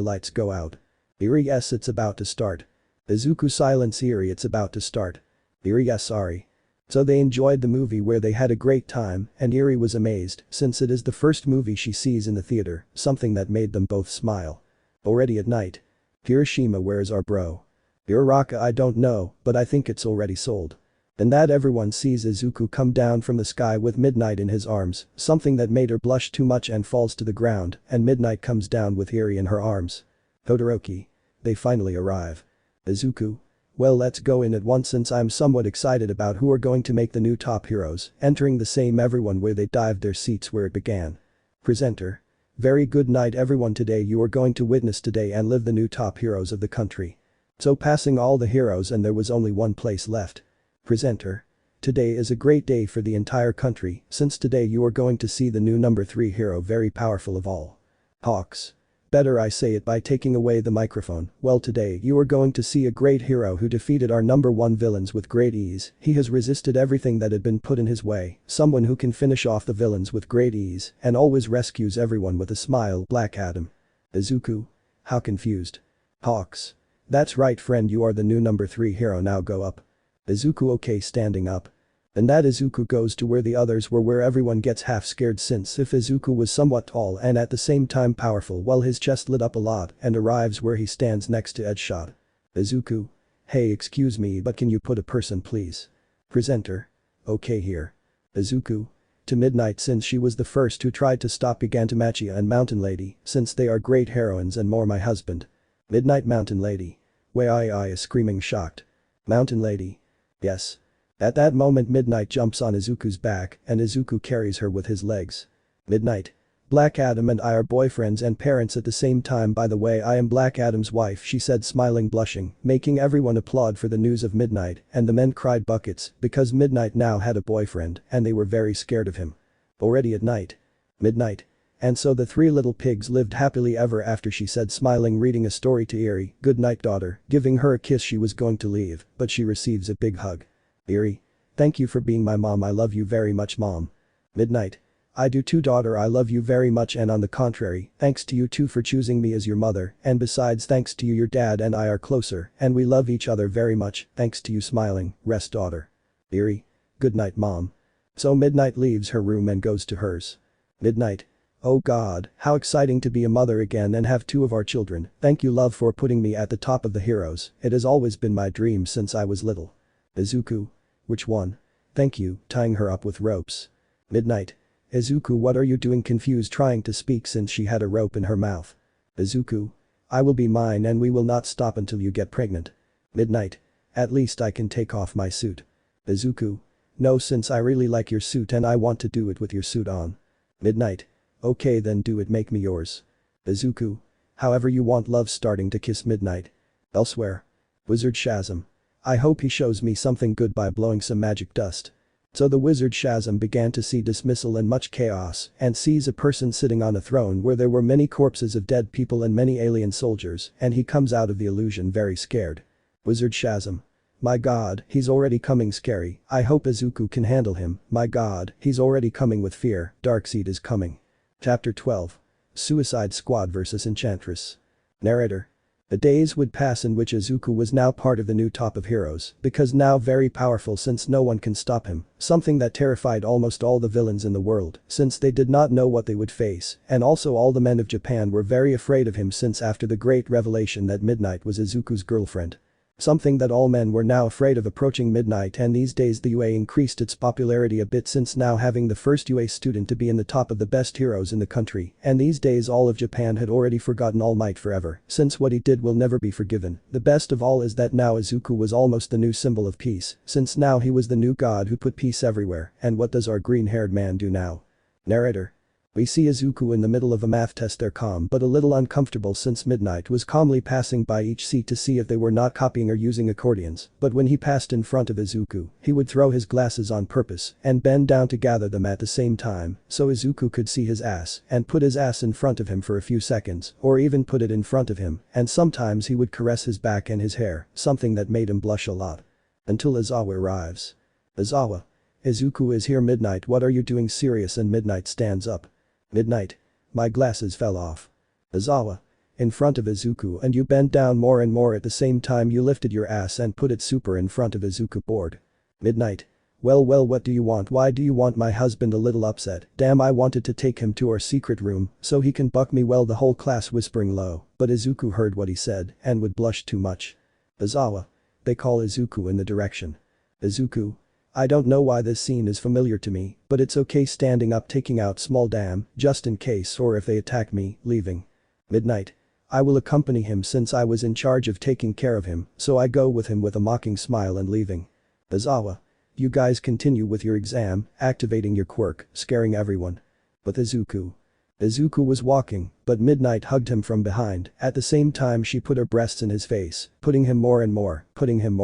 lights go out. Yuri yes it's about to start. Izuku silence Yuri it's about to start. Yuri yes sorry. So they enjoyed the movie where they had a great time and Yuri was amazed since it is the first movie she sees in the theater, something that made them both smile. Already at night. Hiroshima where's our bro? Uraraka I don't know, but I think it's already sold. And that everyone sees Izuku come down from the sky with Midnight in his arms, something that made her blush too much and falls to the ground and Midnight comes down with Yuri in her arms. Todoroki. They finally arrive. Izuku. Well, let's go in at once since I'm somewhat excited about who are going to make the new top heroes, entering the same everyone where they dived their seats where it began. Presenter. Very good night everyone, today you are going to witness today and live the new top heroes of the country. So passing all the heroes and there was only one place left. Presenter. Today is a great day for the entire country since today you are going to see the new number 3 hero, very powerful of all. Hawks. Better I say it by taking away the microphone. Well, today you are going to see a great hero who defeated our number 1 villains with great ease. He has resisted everything that had been put in his way, someone who can finish off the villains with great ease and always rescues everyone with a smile. Black Adam. Izuku. How confused. Hawks. That's right friend, you are the new number 3 hero, now go up. Izuku. Okay, standing up. And that Izuku goes to where the others were, where everyone gets half scared since if Izuku was somewhat tall and at the same time powerful, well, his chest lit up a lot and arrives where he stands next to ONESHOT. Izuku. Hey, excuse me, but can you put a person please? Presenter. Okay, here. Izuku. To Midnight, since she was the first who tried to stop Gigantamachi and Mountain Lady, since they are great heroines and more my husband. Midnight. Mountain Lady. Why I is screaming shocked. Mountain Lady. Yes. At that moment Midnight jumps on Izuku's back and Izuku carries her with his legs. Midnight. Black Adam and I are boyfriends and parents at the same time, by the way I am Black Adam's wife, she said, smiling, blushing, making everyone applaud for the news of Midnight, and the men cried buckets because Midnight now had a boyfriend and they were very scared of him. Already at night. Midnight. And so the 3 little pigs lived happily ever after, she said, smiling, reading a story to Eri. Good night daughter, giving her a kiss. She was going to leave, but she receives a big hug. Eri. Thank you for being my mom, I love you very much mom. Midnight. I do too daughter, I love you very much, and on the contrary, thanks to you too for choosing me as your mother, and besides thanks to you your dad and I are closer and we love each other very much, thanks to you, smiling, rest daughter. Eri. Good night mom. So Midnight leaves her room and goes to hers. Midnight. Oh god, how exciting to be a mother again and have 2 of our children, thank you love for putting me at the top of the heroes, it has always been my dream since I was little. Izuku. Which one? Thank you, tying her up with ropes. Midnight. Izuku, what are you doing? Confused, trying to speak since she had a rope in her mouth. Izuku. I will be mine and we will not stop until you get pregnant. Midnight. At least I can take off my suit. Izuku. No, since I really like your suit and I want to do it with your suit on. Midnight. Okay then do it, make me yours. Izuku. However you want, love, starting to kiss Midnight. Elsewhere. Wizard Shazam. I hope he shows me something good by blowing some magic dust. So the wizard Shazam began to see dismissal and much chaos and sees a person sitting on a throne where there were many corpses of dead people and many alien soldiers, and he comes out of the illusion very scared. Wizard Shazam. My god, he's already coming, scary, I hope Izuku can handle him, my god, he's already coming with fear, Darkseid is coming. Chapter 12. Suicide Squad vs Enchantress. Narrator. The days would pass in which Izuku was now part of the new top of heroes, because now very powerful since no one can stop him, something that terrified almost all the villains in the world since they did not know what they would face, and also all the men of Japan were very afraid of him since after the great revelation that Midnight was Izuku's girlfriend. Something that all men were now afraid of approaching Midnight, and these days the UA increased its popularity a bit since now having the first UA student to be in the top of the best heroes in the country, and these days all of Japan had already forgotten Almight forever since what he did will never be forgiven. The best of all is that now Izuku was almost the new symbol of peace since now he was the new god who put peace everywhere, and what does our green-haired man do now? Narrator. We see Izuku in the middle of a math test, they're calm but a little uncomfortable since Midnight was calmly passing by each seat to see if they were not copying or using accordions, but when he passed in front of Izuku, he would throw his glasses on purpose and bend down to gather them at the same time so Izuku could see his ass and put his ass in front of him for a few seconds or even put it in front of him, and sometimes he would caress his back and his hair, something that made him blush a lot. Until Izawa arrives. Izawa. Izuku is here. Midnight, what are you doing? Serious? And Midnight stands up. Midnight. My glasses fell off. Izawa. In front of Izuku, and you bent down more and more at the same time you lifted your ass and put it super in front of Izuku. Bored. Midnight. Well what do you want? Why do you want my husband? A little upset. Damn, I wanted to take him to our secret room so he can buck me. Well, the whole class whispering low, but Izuku heard what he said and would blush too much. Izawa. They call Izuku in the direction. Izuku. I don't know why this scene is familiar to me, but it's okay. Standing up, taking out small dam, just in case or if they attack me, leaving. Midnight. I will accompany him since I was in charge of taking care of him, so I go with him with a mocking smile and leaving. Izawa. You guys continue with your exam, activating your quirk, scaring everyone. But Izuku. Izuku was walking, but Midnight hugged him from behind, at the same time she put her breasts in his face, putting him more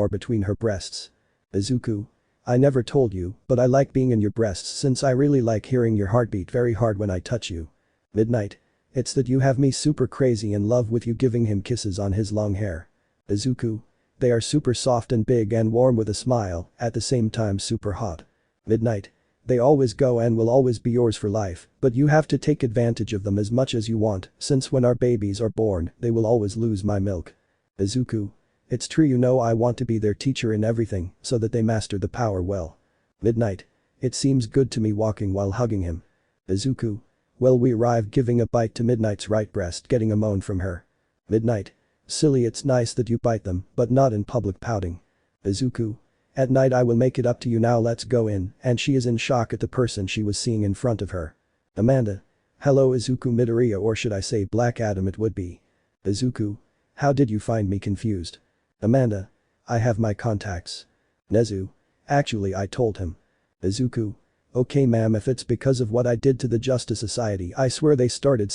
between her breasts. Izuku. I never told you, but I like being in your breasts since I really like hearing your heartbeat very hard when I touch you. Midnight. It's that you have me super crazy in love with you, giving him kisses on his long hair. Izuku. They are super soft and big and warm with a smile, at the same time super hot. Midnight. They always go and will always be yours for life, but you have to take advantage of them as much as you want, since when our babies are born, they will always lose my milk. Izuku. It's true, you know I want to be their teacher in everything, so that they master the power well. Midnight. It seems good to me walking while hugging him. Izuku. Well, we arrived, giving a bite to Midnight's right breast, getting a moan from her. Midnight. Silly, it's nice that you bite them, but not in public, pouting. Izuku. At night I will make it up to you, now let's go in, and she is in shock at the person she was seeing in front of her. Amanda. Hello Izuku, Midoriya, or should I say Black Adam it would be. Izuku. How did you find me? Confused. Amanda. I have my contacts. Nezu. Actually I told him. Izuku. Okay ma'am, if it's because of what I did to the Justice Society, I swear they started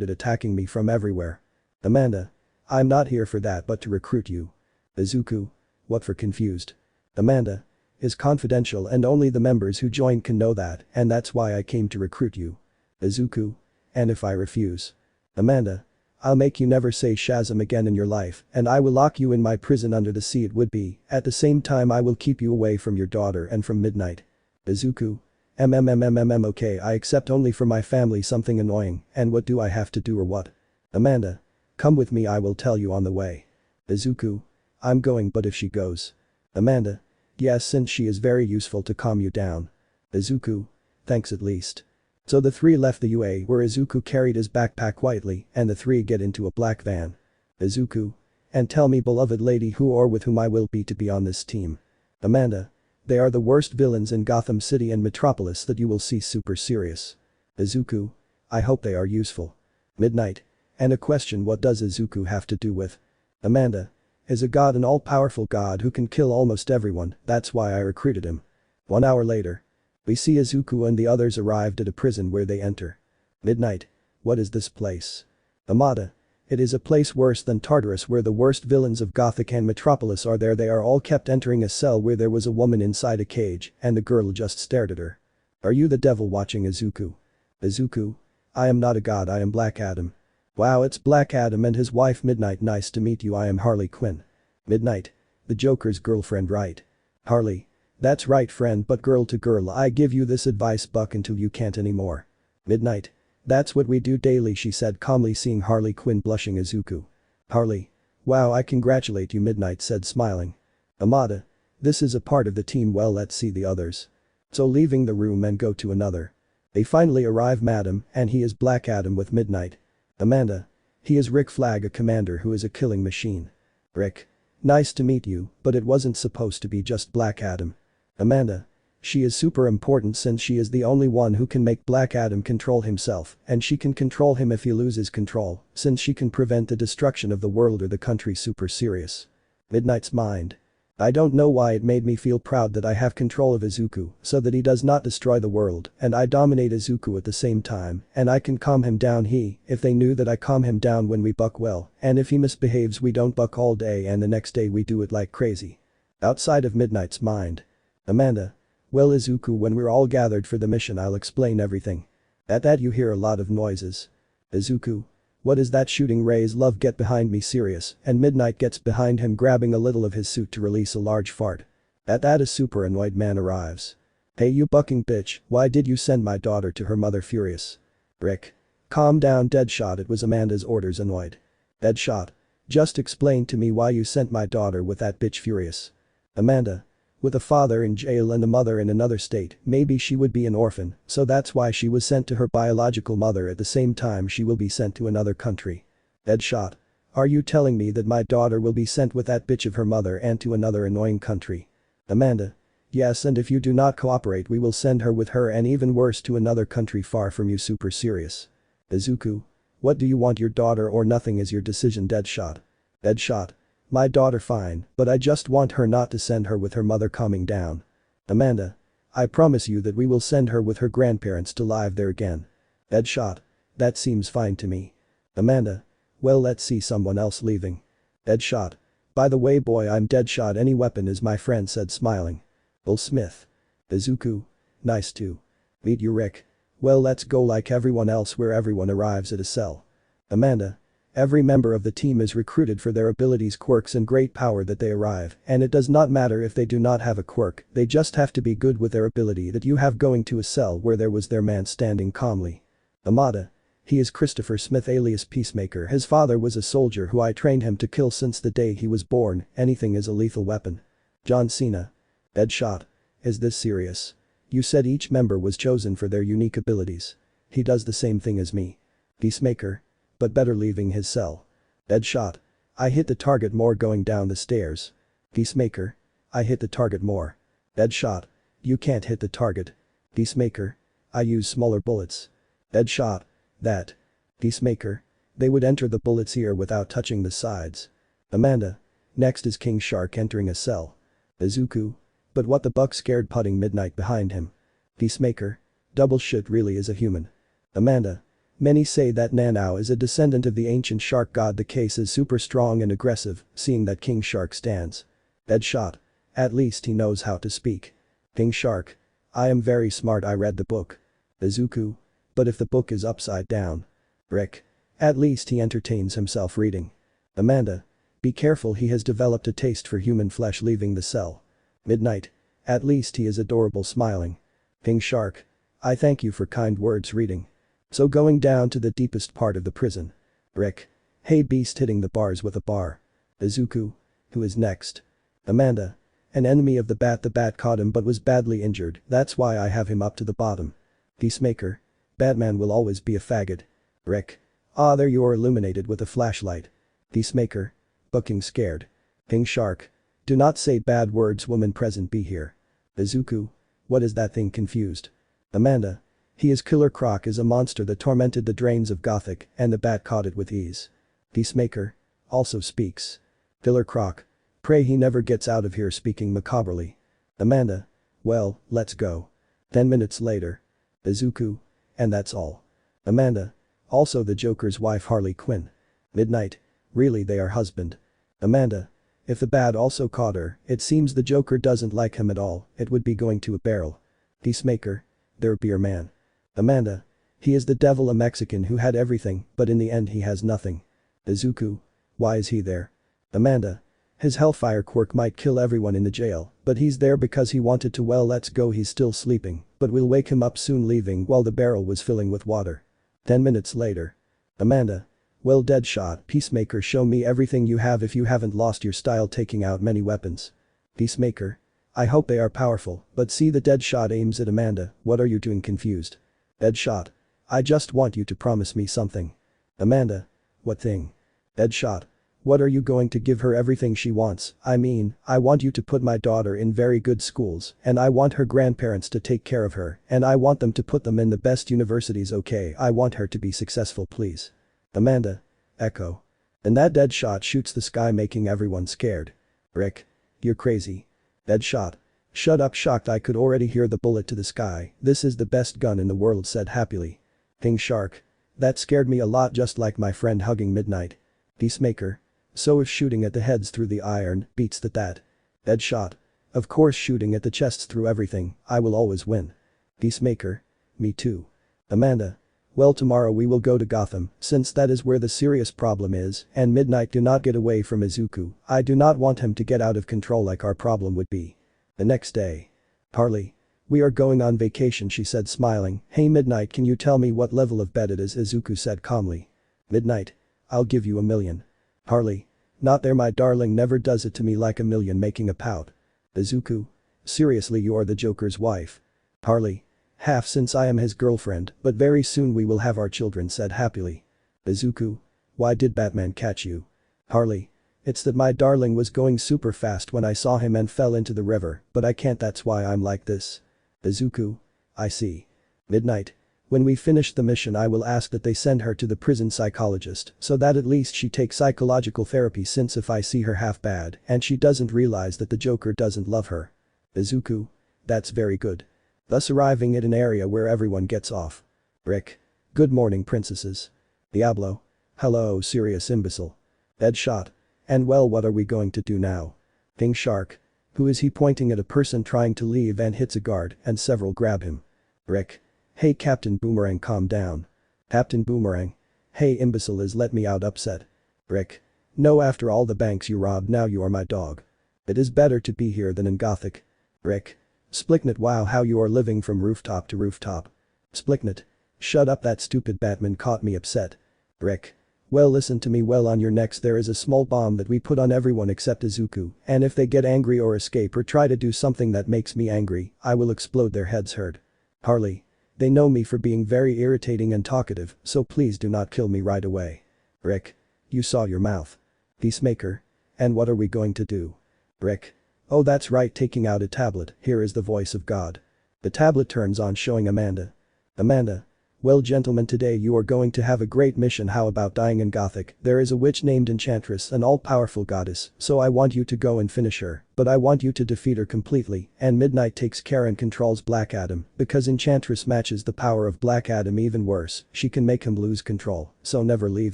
attacking me from everywhere. Amanda. I'm not here for that but to recruit you. Izuku. What for? Confused. Amanda. Is confidential and only the members who join can know that, and that's why I came to recruit you. Izuku. And if I refuse? Amanda. I'll make you never say Shazam again in your life, and I will lock you in my prison under the sea it would be, at the same time I will keep you away from your daughter and from Midnight. Izuku. Okay, I accept, only for my family something annoying, and what do I have to do or what? Amanda. Come with me, I will tell you on the way. Izuku. I'm going, but if she goes? Amanda. Yes, since she is very useful to calm you down. Izuku. Thanks at least. So the three left the UA where Izuku carried his backpack quietly and the three get into a black van. Izuku. And tell me, beloved lady, who or with whom I will be to be on this team. Amanda. They are the worst villains in Gotham City and Metropolis that you will see, super serious. Izuku. I hope they are useful. Midnight. And a question, what does Izuku have to do with? Amanda. Is a god, an all-powerful god who can kill almost everyone, that's why I recruited him. 1 hour later. We see Izuku and the others arrived at a prison where they enter. Midnight. What is this place? Amada. It is a place worse than Tartarus where the worst villains of Gothic and Metropolis are there. They are all kept entering a cell where there was a woman inside a cage and the girl just stared at her. Are you the devil watching Izuku? Izuku. I am not a god, I am Black Adam. Wow, it's Black Adam and his wife Midnight. Nice to meet you, I am Harley Quinn. Midnight. The Joker's girlfriend, right? Harley. That's right friend, but girl to girl I give you this advice, buck until you can't anymore. Midnight. That's what we do daily, she said calmly, seeing Harley Quinn blushing. Izuku. Harley. Wow, I congratulate you, Midnight said smiling. Amada. This is a part of the team, well let's see the others. So leaving the room and go to another. They finally arrive, madam, and he is Black Adam with Midnight. Amanda. He is Rick Flag, a commander who is a killing machine. Rick. Nice to meet you, but it wasn't supposed to be just Black Adam. Amanda. She is super important since she is the only one who can make Black Adam control himself, and she can control him if he loses control, since she can prevent the destruction of the world or the country. Super serious. Midnight's mind. I don't know why it made me feel proud that I have control of Izuku so that he does not destroy the world and I dominate Izuku at the same time and I can calm him down. If they knew that I calm him down when we buck, well, and if he misbehaves we don't buck all day and the next day we do it like crazy. Outside of Midnight's mind. Amanda. Well Izuku, when we're all gathered for the mission I'll explain everything. At that you hear a lot of noises. Izuku. What is that shooting rays? Love, get behind me, serious, and Midnight gets behind him grabbing a little of his suit to release a large fart. At that a super annoyed man arrives. Hey you bucking bitch, why did you send my daughter to her mother? Furious. Rick. Calm down Deadshot, it was Amanda's orders. Annoyed. Deadshot. Just explain to me why you sent my daughter with that bitch. Furious. Amanda. With a father in jail and a mother in another state, maybe she would be an orphan, so that's why she was sent to her biological mother. At the same time she will be sent to another country. Deadshot. Are you telling me that my daughter will be sent with that bitch of her mother and to another annoying country? Amanda. Yes, and if you do not cooperate we will send her with her and even worse to another country far from you. Super serious. Izuku. What do you want, your daughter or nothing is your decision, Deadshot. Deadshot. My daughter fine, but I just want her not to send her with her mother. Calming down. Amanda. I promise you that we will send her with her grandparents to live there again. Deadshot. That seems fine to me. Amanda. Well, let's see someone else leaving. Deadshot. By the way boy, I'm Deadshot, any weapon is my friend, said smiling. Will Smith. Izuku. Nice to meet you, Rick. Well, let's go like everyone else where everyone arrives at a cell. Amanda. Every member of the team is recruited for their abilities, quirks and great power that they arrive, and it does not matter if they do not have a quirk, they just have to be good with their ability that you have. Going to a cell where there was their man standing calmly. Amada. He is Christopher Smith alias Peacemaker. His father was a soldier who I trained him to kill since the day he was born. Anything is a lethal weapon. John Cena. Deadshot. Is this serious? You said each member was chosen for their unique abilities. He does the same thing as me. Peacemaker. But better leaving his cell. Deadshot. I hit the target more going down the stairs. Peacemaker. I hit the target more. Deadshot. You can't hit the target. Peacemaker. I use smaller bullets. Deadshot. That. Peacemaker. They would enter the bullet's ear without touching the sides. Amanda. Next is King Shark entering a cell. Izuku. But what the buck, scared, putting Midnight behind him. Peacemaker. Double shit, really is a human. Amanda. Many say that Nanao is a descendant of the ancient shark god. The case is super strong and aggressive, seeing that King Shark stands. Deadshot. At least he knows how to speak. King Shark. I am very smart, I read the book. Izuku. But if the book is upside down. Rick. At least he entertains himself reading. Amanda. Be careful, he has developed a taste for human flesh. Leaving the cell. Midnight. At least he is adorable, smiling. King Shark. I thank you for kind words, reading. So going down to the deepest part of the prison. Rick. Hey beast, hitting the bars with a bar. Izuku. Who is next? Amanda. An enemy of the bat. The bat caught him but was badly injured, that's why I have him up to the bottom. Peacemaker. Batman will always be a faggot. Rick. Ah, there you are, illuminated with a flashlight. Peacemaker. Booking scared. King Shark. Do not say bad words, woman present be here. Izuku. What is that thing, confused? Amanda. He is Killer Croc, is a monster that tormented the drains of Gothic and the bat caught it with ease. Peacemaker. Also speaks. Killer Croc. Pray he never gets out of here, speaking macabrely. Amanda. Well, let's go. 10 minutes later. Izuku. And that's all. Amanda. Also the Joker's wife, Harley Quinn. Midnight. Really, they are husband. Amanda. If the bat also caught her, it seems the Joker doesn't like him at all, it would be going to a barrel. Peacemaker. Their beer man. Amanda. He is the devil, a Mexican who had everything, but in the end he has nothing. Izuku. Why is he there? Amanda. His hellfire quirk might kill everyone in the jail, but he's there because he wanted to. Well, let's go, he's still sleeping, but we'll wake him up soon. Leaving while the barrel was filling with water. 10 minutes later. Amanda. Well, Deadshot, Peacemaker, show me everything you have if you haven't lost your style, taking out many weapons. Peacemaker. I hope they are powerful, but see, the Deadshot aims at Amanda. What are you doing, confused? Deadshot. I just want you to promise me something. Amanda. What thing? Deadshot. What are you going to give her? Everything she wants. I mean, I want you to put my daughter in very good schools, and I want her grandparents to take care of her, and I want them to put them in the best universities. Okay, I want her to be successful, please. Amanda. Echo. And that Deadshot shoots the sky, making everyone scared. Rick. You're crazy. Deadshot. Shut up, shocked. I could already hear the bullet to the sky. This is the best gun in the world, said happily. King Shark. That scared me a lot, just like my friend hugging Midnight. Peacemaker. So if shooting at the heads through the iron beats that. Deadshot. Of course, shooting at the chests through everything, I will always win. Peacemaker. Me too. Amanda. Well, tomorrow we will go to Gotham, since that is where the serious problem is, and Midnight do not get away from Izuku. I do not want him to get out of control like our problem would be. The next day. Harley. We are going on vacation, she said, smiling. Hey Midnight, can you tell me what level of bed it is? Izuku said calmly. Midnight. I'll give you $1 million. Harley. Not there, my darling, never does it to me like $1 million, making a pout. Izuku. Seriously, you are the Joker's wife. Harley. Half, since I am his girlfriend, but very soon we will have our children, said happily. Izuku. Why did Batman catch you? Harley. It's that my darling was going super fast when I saw him and fell into the river, but I can't, that's why I'm like this. Izuku. I see. Midnight. When we finish the mission I will ask that they send her to the prison psychologist so that at least she takes psychological therapy, since if I see her half bad and she doesn't realize that the Joker doesn't love her. Izuku. That's very good. Thus arriving at an area where everyone gets off. Rick. Good morning princesses. Diablo. Hello serious imbecile. Deadshot. And well, what are we going to do now? King Shark. Who is he, pointing at a person trying to leave and hits a guard and several grab him. Rick. Hey Captain Boomerang, calm down. Captain Boomerang. Hey imbecile, is let me out upset. Rick. No, after all the banks you robbed now you are my dog. It is better to be here than in Gothic. Rick. Splicknet, wow, how you are living from rooftop to rooftop. Splicknet. Shut up, that stupid Batman caught me upset. Rick. Well, listen to me, well, on your necks there is a small bomb that we put on everyone except Izuku, and if they get angry or escape or try to do something that makes me angry, I will explode their heads. Heard? Harley. They know me for being very irritating and talkative, so please do not kill me right away. Rick. You saw your mouth. Peacemaker. And what are we going to do? Rick. Oh, that's right, taking out a tablet. Here is the voice of God. The tablet turns on, showing Amanda. Amanda. Well gentlemen, today you are going to have a great mission. How about dying in Gothic? There is a witch named Enchantress, an all-powerful goddess, so I want you to go and finish her, but I want you to defeat her completely, and Midnight takes care and controls Black Adam, because Enchantress matches the power of Black Adam. Even worse, she can make him lose control, so never leave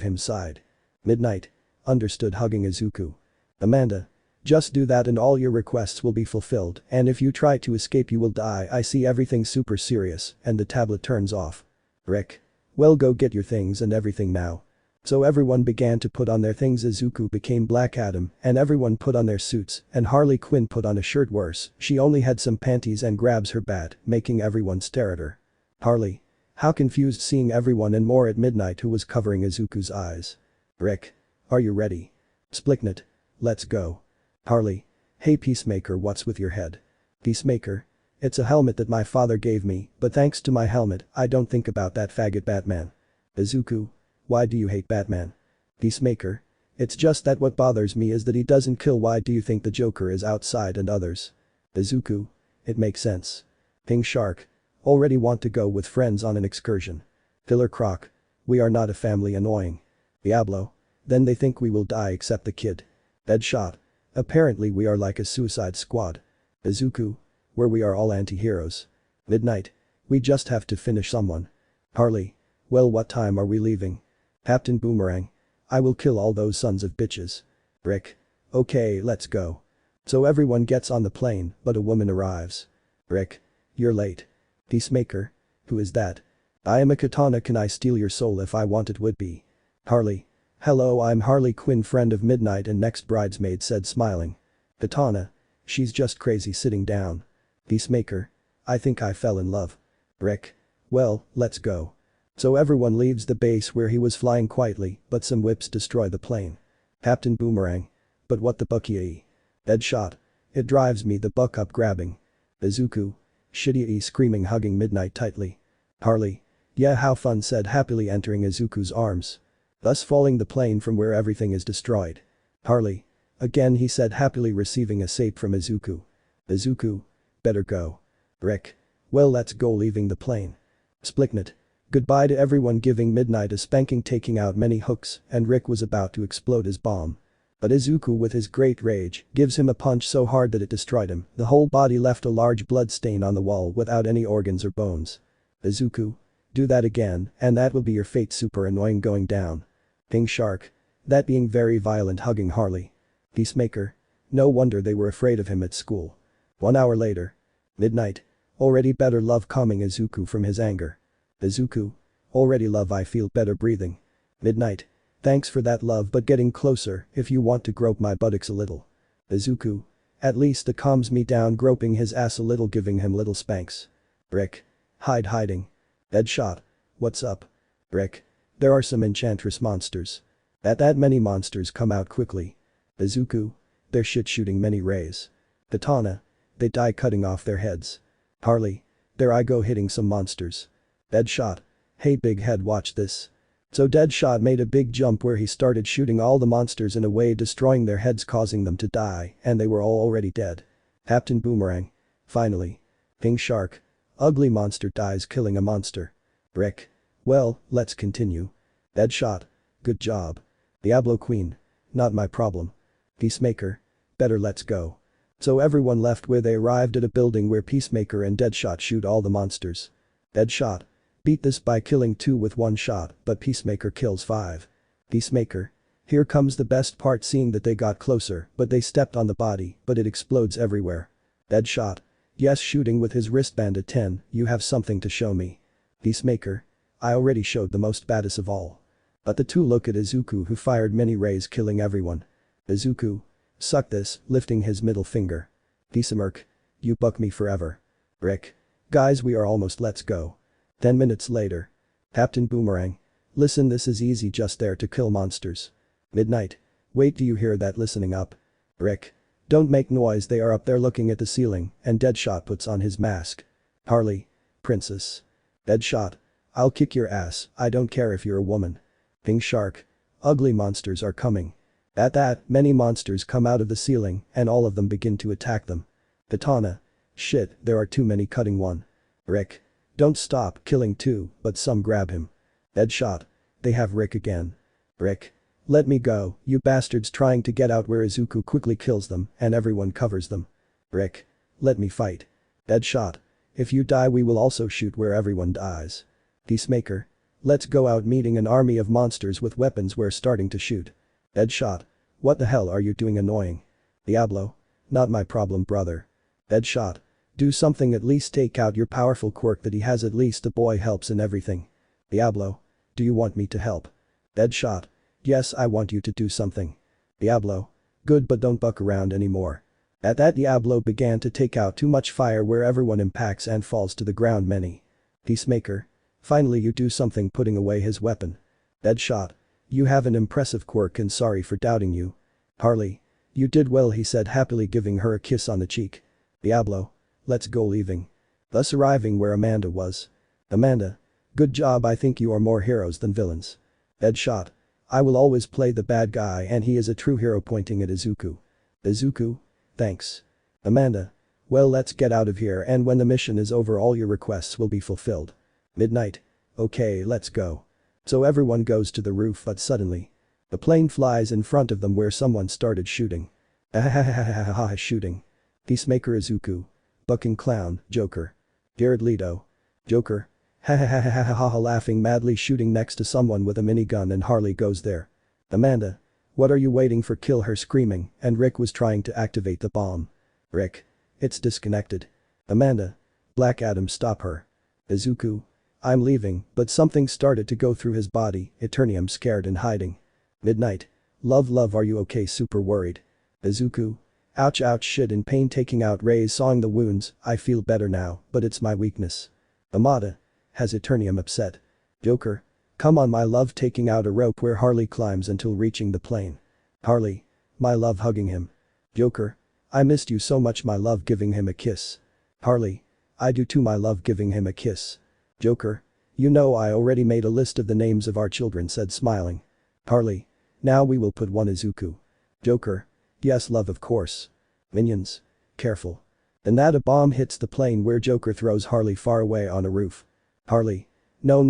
his side. Midnight. Understood, hugging Izuku. Amanda. Just do that and all your requests will be fulfilled, and if you try to escape you will die. I see everything super serious, and the tablet turns off. Rick. Well, go get your things and everything now. So everyone began to put on their things. Izuku became Black Adam and everyone put on their suits, and Harley Quinn put on a shirt. Worse, she only had some panties and grabs her bat, making everyone stare at her. Harley. How confused, seeing everyone and more at Midnight who was covering Izuku's eyes. Rick. Are you ready? Splicknet. Let's go. Harley. Hey Peacemaker, what's with your head? Peacemaker. It's a helmet that my father gave me, but thanks to my helmet, I don't think about that faggot Batman. Izuku. Why do you hate Batman? Peacemaker. It's just that what bothers me is that he doesn't kill. Why do you think the Joker is outside and others? Izuku. It makes sense. King Shark. Already want to go with friends on an excursion. Killer Croc. We are not a family, annoying. Diablo. Then they think we will die except the kid. Deadshot. Apparently we are like a suicide squad. Izuku. Where we are all anti-heroes. Midnight. We just have to finish someone. Harley. Well, what time are we leaving? Captain Boomerang. I will kill all those sons of bitches. Rick. Okay, let's go. So everyone gets on the plane, but a woman arrives. Rick. You're late. Peacemaker. Who is that? I am a katana, can I steal your soul if I want it? Would be. Harley. Hello, I'm Harley Quinn, friend of Midnight and next bridesmaid, said smiling. Katana. She's just crazy, sitting down. Peacemaker. I think I fell in love. Rick. Well, let's go. So everyone leaves the base where he was flying quietly, but some whips destroy the plane. Captain Boomerang. But what the bucky? Deadshot. It drives me the buck up, grabbing. Izuku. Shitty, screaming, hugging Midnight tightly. Harley. Yeah, how fun, said happily, entering Izuku's arms. Thus falling the plane from where everything is destroyed. Harley. Again, he said happily, receiving a sape from Izuku. Izuku. Better go. Rick. Well, let's go, leaving the plane. Splicknet. Goodbye to everyone, giving Midnight a spanking, taking out many hooks, and Rick was about to explode his bomb. But Izuku, with his great rage, gives him a punch so hard that it destroyed him. The whole body left a large blood stain on the wall without any organs or bones. Izuku. Do that again, and that will be your fate. Super annoying, going down. King Shark. That being very violent, hugging Harley. Peacemaker. No wonder they were afraid of him at school. 1 hour later. Midnight. Already better, love, calming Izuku from his anger. Izuku. Already, love, I feel better breathing. Midnight. Thanks for that, love, but getting closer if you want to grope my buttocks a little. Izuku. At least it calms me down, groping his ass a little, giving him little spanks. Rick. Hiding. Deadshot. What's up? Rick. There are some Enchantress monsters. That many monsters, come out quickly. Izuku. They're shooting many rays. Katana. They die, cutting off their heads. Harley. There I go, hitting some monsters. Deadshot. Hey big head, watch this. So Deadshot made a big jump where he started shooting all the monsters in a way, destroying their heads, causing them to die, and they were all already dead. Captain Boomerang. Finally. King Shark. Ugly monster dies, killing a monster. Rick. Well, let's continue. Deadshot. Good job. Diablo Queen. Not my problem. Peacemaker. Better let's go. So everyone left where they arrived at a building where Peacemaker and Deadshot shoot all the monsters. Deadshot. Beat this by killing 2 with 1 shot, but Peacemaker kills 5. Peacemaker. Here comes the best part, seeing that they got closer, but they stepped on the body, but it explodes everywhere. Deadshot. Yes, shooting with his wristband at 10, you have something to show me. Peacemaker. I already showed the most baddest of all. But the two look at Izuku, who fired many rays killing everyone. Izuku. Suck this, lifting his middle finger. Peacemerk. You buck me forever. Rick. Guys, we are almost, let's go. 10 minutes later. Captain Boomerang. Listen, this is easy, just there to kill monsters. Midnight. Wait, do you hear that listening up? Rick. Don't make noise, they are up there looking at the ceiling, and Deadshot puts on his mask. Harley. Princess. Deadshot. I'll kick your ass, I don't care if you're a woman. Pink Shark. Ugly monsters are coming. At that, many monsters come out of the ceiling, and all of them begin to attack them. Katana. Shit, there are too many, cutting one. Rick. Don't stop, killing 2, but some grab him. Deadshot. They have Rick again. Rick. Let me go, you bastards, trying to get out, where Izuku quickly kills them and everyone covers them. Rick. Let me fight. Deadshot. If you die we will also shoot where everyone dies. Peacemaker. Let's go out, meeting an army of monsters with weapons, we're starting to shoot. Deadshot. What the hell are you doing, annoying? Diablo. Not my problem, brother. Deadshot. Do something, at least take out your powerful quirk that he has, at least the boy helps in everything. Diablo. Do you want me to help? Deadshot. Yes, I want you to do something. Diablo. Good, but don't buck around anymore. At that, Diablo began to take out too much fire, where everyone impacts and falls to the ground. Many. Peacemaker. Finally you do something, putting away his weapon. Deadshot. You have an impressive quirk and sorry for doubting you. Harley. You did well, he said happily, giving her a kiss on the cheek. Diablo. Let's go, leaving. Thus arriving where Amanda was. Amanda. Good job, I think you are more heroes than villains. Deadshot. I will always play the bad guy, and he is a true hero, pointing at Izuku. Izuku. Thanks. Amanda. Well, let's get out of here, and when the mission is over all your requests will be fulfilled. Midnight. Okay, let's go. So everyone goes to the roof, but suddenly. The plane flies in front of them, where someone started shooting. Ahahahahaha, shooting. Peacemaker. Izuku. Bucking Clown. Joker. Jared Leto. Joker. Hahahahaha, laughing madly, shooting next to someone with a minigun, and Harley goes there. Amanda. What are you waiting for? Kill her, screaming, and Rick was trying to activate the bomb. Rick. It's disconnected. Amanda. Black Adam, stop her. Izuku. I'm leaving, but something started to go through his body, Eternium, scared and hiding. Midnight. Love, are you okay? Super worried. Izuku. Ouch, ouch, shit, in pain, taking out rays, sawing the wounds. I feel better now, but it's my weakness. Amada. Has Eternium upset? Joker. Come on, my love, taking out a rope where Harley climbs until reaching the plane. Harley. My love, hugging him. Joker. I missed you so much, my love, giving him a kiss. Harley. I do too, my love, giving him a kiss. Joker. You know, I already made a list of the names of our children, said, smiling. Harley. Now we will put one Izuku. Joker. Yes, love, of course. Minions. Careful. Then that a bomb hits the plane, where Joker throws Harley far away on a roof. Harley. No,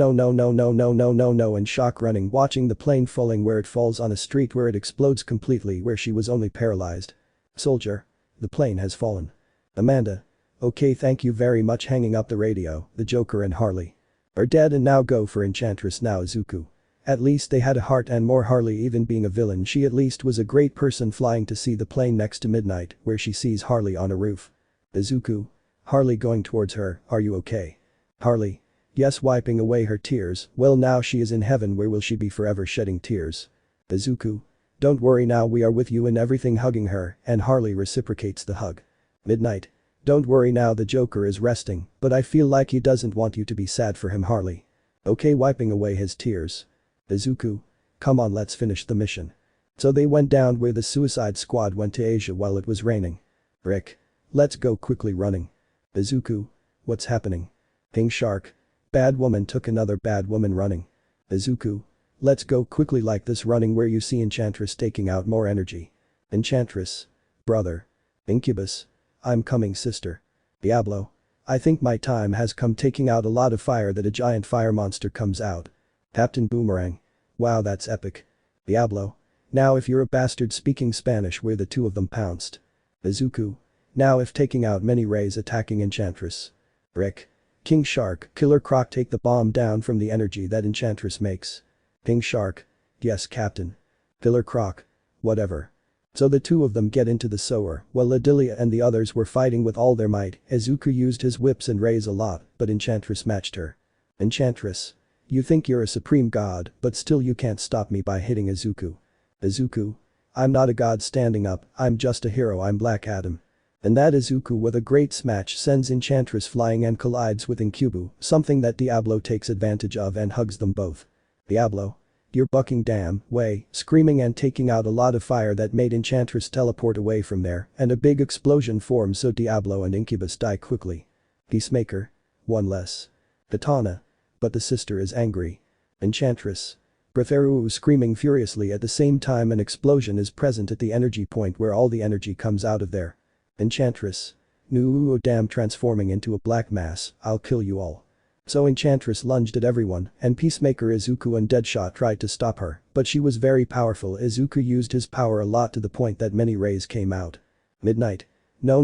in shock, running, watching the plane falling, where it falls on a street, where it explodes completely, where she was only paralyzed. Soldier. The plane has fallen. Amanda. Okay, thank you very much, hanging up the radio. The Joker and Harley are dead, and now go for Enchantress. Now Izuku. At least they had a heart, and more. Harley, even being a villain, she at least was a great person, flying to see the plane next to Midnight, where she sees Harley on a roof. Izuku. Harley going towards her. Are you okay? Harley. Yes, wiping away her tears. Well, now she is in heaven, where will she be forever shedding tears? Izuku. Don't worry, now we are with you in everything, hugging her, and Harley reciprocates the hug. Midnight. Don't worry, now the Joker is resting, but I feel like he doesn't want you to be sad for him, Harley. Okay, wiping away his tears. Izuku. Come on, let's finish the mission. So they went down where the Suicide Squad went to Asia while it was raining. Rick. Let's go, quickly running. Izuku. What's happening? Pink Shark. Bad woman took another bad woman running. Izuku. Let's go quickly like this, running, where you see Enchantress taking out more energy. Enchantress. Brother. Incubus. I'm coming, sister. Diablo. I think my time has come taking out a lot of fire that a giant fire monster comes out. Captain Boomerang. Wow, that's epic. Diablo. Now if you're a bastard speaking Spanish where the two of them pounced. Izuku. Now if taking out many rays attacking Enchantress. Rick. King Shark, Killer Croc take the bomb down from the energy that Enchantress makes. King Shark. Yes, Captain. Killer Croc. Whatever. So the two of them get into the sewer, while Ladilia and the others were fighting with all their might. Izuku used his whips and rays a lot, but Enchantress matched her. Enchantress. You think you're a supreme god, but still you can't stop me by hitting Izuku. Izuku. I'm not a god standing up, I'm just a hero, I'm Black Adam. And that Izuku with a great smash sends Enchantress flying and collides with Incubu, something that Diablo takes advantage of and hugs them both. Diablo. You're bucking damn way, screaming and taking out a lot of fire that made Enchantress teleport away from there, and a big explosion forms so Diablo and Incubus die quickly. Peacemaker. One less. Katana. But the sister is angry. Enchantress. Bretheru screaming furiously at the same time an explosion is present at the energy point where all the energy comes out of there. Enchantress. No damn transforming into a black mass, I'll kill you all. So Enchantress lunged at everyone, and Peacemaker Izuku and Deadshot tried to stop her, but she was very powerful. Izuku used his power a lot to the point that many rays came out. Midnight. No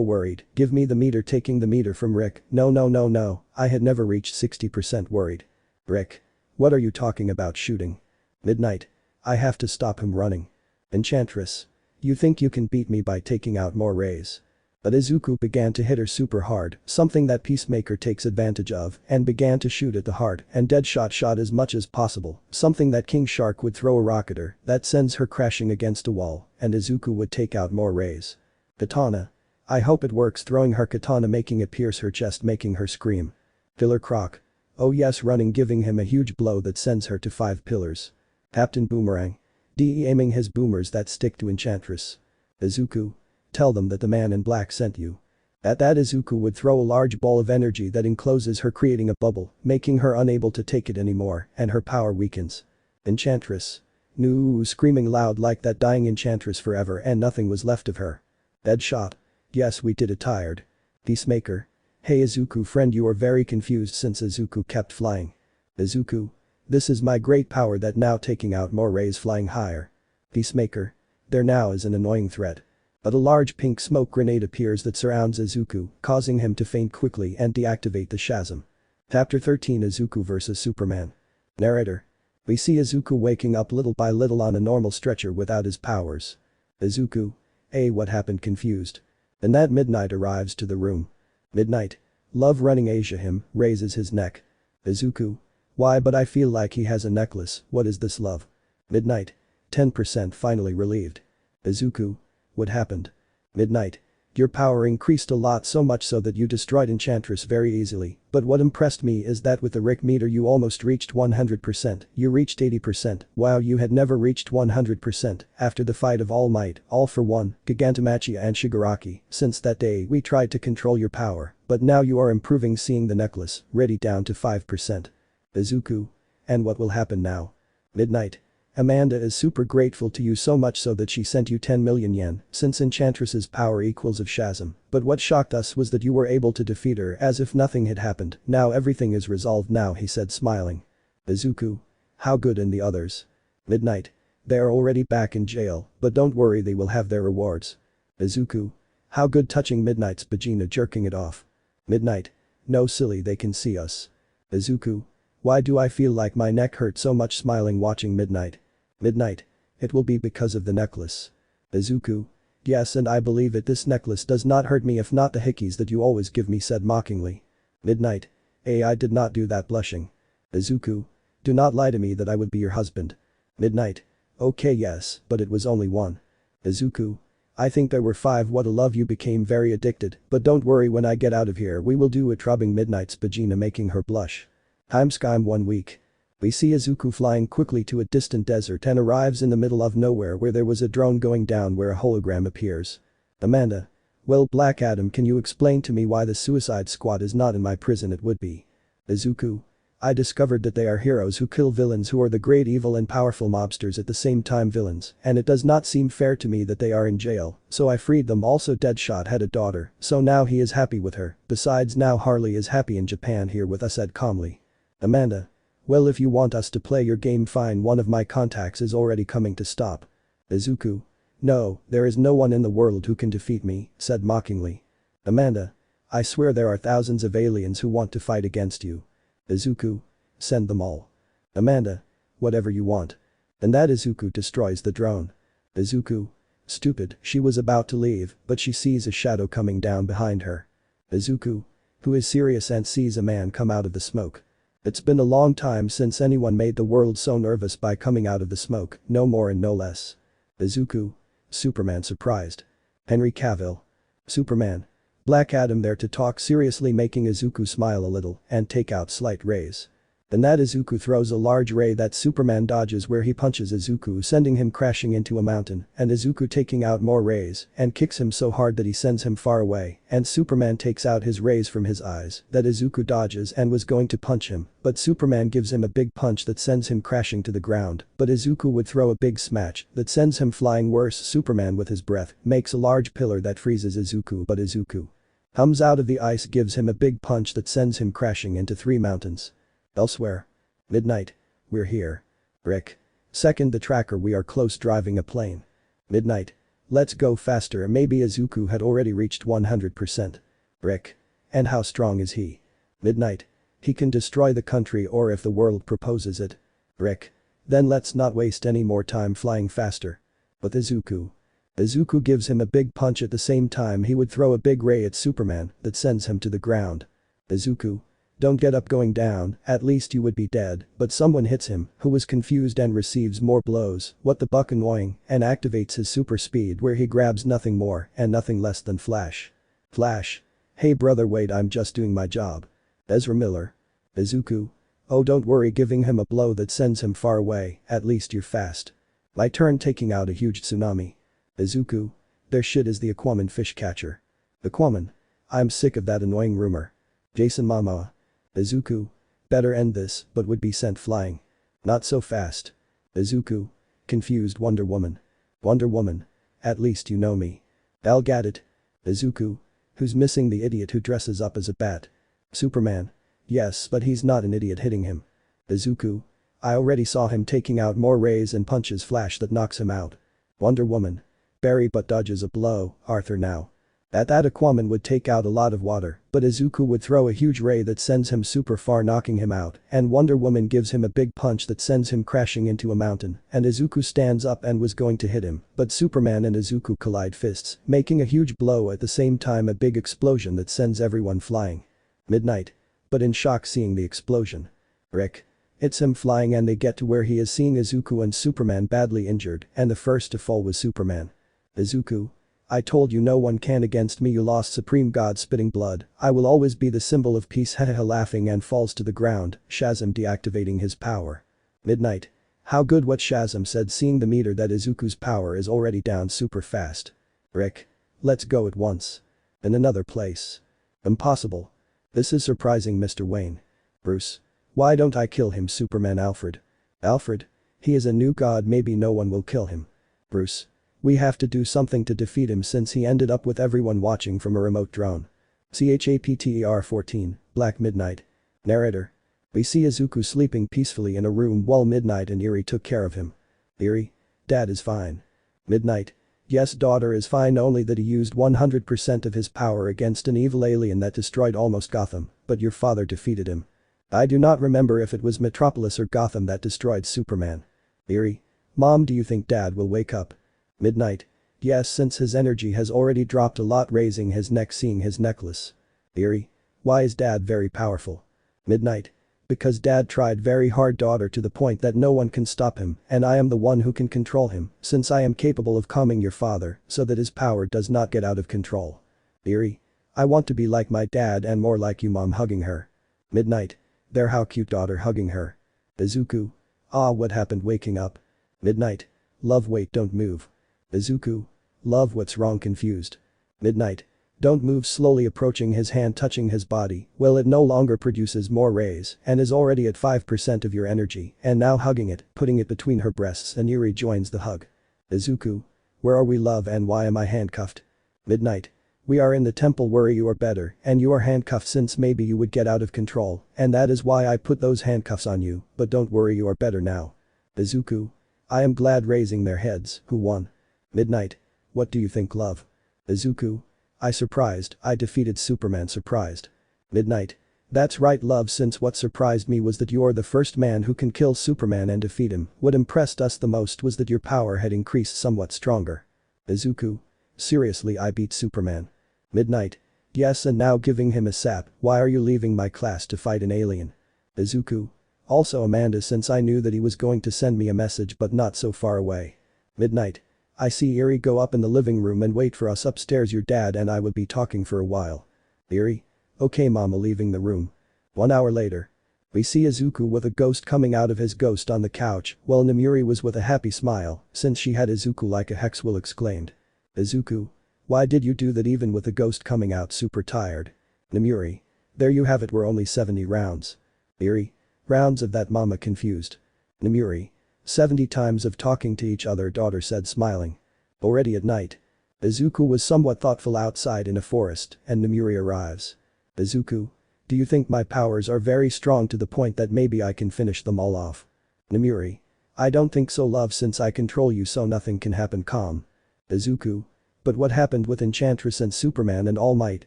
worried, give me the meter taking the meter from Rick, no, I had never reached 60% worried. Rick. What are you talking about shooting? Midnight. I have to stop him running. Enchantress. You think you can beat me by taking out more rays? But Izuku began to hit her super hard, something that Peacemaker takes advantage of, and began to shoot at the heart, and Deadshot shot as much as possible, something that King Shark would throw a rocket at her that sends her crashing against a wall, and Izuku would take out more rays. Katana. I hope it works, throwing her katana making it pierce her chest making her scream. Killer Croc. Oh yes, running giving him a huge blow that sends her to 5 pillars. Captain Boomerang. DE aiming his boomers that stick to Enchantress. Izuku. Tell them that the man in black sent you. At that Izuku would throw a large ball of energy that encloses her creating a bubble, making her unable to take it anymore, and her power weakens. Enchantress. No, screaming loud like that dying Enchantress forever and nothing was left of her. Deadshot. Yes, we did it tired. Peacemaker. Hey Izuku friend, you are very confused since Izuku kept flying. Izuku. This is my great power that now taking out more rays flying higher. Peacemaker. There now is an annoying threat. But a large pink smoke grenade appears that surrounds Izuku, causing him to faint quickly and deactivate the Shazam. Chapter 13 Izuku vs Superman. Narrator. We see Izuku waking up little by little on a normal stretcher without his powers. Izuku. What happened confused. Then that Midnight arrives to the room. Midnight. Love running Asia him, raises his neck. Izuku. Why but I feel like he has a necklace, what is this love? Midnight. 10% finally relieved. Izuku. What happened? Midnight. Your power increased a lot, so much so that you destroyed Enchantress very easily, but what impressed me is that with the Rick meter you almost reached 100%, you reached 80%, wow you had never reached 100% after the fight of Almight, All for One, Gigantamachi and Shigaraki, since that day we tried to control your power, but now you are improving seeing the necklace, ready down to 5%. Izuku. And what will happen now? Midnight. Amanda is super grateful to you so much so that she sent you 10 million yen, since Enchantress's power equals of Shazam, but what shocked us was that you were able to defeat her as if nothing had happened, now everything is resolved now he said smiling. Izuku. How good and the others? Midnight. They are already back in jail, but don't worry they will have their rewards. Izuku. How good touching Midnight's vagina jerking it off. Midnight. No silly they can see us. Izuku. Why do I feel like my neck hurt so much smiling watching Midnight? Midnight. It will be because of the necklace. Izuku. Yes and I believe it this necklace does not hurt me if not the hickeys that you always give me said mockingly. Midnight. I did not do that blushing. Izuku. Do not lie to me that I would be your husband. Midnight. Okay yes, but it was only one. Izuku. I think there were 5 what a love you became very addicted, but don't worry when I get out of here we will do it rubbing Midnight's vagina making her blush. Timescime 1 week. We see Izuku flying quickly to a distant desert and arrives in the middle of nowhere where there was a drone going down where a hologram appears. Amanda. Well Black Adam can you explain to me why the Suicide Squad is not in my prison it would be. Izuku. I discovered that they are heroes who kill villains who are the great evil and powerful mobsters at the same time villains, and it does not seem fair to me that they are in jail, so I freed them. Also Deadshot had a daughter, so now he is happy with her, besides now Harley is happy in Japan here with us, said calmly. Amanda. Well, if you want us to play your game fine, one of my contacts is already coming to stop. Izuku. No, there is no one in the world who can defeat me, said mockingly. Amanda. I swear there are thousands of aliens who want to fight against you. Izuku. Send them all. Amanda. Whatever you want. And that Izuku destroys the drone. Izuku. Stupid, she was about to leave, but she sees a shadow coming down behind her. Izuku. Who is serious and sees a man come out of the smoke. It's been a long time since anyone made the world so nervous by coming out of the smoke, no more and no less. Izuku. Superman surprised. Henry Cavill. Superman. Black Adam there to talk seriously, making Izuku smile a little and take out slight rays. Then that Izuku throws a large ray that Superman dodges, where he punches Izuku, sending him crashing into a mountain, and Izuku taking out more rays and kicks him so hard that he sends him far away, and Superman takes out his rays from his eyes that Izuku dodges and was going to punch him, but Superman gives him a big punch that sends him crashing to the ground, but Izuku would throw a big smash that sends him flying worse. Superman with his breath makes a large pillar that freezes Izuku, but Izuku comes out of the ice, gives him a big punch that sends him crashing into 3 mountains. Elsewhere. Midnight. We're here. Rick. Second the tracker, we are close, driving a plane. Midnight. Let's go faster. Maybe Izuku had already reached 100%. Rick. And how strong is he? Midnight. He can destroy the country, or if the world proposes it. Rick. Then let's not waste any more time flying faster. But Izuku. Izuku gives him a big punch. At the same time he would throw a big ray at Superman that sends him to the ground. Izuku. Don't get up, going down, at least you would be dead, but someone hits him, who was confused and receives more blows, what the buck, annoying, and activates his super speed, where he grabs nothing more and nothing less than Flash. Flash. Hey brother, wait, I'm just doing my job. Ezra Miller. Izuku. Oh, don't worry, giving him a blow that sends him far away, at least you're fast. My turn, taking out a huge tsunami. Izuku. Their shit is the Aquaman fish catcher. Aquaman. I'm sick of that annoying rumor. Jason Momoa. Izuku. Better end this, but would be sent flying. Not so fast. Izuku. Confused Wonder Woman. Wonder Woman. At least you know me. I'll get it. Izuku. Who's missing the idiot who dresses up as a bat? Superman. Yes, but he's not an idiot, hitting him. Izuku. I already saw him taking out more rays and punches Flash that knocks him out. Wonder Woman. Barry but dodges a blow. Arthur now. At that Aquaman would take out a lot of water, but Izuku would throw a huge ray that sends him super far, knocking him out, and Wonder Woman gives him a big punch that sends him crashing into a mountain, and Izuku stands up and was going to hit him, but Superman and Izuku collide fists, making a huge blow, at the same time a big explosion that sends everyone flying. Midnight. But in shock seeing the explosion. Rick. It's him flying, and they get to where he is, seeing Izuku and Superman badly injured, and the first to fall was Superman. Izuku. I told you no one can against me, you lost, Supreme God, spitting blood, I will always be the symbol of peace, haha, laughing, and falls to the ground, Shazam deactivating his power. Midnight. How good what Shazam said, seeing the meter that Izuku's power is already down super fast. Rick. Let's go at once. In another place. Impossible. This is surprising, Mr. Wayne. Bruce. Why don't I kill him? Superman. Alfred. Alfred. He is a new god, maybe no one will kill him. Bruce. We have to do something to defeat him since he ended up with everyone watching from a remote drone. Chapter 14, Black Midnight. Narrator. We see Izuku sleeping peacefully in a room while Midnight and Eri took care of him. Eri. Dad is fine. Midnight. Yes, daughter is fine, only that he used 100% of his power against an evil alien that destroyed almost Gotham, but your father defeated him. I do not remember if it was Metropolis or Gotham that destroyed Superman. Eri. Mom, do you think Dad will wake up? Midnight. Yes, since his energy has already dropped a lot, raising his neck, seeing his necklace. Eri. Why is Dad very powerful? Midnight. Because Dad tried very hard, daughter, to the point that no one can stop him, and I am the one who can control him, since I am capable of calming your father so that his power does not get out of control. Eri. I want to be like my dad and more like you, Mom, hugging her. Midnight. There, how cute, daughter, hugging her. Izuku. Ah, what happened, waking up? Midnight. Love, wait, don't move. Izuku. Love, what's wrong, confused. Midnight. Don't move, slowly approaching, his hand touching his body. Well, it no longer produces more rays and is already at 5% of your energy, and now hugging it, putting it between her breasts, and Yuri joins the hug. Izuku. Where are we, love, and why am I handcuffed? Midnight. We are in the temple. Worry you are better, and you are handcuffed since maybe you would get out of control, and that is why I put those handcuffs on you, but don't worry, you are better now. Izuku. I am glad, raising their heads. Who won? Midnight. What do you think, love? Izuku. I surprised, I defeated Superman. Surprised. Midnight. That's right, love, since what surprised me was that you're the first man who can kill Superman and defeat him. What impressed us the most was that your power had increased somewhat stronger. Izuku. Seriously, I beat Superman. Midnight. Yes, and now giving him a sap. Why are you leaving my class to fight an alien? Izuku. Also Amanda, since I knew that he was going to send me a message but not so far away. Midnight. I see Eri, go up in the living room and wait for us upstairs, your dad and I would be talking for a while. Eri. Okay mama, leaving the room. 1 hour later. We see Izuku with a ghost coming out of his ghost on the couch, while Namuri was with a happy smile, since she had Izuku like a hex, will exclaimed. Izuku. Why did you do that even with a ghost coming out? Super tired. Namuri. There you have it, we're only 70 rounds. Eri. Rounds of that, mama confused. Namuri. 70 times of talking to each other, daughter said smiling. Already at night. Izuku was somewhat thoughtful outside in a forest, and Namuri arrives. Izuku. Do you think my powers are very strong to the point that maybe I can finish them all off? Namuri. I don't think so, love, since I control you so nothing can happen. Calm. Izuku. But what happened with Enchantress and Superman and Almight,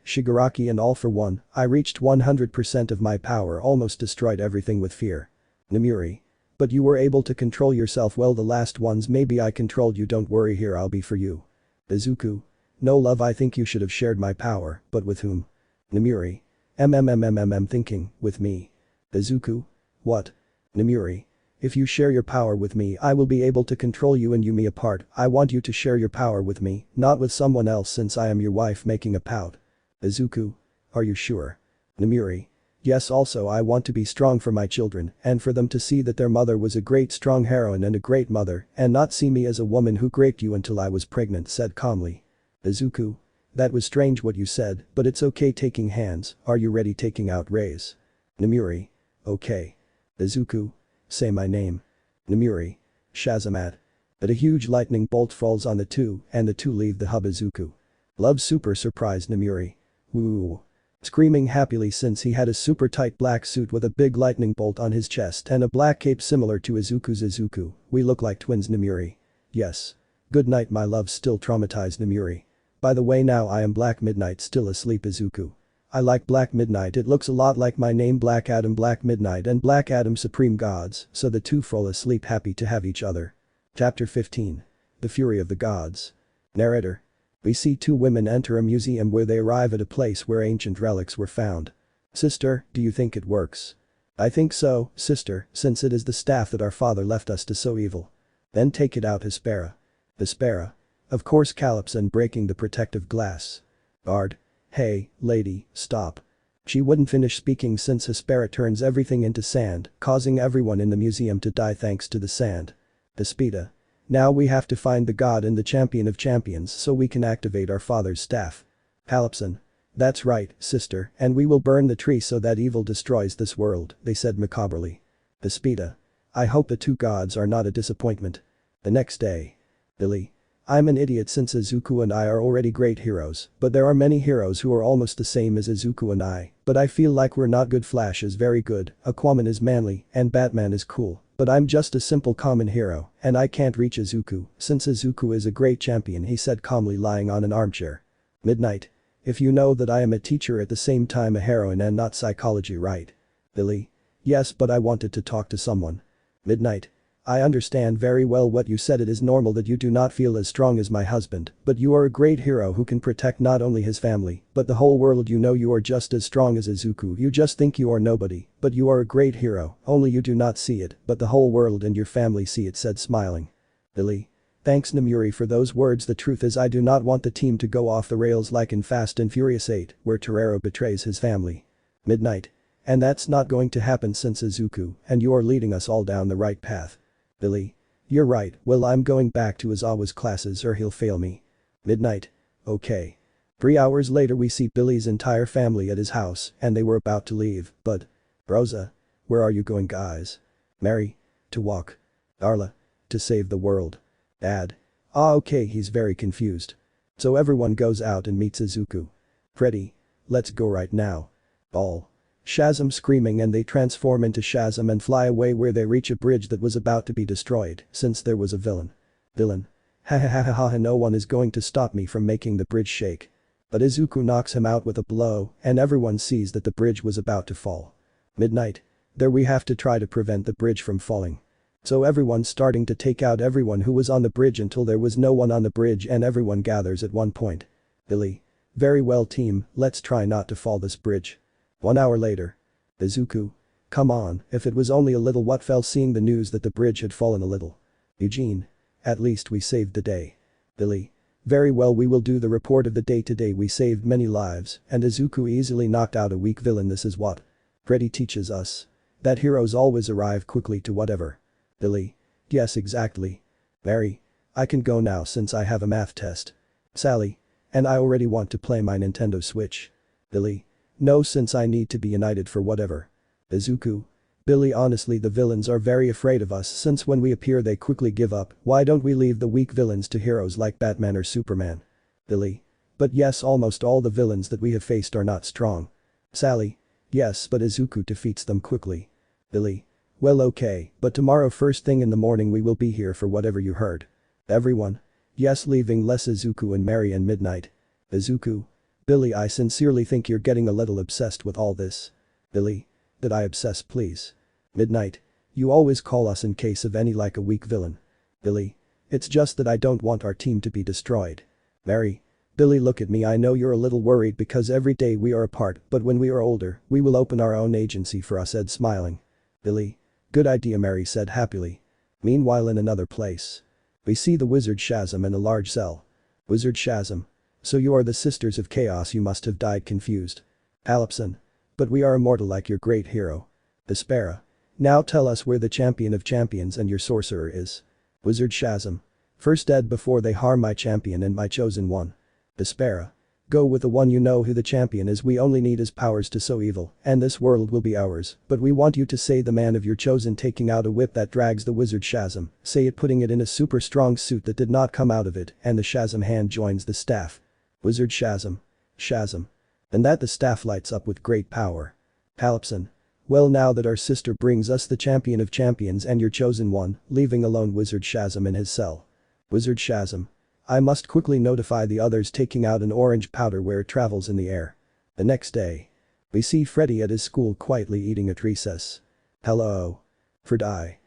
Shigaraki and all? For one, I reached 100% of my power, almost destroyed everything with fear. Namuri. But you were able to control yourself. Well, the last ones maybe I controlled you, don't worry, here I'll be for you. Izuku. No love, I think you should have shared my power, but with whom? Namuri. Thinking, with me. Izuku. What? Namuri. If you share your power with me, I will be able to control you and me apart. I want you to share your power with me, not with someone else, since I am your wife, making a pout. Izuku. Are you sure? Namuri. Yes, also I want to be strong for my children and for them to see that their mother was a great strong heroine and a great mother and not see me as a woman who raped you until I was pregnant, said calmly. Izuku. That was strange what you said, but it's okay. Taking hands, are you ready? Taking out rays. Namuri. Okay. Izuku. Say my name. Namuri. Shazamat. But a huge lightning bolt falls on the two and the two leave the hub. Izuku. Love, super surprised Namuri. Woo. Screaming happily since he had a super tight black suit with a big lightning bolt on his chest and a black cape similar to Izuku's. Izuku. We look like twins. Namuri. Yes. Good night my love, still traumatized Namuri. By the way, now I am Black Midnight, still asleep. Izuku. I like Black Midnight, it looks a lot like my name, Black Adam. Black Midnight and Black Adam, supreme gods, so the two fall asleep happy to have each other. Chapter 15. The Fury of the Gods. Narrator. We see two women enter a museum where they arrive at a place where ancient relics were found. Sister, do you think it works? I think so, sister, since it is the staff that our father left us to so evil. Then take it out, Hespera. Hespera. Of course, Calypso, breaking the protective glass. Guard. Hey, lady, stop. She wouldn't finish speaking since Hespera turns everything into sand, causing everyone in the museum to die thanks to the sand. Despeda. Now we have to find the god and the champion of champions so we can activate our father's staff. Calypso. That's right, sister, and we will burn the tree so that evil destroys this world, they said macabrely. Despeda. I hope the two gods are not a disappointment. The next day. Billy. I'm an idiot since Izuku and I are already great heroes, but there are many heroes who are almost the same as Izuku and I, but I feel like we're not good. Flash is very good, Aquaman is manly, and Batman is cool, but I'm just a simple common hero, and I can't reach Izuku, since Izuku is a great champion, he said calmly, lying on an armchair. Midnight. If you know that I am a teacher at the same time a heroine and not psychology, right? Billy. Yes, but I wanted to talk to someone. Midnight. I understand very well what you said. It is normal that you do not feel as strong as my husband, but you are a great hero who can protect not only his family, but the whole world. You know you are just as strong as Izuku. You just think you are nobody, but you are a great hero, only you do not see it, but the whole world and your family see it, said smiling. Billy. Thanks Namuri for those words. The truth is I do not want the team to go off the rails like in Fast and Furious 8, where Torero betrays his family. Midnight. And that's not going to happen since Izuku and you are leading us all down the right path. Billy. You're right, well I'm going back to Izawa's classes or he'll fail me. Midnight. Okay. 3 hours later we see Billy's entire family at his house and they were about to leave, but… Rosa. Where are you going guys? Mary. To walk. Darla. To save the world. Dad. Ah okay he's very confused. So everyone goes out and meets Izuku. Freddy. Let's go right now. Ball. Shazam screaming and they transform into Shazam and fly away where they reach a bridge that was about to be destroyed since there was a villain. Villain. Ha ha ha ha ha no one is going to stop me from making the bridge shake. But Izuku knocks him out with a blow and everyone sees that the bridge was about to fall. Midnight. There we have to try to prevent the bridge from falling. So everyone's starting to take out everyone who was on the bridge until there was no one on the bridge and everyone gathers at one point. Billy. Very well team, let's try not to fall this bridge. 1 hour later. Izuku. Come on, if it was only a little what fell seeing the news that the bridge had fallen a little. Eugene. At least we saved the day. Billy. Very well we will do the report of the day today we saved many lives and Izuku easily knocked out a weak villain this is what Freddy teaches us. That heroes always arrive quickly to whatever. Billy. Yes exactly. Mary. I can go now since I have a math test. Sally. And I already want to play my Nintendo Switch. Billy. No since I need to be united for whatever. Izuku. Billy honestly the villains are very afraid of us since when we appear they quickly give up, why don't we leave the weak villains to heroes like Batman or Superman? Billy. But yes almost all the villains that we have faced are not strong. Sally. Yes but Izuku defeats them quickly. Billy. Well okay, but tomorrow first thing in the morning we will be here for whatever you heard. Everyone. Yes leaving less Izuku and Mary and Midnight. Izuku. Billy I sincerely think you're getting a little obsessed with all this. Billy. Did I obsess please? Midnight. You always call us in case of any like a weak villain. Billy. It's just that I don't want our team to be destroyed. Mary. Billy look at me I know you're a little worried because every day we are apart but when we are older we will open our own agency for us Ed smiling. Billy. Good idea Mary said happily. Meanwhile in another place. We see the Wizard Shazam in a large cell. Wizard Shazam. So you are the Sisters of Chaos you must have died confused. Alapson. But we are immortal like your great hero. Despera. Now tell us where the champion of champions and your sorcerer is. Wizard Shazam. First dead before they harm my champion and my chosen one. Despera. Go with the one you know who the champion is we only need his powers to sow evil and this world will be ours but we want you to say the man of your chosen taking out a whip that drags the Wizard Shazam, say it putting it in a super strong suit that did not come out of it and the Shazam hand joins the staff. Wizard Shazam. Shazam. And that the staff lights up with great power. Palipson. Well now that our sister brings us the champion of champions and your chosen one, leaving alone Wizard Shazam in his cell. Wizard Shazam. I must quickly notify the others taking out an orange powder where it travels in the air. The next day. We see Freddy at his school quietly eating at recess. Hello. Freddy.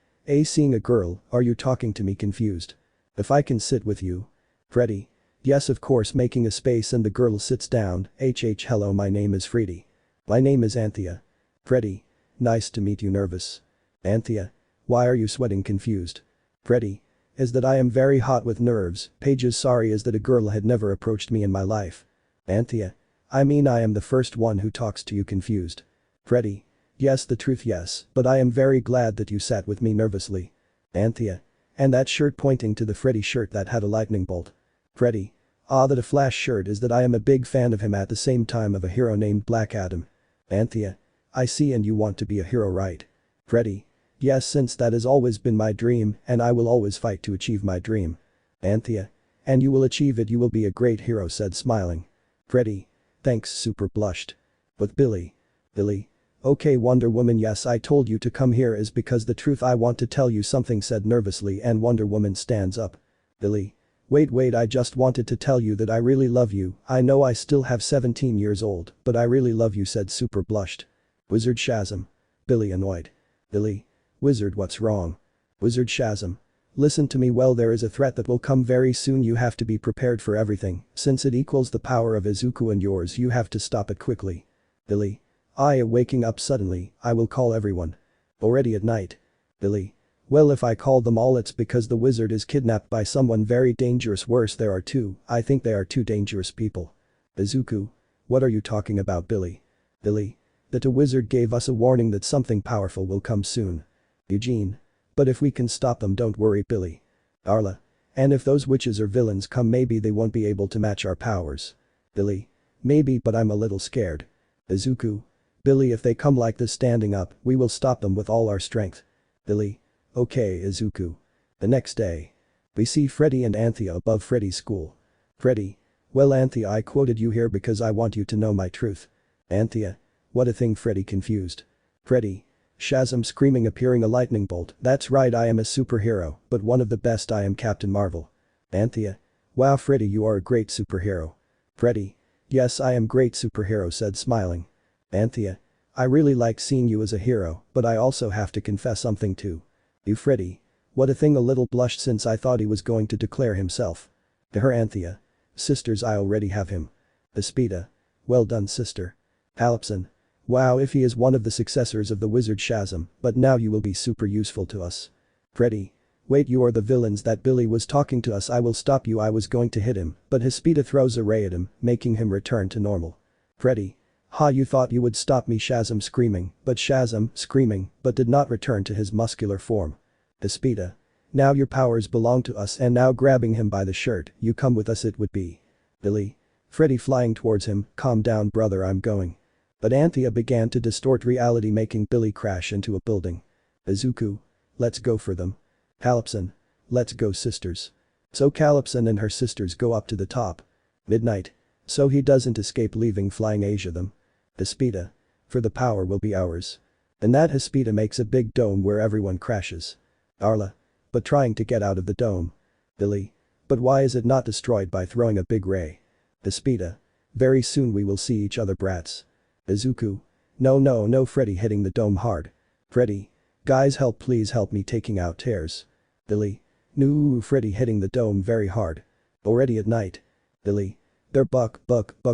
Seeing a girl, are you talking to me confused? If I can sit with you. Freddy. Yes of course making a space and the girl sits down, hello my name is Freddy. My name is Anthea. Freddy. Nice to meet you nervous. Anthea. Why are you sweating confused? Freddy. Is that I am very hot with nerves, Paige's sorry is that a girl had never approached me in my life. Anthea. I mean I am the first one who talks to you confused. Freddy. Yes the truth yes, but I am very glad that you sat with me nervously. Anthea. And that shirt pointing to the Freddy shirt that had a lightning bolt. Freddy. Ah that a Flash shirt is that I am a big fan of him at the same time of a hero named Black Adam. Anthea. I see and you want to be a hero right? Freddy. Yes since that has always been my dream and I will always fight to achieve my dream. Anthea. And you will achieve it you will be a great hero said smiling. Freddy. Thanks super blushed. But Billy. Billy. Okay Wonder Woman yes I told you to come here is because the truth I want to tell you something said nervously and Wonder Woman stands up. Billy. Wait I just wanted to tell you that I really love you I know I still have 17 years old but I really love you said super blushed. Wizard Shazam. Billy annoyed. Billy. Wizard what's wrong? Wizard Shazam. Listen to me well there is a threat that will come very soon you have to be prepared for everything since it equals the power of Izuku and yours you have to stop it quickly. Billy. Waking up suddenly, I will call everyone. Already at night. Billy. Well if I call them all it's because the wizard is kidnapped by someone very dangerous worse there are two, I think they are two dangerous people. Izuku. What are you talking about Billy? Billy. That a wizard gave us a warning that something powerful will come soon. Eugene. But if we can stop them don't worry Billy. Darla. And if those witches or villains come maybe they won't be able to match our powers. Billy. Maybe, but I'm a little scared. Izuku. Billy, if they come like this standing up, we will stop them with all our strength. Billy. Okay, Izuku. The next day. We see Freddy and Anthea above Freddy's school. Freddy. Well, Anthea, I quoted you here because I want you to know my truth. Anthea. What a thing, Freddy confused. Freddy. Shazam screaming, appearing a lightning bolt. That's right, I am a superhero, but one of the best. I am Captain Marvel. Anthea. Wow, Freddy, you are a great superhero. Freddy. Yes, I am great superhero, said smiling. Anthea. I really like seeing you as a hero, but I also have to confess something too. You, Freddy. What a thing, a little blushed since I thought he was going to declare himself. To her, Anthea. Sisters, I already have him. Despita. Well done, sister. Halipson. Wow, if he is one of the successors of the wizard Shazam, but now you will be super useful to us. Freddy. Wait, you are the villains that Billy was talking to us. I will stop you. I was going to hit him, but Despita throws a ray at him, making him return to normal. Freddy. Ha, you thought you would stop me, Shazam screaming, but did not return to his muscular form. Despita. Now your powers belong to us, and now grabbing him by the shirt, you come with us it would be. Billy. Freddy flying towards him, calm down brother, I'm going. But Anthea began to distort reality, making Billy crash into a building. Izuku. Let's go for them. Calypson. Let's go, sisters. So Calypson and her sisters go up to the top. Midnight. So he doesn't escape, leaving flying Asia them. Despita. For the power will be ours. And that Despita makes a big dome where everyone crashes. Arla. But trying to get out of the dome. Billy. But why is it not destroyed by throwing a big ray? Despita. Very soon we will see each other, brats. Izuku. No, Freddy hitting the dome hard. Freddy. Guys, help, please help me taking out tears. Billy. No, Freddy hitting the dome very hard. Already at night. Billy. They're Buck,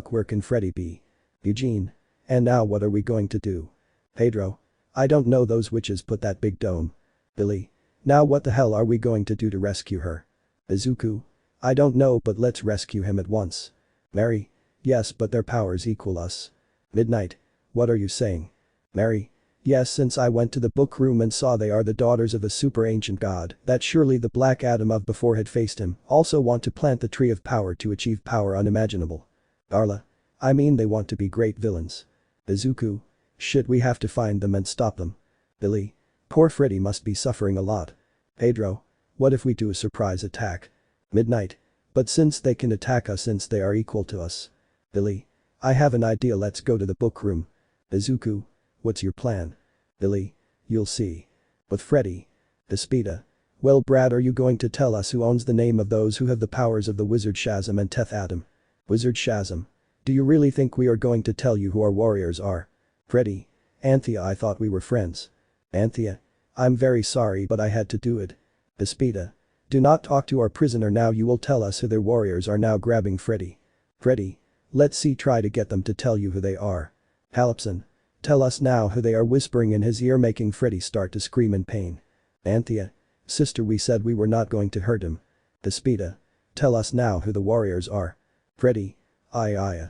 where can Freddy be? Eugene. And now what are we going to do? Pedro. I don't know, those witches put that big dome. Billy. Now what the hell are we going to do to rescue her? Izuku. I don't know, but let's rescue him at once. Mary. Yes, but their powers equal us. Midnight. What are you saying? Mary. Yes, since I went to the book room and saw they are the daughters of a super ancient god, that surely the Black Adam of before had faced him, also want to plant the tree of power to achieve power unimaginable. Darla. I mean they want to be great villains. Izuku. Shit, we have to find them and stop them. Billy. Poor Freddy must be suffering a lot. Pedro. What if we do a surprise attack? Midnight. But since they can attack us since they are equal to us. Billy. I have an idea, let's go to the book room. Izuku. What's your plan? Billy. You'll see. With Freddy. Despita. Well, Brad, are you going to tell us who owns the name of those who have the powers of the Wizard Shazam and Teth Adam? Wizard Shazam. Do you really think we are going to tell you who our warriors are? Freddy. Anthea, I thought we were friends. Anthea. I'm very sorry, but I had to do it. Despita. Do not talk to our prisoner now, you will tell us who their warriors are now, grabbing Freddy. Freddy. Let's see, try to get them to tell you who they are. Calypson. Tell us now who they are, whispering in his ear, making Freddy start to scream in pain. Anthea. Sister, we said we were not going to hurt him. Despita. Tell us now who the warriors are. Freddy. Aya.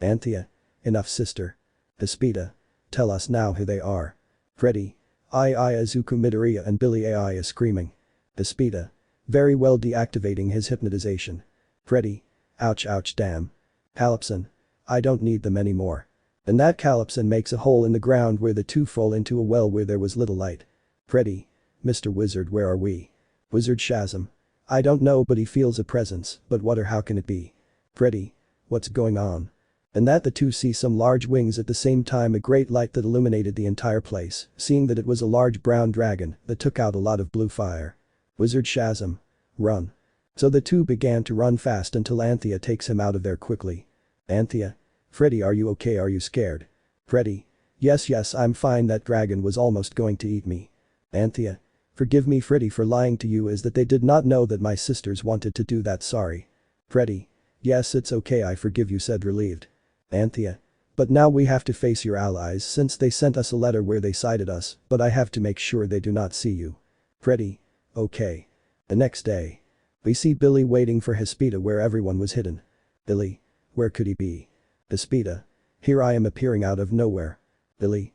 Anthea. Enough, sister. Despita. Tell us now who they are. Freddy. Aya, Izuku, Midoriya and Billy Aya screaming. Despita. Very well, deactivating his hypnotization. Freddy. Ouch, damn. Calypson. I don't need them anymore. And that Calypson makes a hole in the ground where the two fall into a well where there was little light. Freddy. Mr. Wizard, where are we? Wizard Shazam. I don't know, but he feels a presence, but what or how can it be? Freddy. What's going on? And that the two see some large wings at the same time, a great light that illuminated the entire place, seeing that it was a large brown dragon that took out a lot of blue fire. Wizard Shazam. Run. So the two began to run fast until Anthea takes him out of there quickly. Anthea. Freddy, are you okay? Are you scared? Freddy. Yes, I'm fine, that dragon was almost going to eat me. Anthea. Forgive me, Freddy, for lying to you, is that they did not know that my sisters wanted to do that, sorry. Freddy. Yes, it's okay, I forgive you, said relieved. Anthea. But now we have to face your allies since they sent us a letter where they cited us, but I have to make sure they do not see you. Freddy. Okay. The next day. We see Billy waiting for Despita where everyone was hidden. Billy. Where could he be? Despita. Here I am appearing out of nowhere. Billy.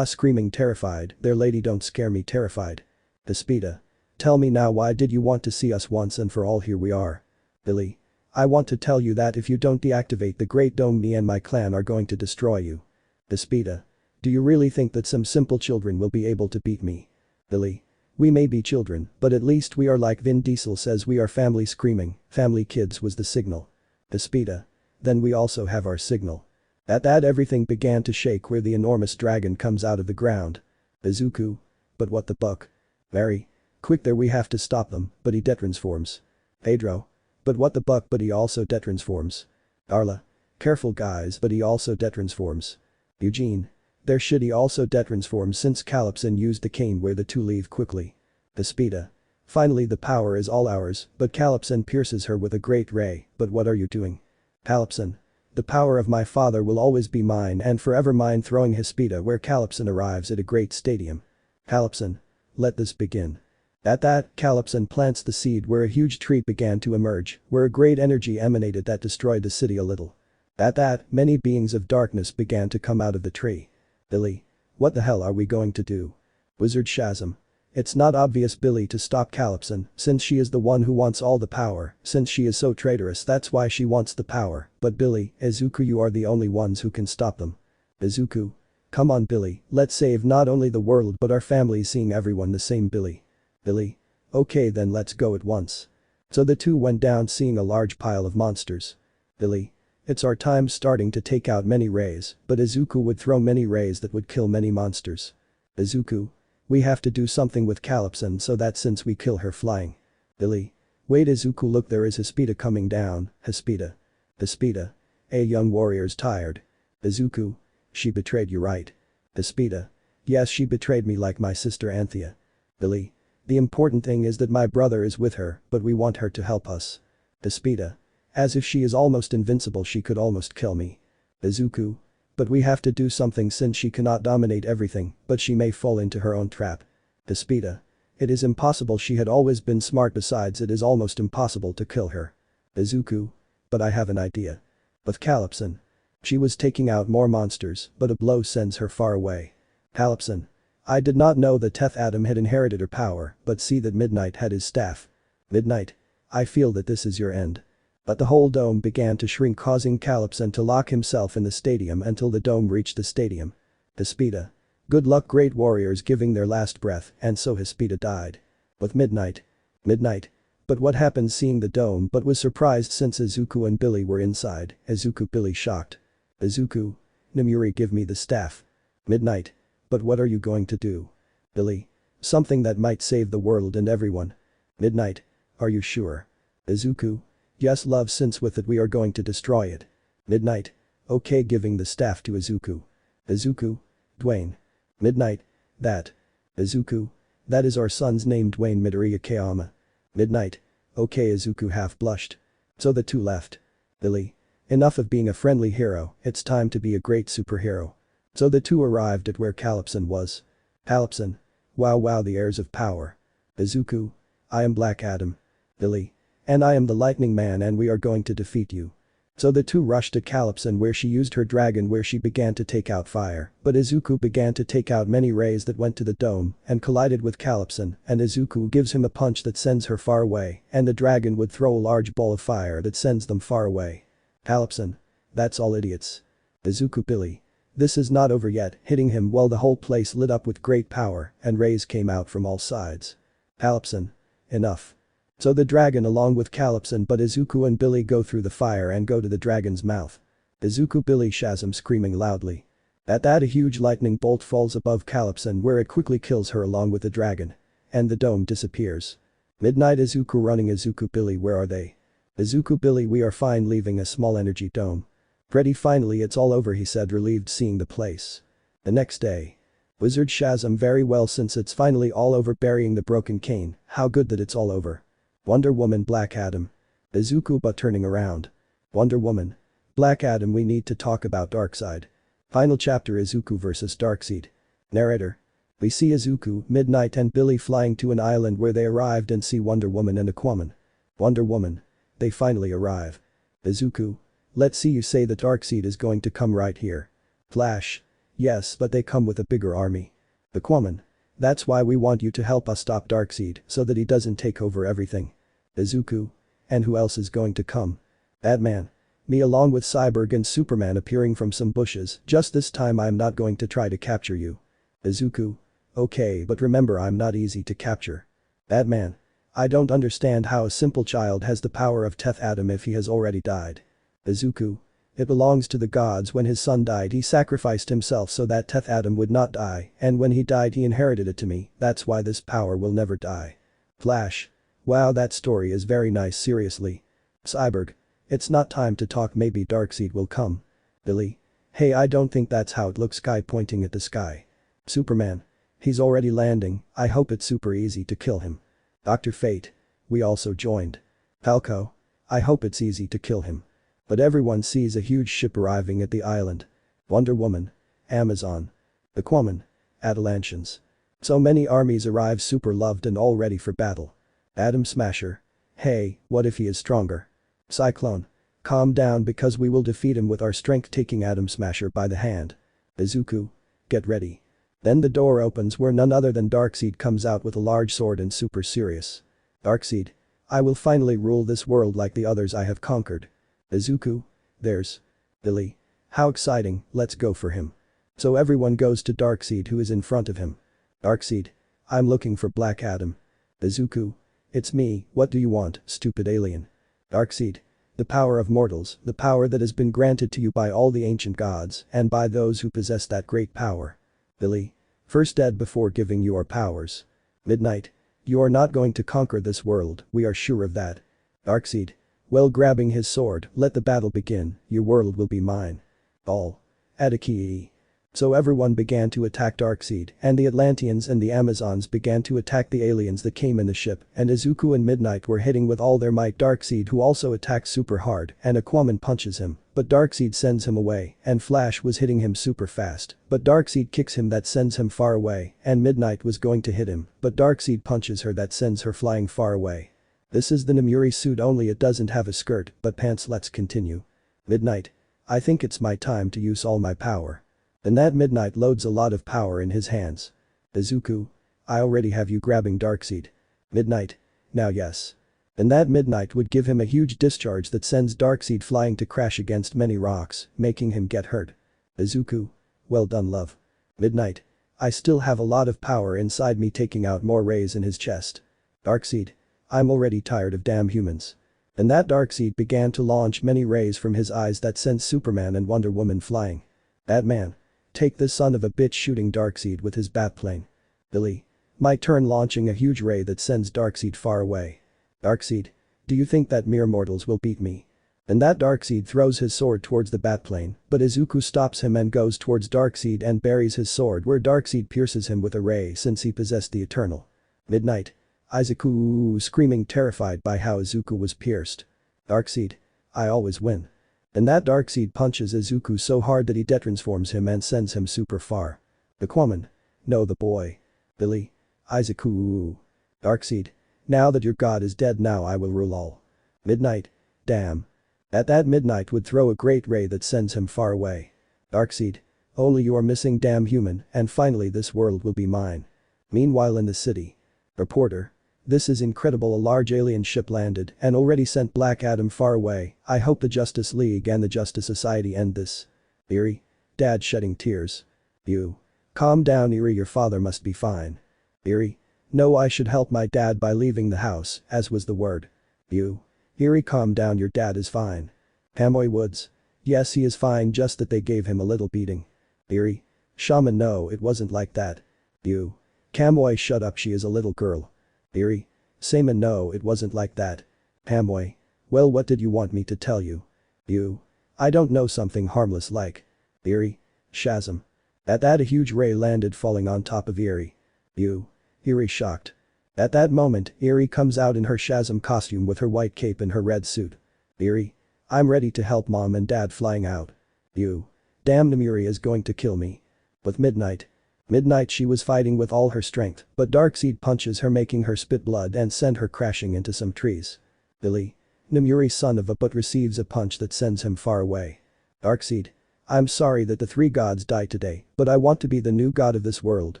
Screaming terrified, there lady, don't scare me, terrified. Despita. Tell me now, why did you want to see us once and for all? Here we are. Billy. I want to tell you that if you don't deactivate the Great Dome, me and my clan are going to destroy you. Despita. Do you really think that some simple children will be able to beat me? Billy. We may be children, but at least we are like Vin Diesel says we are family screaming, family kids was the signal. Despita. Then we also have our signal. At that everything began to shake where the enormous dragon comes out of the ground. Izuku. But what the buck? Very. Quick there we have to stop them, but he detransforms. Pedro. But what the buck but he also detransforms. Darla. Careful guys but he also detransforms. Eugene. There should he also detransform since Calypso used the cane where the two leave quickly. Despita. Finally the power is all ours, but Calypso pierces her with a great ray, but what are you doing? Calypso. The power of my father will always be mine and forever mine throwing Hispida where Calypso arrives at a great stadium. Calypso. Let this begin. At that, Calypso plants the seed where a huge tree began to emerge, where a great energy emanated that destroyed the city a little. At that, many beings of darkness began to come out of the tree. Billy. What the hell are we going to do? Wizard Shazam. It's not obvious Billy to stop Calypso, since she is the one who wants all the power, since she is so traitorous that's why she wants the power, but Billy, Izuku you are the only ones who can stop them. Izuku. Come on Billy, let's save not only the world but our families seeing everyone the same Billy. Billy. Okay then let's go at once. So the two went down seeing a large pile of monsters. Billy. It's our time starting to take out many rays, but Izuku would throw many rays that would kill many monsters. Izuku. We have to do something with Calypso so that since we kill her flying. Billy. Wait Izuku look there is Hispida coming down, Hispida. Hispida. A young warrior's tired. Izuku. She betrayed you right. Hispida. Yes she betrayed me like my sister Anthea. Billy. The important thing is that my brother is with her, but we want her to help us. Hispida. As if she is almost invincible she could almost kill me. Izuku. But we have to do something since she cannot dominate everything, but she may fall into her own trap. Hispida. It is impossible she had always been smart besides it is almost impossible to kill her. Izuku. But I have an idea. With Calypso. She was taking out more monsters, but a blow sends her far away. Calypso. I did not know that Teth Adam had inherited her power, but see that Midnight had his staff. Midnight. I feel that this is your end. But the whole dome began to shrink causing Calypso to lock himself in the stadium until the dome reached the stadium. Hispida. Good luck great warriors giving their last breath and so Hispida died. With Midnight. Midnight. But what happened seeing the dome but was surprised since Izuku and Billy were inside, Izuku Billy shocked. Izuku. Namuri give me the staff. Midnight. But what are you going to do? Billy. Something that might save the world and everyone. Midnight. Are you sure? Izuku. Yes love since with it we are going to destroy it. Midnight. Okay giving the staff to Izuku. Izuku. Dwayne. Midnight. That. Izuku. That is our son's name Dwayne Midoriya Kayama. Midnight. Okay Izuku half blushed. So the two left. Billy. Enough of being a friendly hero, it's time to be a great superhero. So the two arrived at where Calypso was. Calypso. Wow the heirs of power. Izuku. I am Black Adam. Billy. And I am the Lightning Man and we are going to defeat you. So the two rushed to Calypso where she used her dragon where she began to take out fire, but Izuku began to take out many rays that went to the dome and collided with Calypso and Izuku gives him a punch that sends her far away and the dragon would throw a large ball of fire that sends them far away. Calypso. That's all idiots. Izuku Billy. This is not over yet, hitting him while the whole place lit up with great power and rays came out from all sides. Calypso. Enough. So the dragon along with Calypso but Izuku and Billy go through the fire and go to the dragon's mouth. Izuku Billy Shazam screaming loudly. At that a huge lightning bolt falls above Calypso where it quickly kills her along with the dragon. And the dome disappears. Midnight Izuku running Izuku Billy where are they? Izuku Billy we are fine leaving a small energy dome. Freddy finally it's all over he said relieved seeing the place. The next day. Wizard Shazam very well since it's finally all over burying the broken cane, how good that it's all over. Wonder Woman Black Adam. Izuku but turning around. Wonder Woman. Black Adam we need to talk about Darkseid. Final chapter Izuku vs Darkseid. Narrator. We see Izuku, Midnight and Billy flying to an island where they arrived and see Wonder Woman and Aquaman. Wonder Woman. They finally arrive. Izuku. Let's see you say that Darkseid is going to come right here. Flash. Yes but they come with a bigger army. Aquaman. That's why we want you to help us stop Darkseid so that he doesn't take over everything. Izuku. And who else is going to come? That man. Me along with Cyborg and Superman appearing from some bushes, just this time I'm not going to try to capture you. Izuku. Okay, but remember I'm not easy to capture. That man. I don't understand how a simple child has the power of Teth Adam if he has already died. Izuku. It belongs to the gods. When his son died he sacrificed himself so that Teth Adam would not die, and when he died he inherited it to me, that's why this power will never die. Flash. Wow, that story is very nice, seriously. Cyborg. It's not time to talk, maybe Darkseid will come. Billy. Hey, I don't think that's how it looks. Sky pointing at the sky. Superman. He's already landing, I hope it's super easy to kill him. Dr. Fate. We also joined. Falco. I hope it's easy to kill him. But everyone sees a huge ship arriving at the island. Wonder Woman. Amazon. Aquaman. Atalantians. So many armies arrive, super loved and all ready for battle. Atom Smasher. Hey, what if he is stronger? Cyclone. Calm down because we will defeat him with our strength, taking Atom Smasher by the hand. Izuku. Get ready. Then the door opens where none other than Darkseid comes out with a large sword and super serious. Darkseid. I will finally rule this world like the others I have conquered. Izuku. There's. Billy. How exciting, let's go for him. So everyone goes to Darkseid who is in front of him. Darkseid. I'm looking for Black Adam. Izuku. It's me, what do you want, stupid alien? Darkseid. The power of mortals, the power that has been granted to you by all the ancient gods and by those who possess that great power. Billy. First dead before giving you our powers. Midnight. You are not going to conquer this world, we are sure of that. Darkseid. Well, grabbing his sword, let the battle begin, your world will be mine. All. Adaki. So everyone began to attack Darkseid, and the Atlanteans and the Amazons began to attack the aliens that came in the ship, and Izuku and Midnight were hitting with all their might Darkseid, who also attacked super hard, and Aquaman punches him, but Darkseid sends him away, and Flash was hitting him super fast, but Darkseid kicks him that sends him far away, and Midnight was going to hit him, but Darkseid punches her that sends her flying far away. This is the Namuri suit, only it doesn't have a skirt, but pants. Let's continue. Midnight. I think it's my time to use all my power. Then that Midnight loads a lot of power in his hands. Izuku. I already have you grabbing Darkseid. Midnight. Now yes. Then that Midnight would give him a huge discharge that sends Darkseid flying to crash against many rocks, making him get hurt. Izuku. Well done, love. Midnight. I still have a lot of power inside me, taking out more rays in his chest. Darkseid. I'm already tired of damn humans. And that Darkseid began to launch many rays from his eyes that sent Superman and Wonder Woman flying. That man. Take this son of a bitch, shooting Darkseid with his batplane. Billy. My turn, launching a huge ray that sends Darkseid far away. Darkseid. Do you think that mere mortals will beat me? And that Darkseid throws his sword towards the batplane, but Izuku stops him and goes towards Darkseid and buries his sword where Darkseid pierces him with a ray since he possessed the Eternal. Midnight. Izuku screaming, terrified by how Izuku was pierced. Darkseid. I always win. And that Darkseid punches Izuku so hard that he detransforms him and sends him super far. Aquaman. No, the boy. Billy. Izuku. Darkseid. Now that your god is dead, now I will rule all. Midnight. Damn. At that Midnight would throw a great ray that sends him far away. Darkseid. Only you are missing, damn human, and finally this world will be mine. Meanwhile in the city. Reporter. This is incredible, a large alien ship landed and already sent Black Adam far away. I hope the Justice League and the Justice Society end this. Eerie. Dad shedding tears. You. Calm down, Eerie, your father must be fine. Eerie. No, I should help my dad by leaving the house, as was the word. You. Eerie, calm down, your dad is fine. Hamoy Woods. Yes, he is fine, just that they gave him a little beating. Eerie. Shaman, no, it wasn't like that. You. Kamoy, shut up, she is a little girl. Eerie. Saman, no, it wasn't like that. Hamoy. Well, what did you want me to tell you? You. I don't know, something harmless like. Eerie. Shazam. At that a huge ray landed, falling on top of Eerie. You. Eerie shocked. At that moment, Eerie comes out in her Shazam costume with her white cape and her red suit. Eerie. I'm ready to help mom and dad, flying out. You. Damn, Namuri is going to kill me. With Midnight. Midnight, she was fighting with all her strength, but Darkseid punches her, making her spit blood and send her crashing into some trees. Billy. Namuri, son of a but receives a punch that sends him far away. Darkseid. I'm sorry that the three gods died today, but I want to be the new god of this world,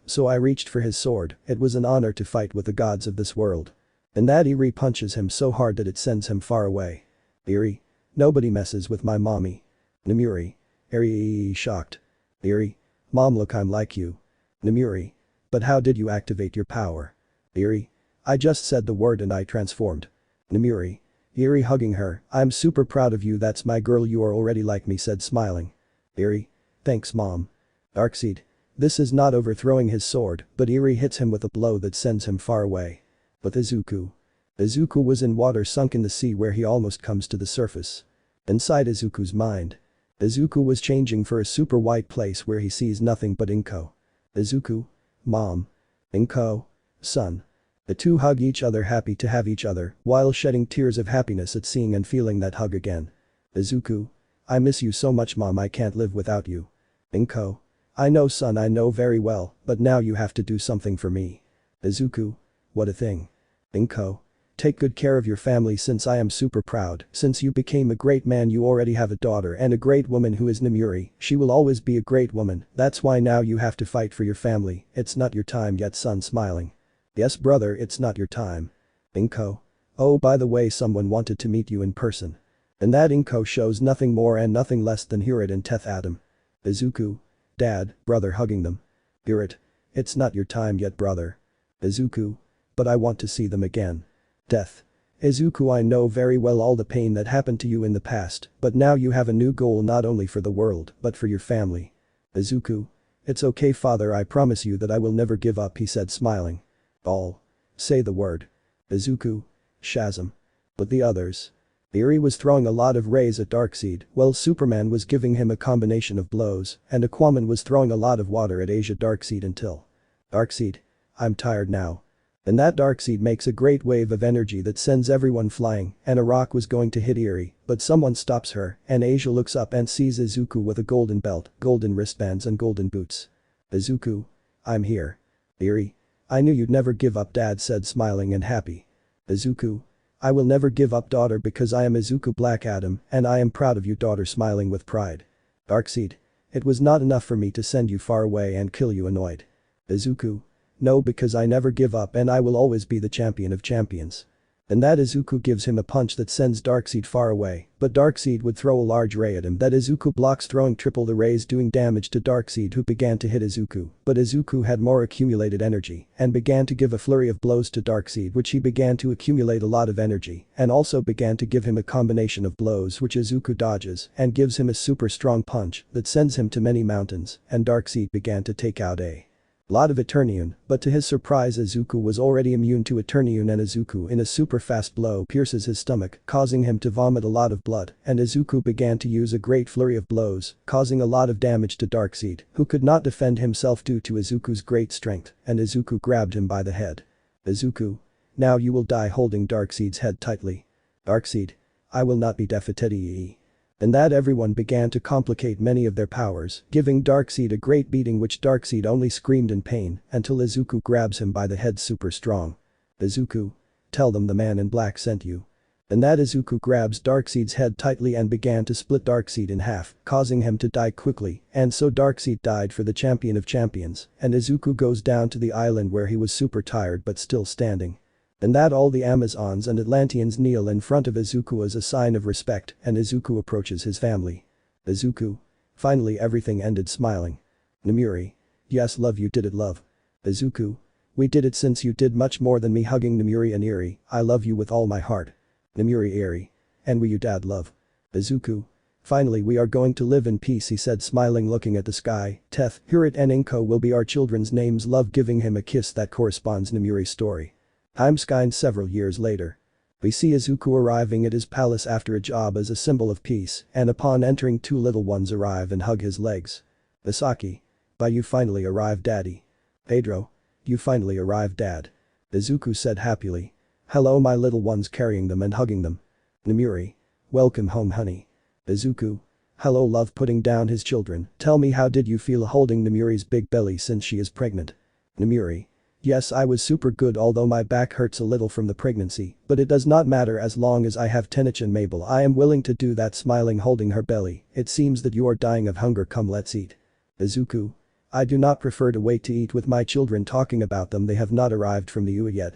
so I reached for his sword. It was an honor to fight with the gods of this world. And that Eerie punches him so hard that it sends him far away. Eerie. Nobody messes with my mommy. Namuri. Eri shocked. Eri. Mom, look, I'm like you. Namuri. But how did you activate your power? Eri. I just said the word and I transformed. Namuri. Eri hugging her, I'm super proud of you, that's my girl, you are already like me, said smiling. Eri. Thanks mom. Darkseid. This is not overthrowing his sword, but Eri hits him with a blow that sends him far away. But Izuku. Izuku was in water sunk in the sea where he almost comes to the surface. Inside Izuku's mind. Izuku was changing for a super white place where he sees nothing but Inko. Izuku. Mom. Inko. Son. The two hug each other, happy to have each other, while shedding tears of happiness at seeing and feeling that hug again. Izuku. I miss you so much mom, I can't live without you. Inko. I know son, I know very well, but now you have to do something for me. Izuku. What a thing. Inko. Take good care of your family since I am super proud, since you became a great man, you already have a daughter and a great woman who is Namuri, she will always be a great woman, that's why now you have to fight for your family, it's not your time yet, son, smiling. Yes brother, it's not your time. Inko. Oh, by the way, someone wanted to meet you in person. And that Inko shows nothing more and nothing less than Hirat and Teth Adam. Izuku. Dad, brother hugging them. Hirat. It's not your time yet brother. Izuku. But I want to see them again. Death. Izuku, I know very well all the pain that happened to you in the past, but now you have a new goal not only for the world, but for your family. Izuku. It's okay father, I promise you that I will never give up, he said smiling. All. Say the word. Izuku. Shazam. But the others. Eri was throwing a lot of rays at Darkseid, while Superman was giving him a combination of blows, and Aquaman was throwing a lot of water at Asia Darkseid until. Darkseid. I'm tired now. And that Darkseid makes a great wave of energy that sends everyone flying, and a rock was going to hit Eri, but someone stops her, and Asia looks up and sees Izuku with a golden belt, golden wristbands and golden boots. Izuku. I'm here. Eri. I knew you'd never give up, dad said smiling and happy. Izuku. I will never give up daughter because I am Izuku Black Adam and I am proud of you daughter, smiling with pride. Darkseid. It was not enough for me to send you far away and kill you, annoyed. Izuku. No, because I never give up and I will always be the champion of champions. And that Izuku gives him a punch that sends Darkseid far away, but Darkseid would throw a large ray at him that Izuku blocks, throwing triple the rays, doing damage to Darkseid, who began to hit Izuku, but Izuku had more accumulated energy and began to give a flurry of blows to Darkseid, which he began to accumulate a lot of energy and also began to give him a combination of blows which Izuku dodges and gives him a super strong punch that sends him to many mountains, and Darkseid began to take out a lot of Eternium, but to his surprise Izuku was already immune to Eternium, and Izuku in a super fast blow pierces his stomach, causing him to vomit a lot of blood, and Izuku began to use a great flurry of blows, causing a lot of damage to Darkseid, who could not defend himself due to Izuku's great strength, and Izuku grabbed him by the head. Izuku. Now you will die, holding Darkseid's head tightly. Darkseid. I will not be defeated. And that everyone began to complicate many of their powers, giving Darkseid a great beating, which Darkseid only screamed in pain until Izuku grabs him by the head super strong. Izuku. Tell them the man in black sent you. And that Izuku grabs Darkseid's head tightly and began to split Darkseid in half, causing him to die quickly, and so Darkseid died for the champion of champions, and Izuku goes down to the island where he was super tired but still standing. And that all the Amazons and Atlanteans kneel in front of Izuku as a sign of respect, and Izuku approaches his family. Izuku. Finally everything ended, smiling. Namuri. Yes, love, you did it, love. Izuku. We did it since you did much more than me, hugging Namuri and Eri, I love you with all my heart. Namuri, Eri. And we, you dad, love. Izuku. Finally we are going to live in peace, he said smiling, looking at the sky. Teth, Hirat and Inko will be our children's names, love, giving him a kiss that corresponds Namuri's story. Timeskine several years later. We see Izuku arriving at his palace after a job as a symbol of peace, and upon entering two little ones arrive and hug his legs. Misaki. Bye, you finally arrived, daddy. Pedro. You finally arrived, dad. Izuku said happily. Hello my little ones, carrying them and hugging them. Namuri. Welcome home, honey. Izuku. Hello love, putting down his children. Tell me, how did you feel holding Namuri's big belly since she is pregnant? Namuri. Yes, I was super good, although my back hurts a little from the pregnancy, but it does not matter as long as I have Tenich and Mabel, I am willing to do that, smiling, holding her belly. It seems that you are dying of hunger, come let's eat. Izuku. I do not prefer to wait to eat with my children, talking about them, they have not arrived from the UA yet.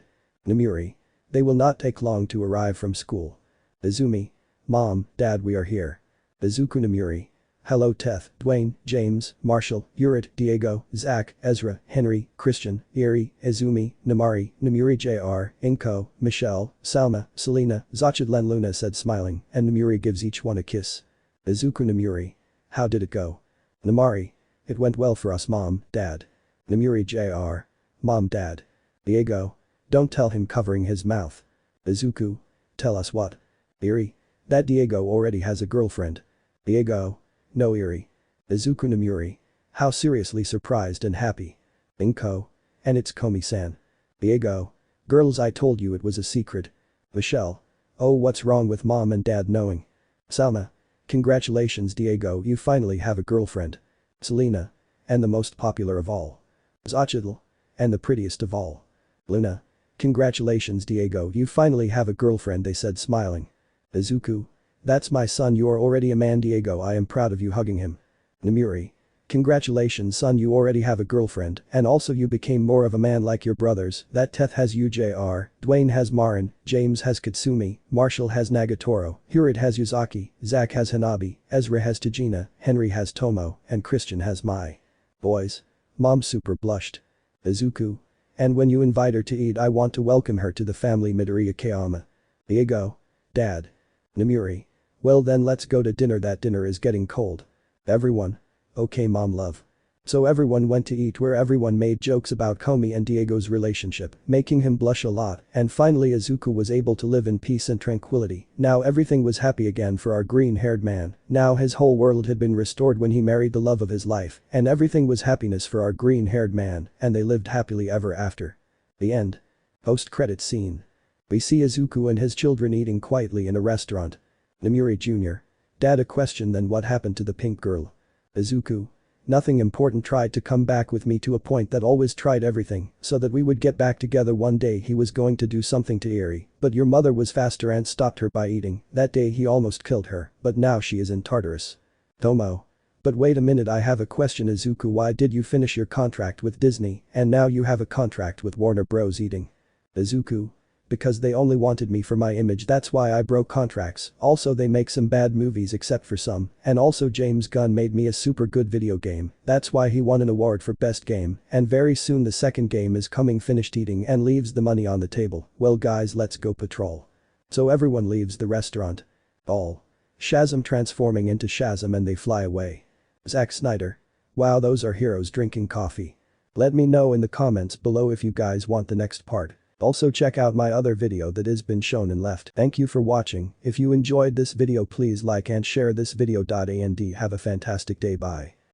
Namuri. They will not take long to arrive from school. Izumi. Mom, Dad, we are here. Izuku Namuri. Hello Teth, Dwayne, James, Marshall, Urit, Diego, Zach, Ezra, Henry, Christian, Eri, Izumi, Namari, Namuri Jr., Inko, Michelle, Salma, Selena, Zachidlen Luna said smiling, and Namuri gives each one a kiss. Izuku Namuri. How did it go? Namari. It went well for us Mom, Dad. Namuri Jr. Mom, Dad. Diego. Don't tell him covering his mouth. Izuku. Tell us what? Eri. That Diego already has a girlfriend. Diego. No Eri. Izuku Namuri. How seriously surprised and happy. Inko. And it's Komi-san. Diego. Girls, I told you it was a secret. Michelle. Oh, what's wrong with Mom and Dad knowing? Salma. Congratulations Diego, you finally have a girlfriend. Selena. And the most popular of all. Zachidl. And the prettiest of all. Luna. Congratulations Diego, you finally have a girlfriend, they said smiling. Izuku. That's my son, you're already a man Diego, I am proud of you, hugging him. Namuri. Congratulations son, you already have a girlfriend, and also you became more of a man like your brothers, that Teth has you Jr., Dwayne has Marin, James has Katsumi, Marshall has Nagatoro, Hurit has Yuzaki, Zach has Hanabi, Ezra has Tajina, Henry has Tomo, and Christian has Mai. Boys. Mom super blushed. Izuku. And when you invite her to eat, I want to welcome her to the family Midoriya Kayama. Diego. Dad. Namuri. Well then let's go to dinner, that dinner is getting cold. Everyone. Okay Mom love. So everyone went to eat where everyone made jokes about Komi and Diego's relationship, making him blush a lot, and finally Izuku was able to live in peace and tranquility. Now everything was happy again for our green-haired man. Now his whole world had been restored when he married the love of his life, and everything was happiness for our green-haired man, and they lived happily ever after. The end. Post-credit scene. We see Izuku and his children eating quietly in a restaurant. Namuri Jr. Dad, a question, then what happened to the pink girl? Izuku. Nothing important, tried to come back with me to a point that always tried everything so that we would get back together one day. He was going to do something to Eri, but your mother was faster and stopped her by eating. That day he almost killed her, but now she is in Tartarus. Tomo. But wait a minute, I have a question Izuku, why did you finish your contract with Disney and now you have a contract with Warner Bros. Eating? Izuku. Because they only wanted me for my image, that's why I broke contracts. Also they make some bad movies except for some, and also James Gunn made me a super good video game, that's why he won an award for best game, and very soon the second game is coming. Finished eating and leaves the money on the table. Well guys, let's go patrol. So everyone leaves the restaurant. All. Shazam transforming into Shazam and they fly away. Zack Snyder. Wow, those are heroes drinking coffee. Let me know in the comments below if you guys want the next part. Also check out my other video that has been shown and left. Thank you for watching. If you enjoyed this video, please like and share this video. And have a fantastic day. Bye.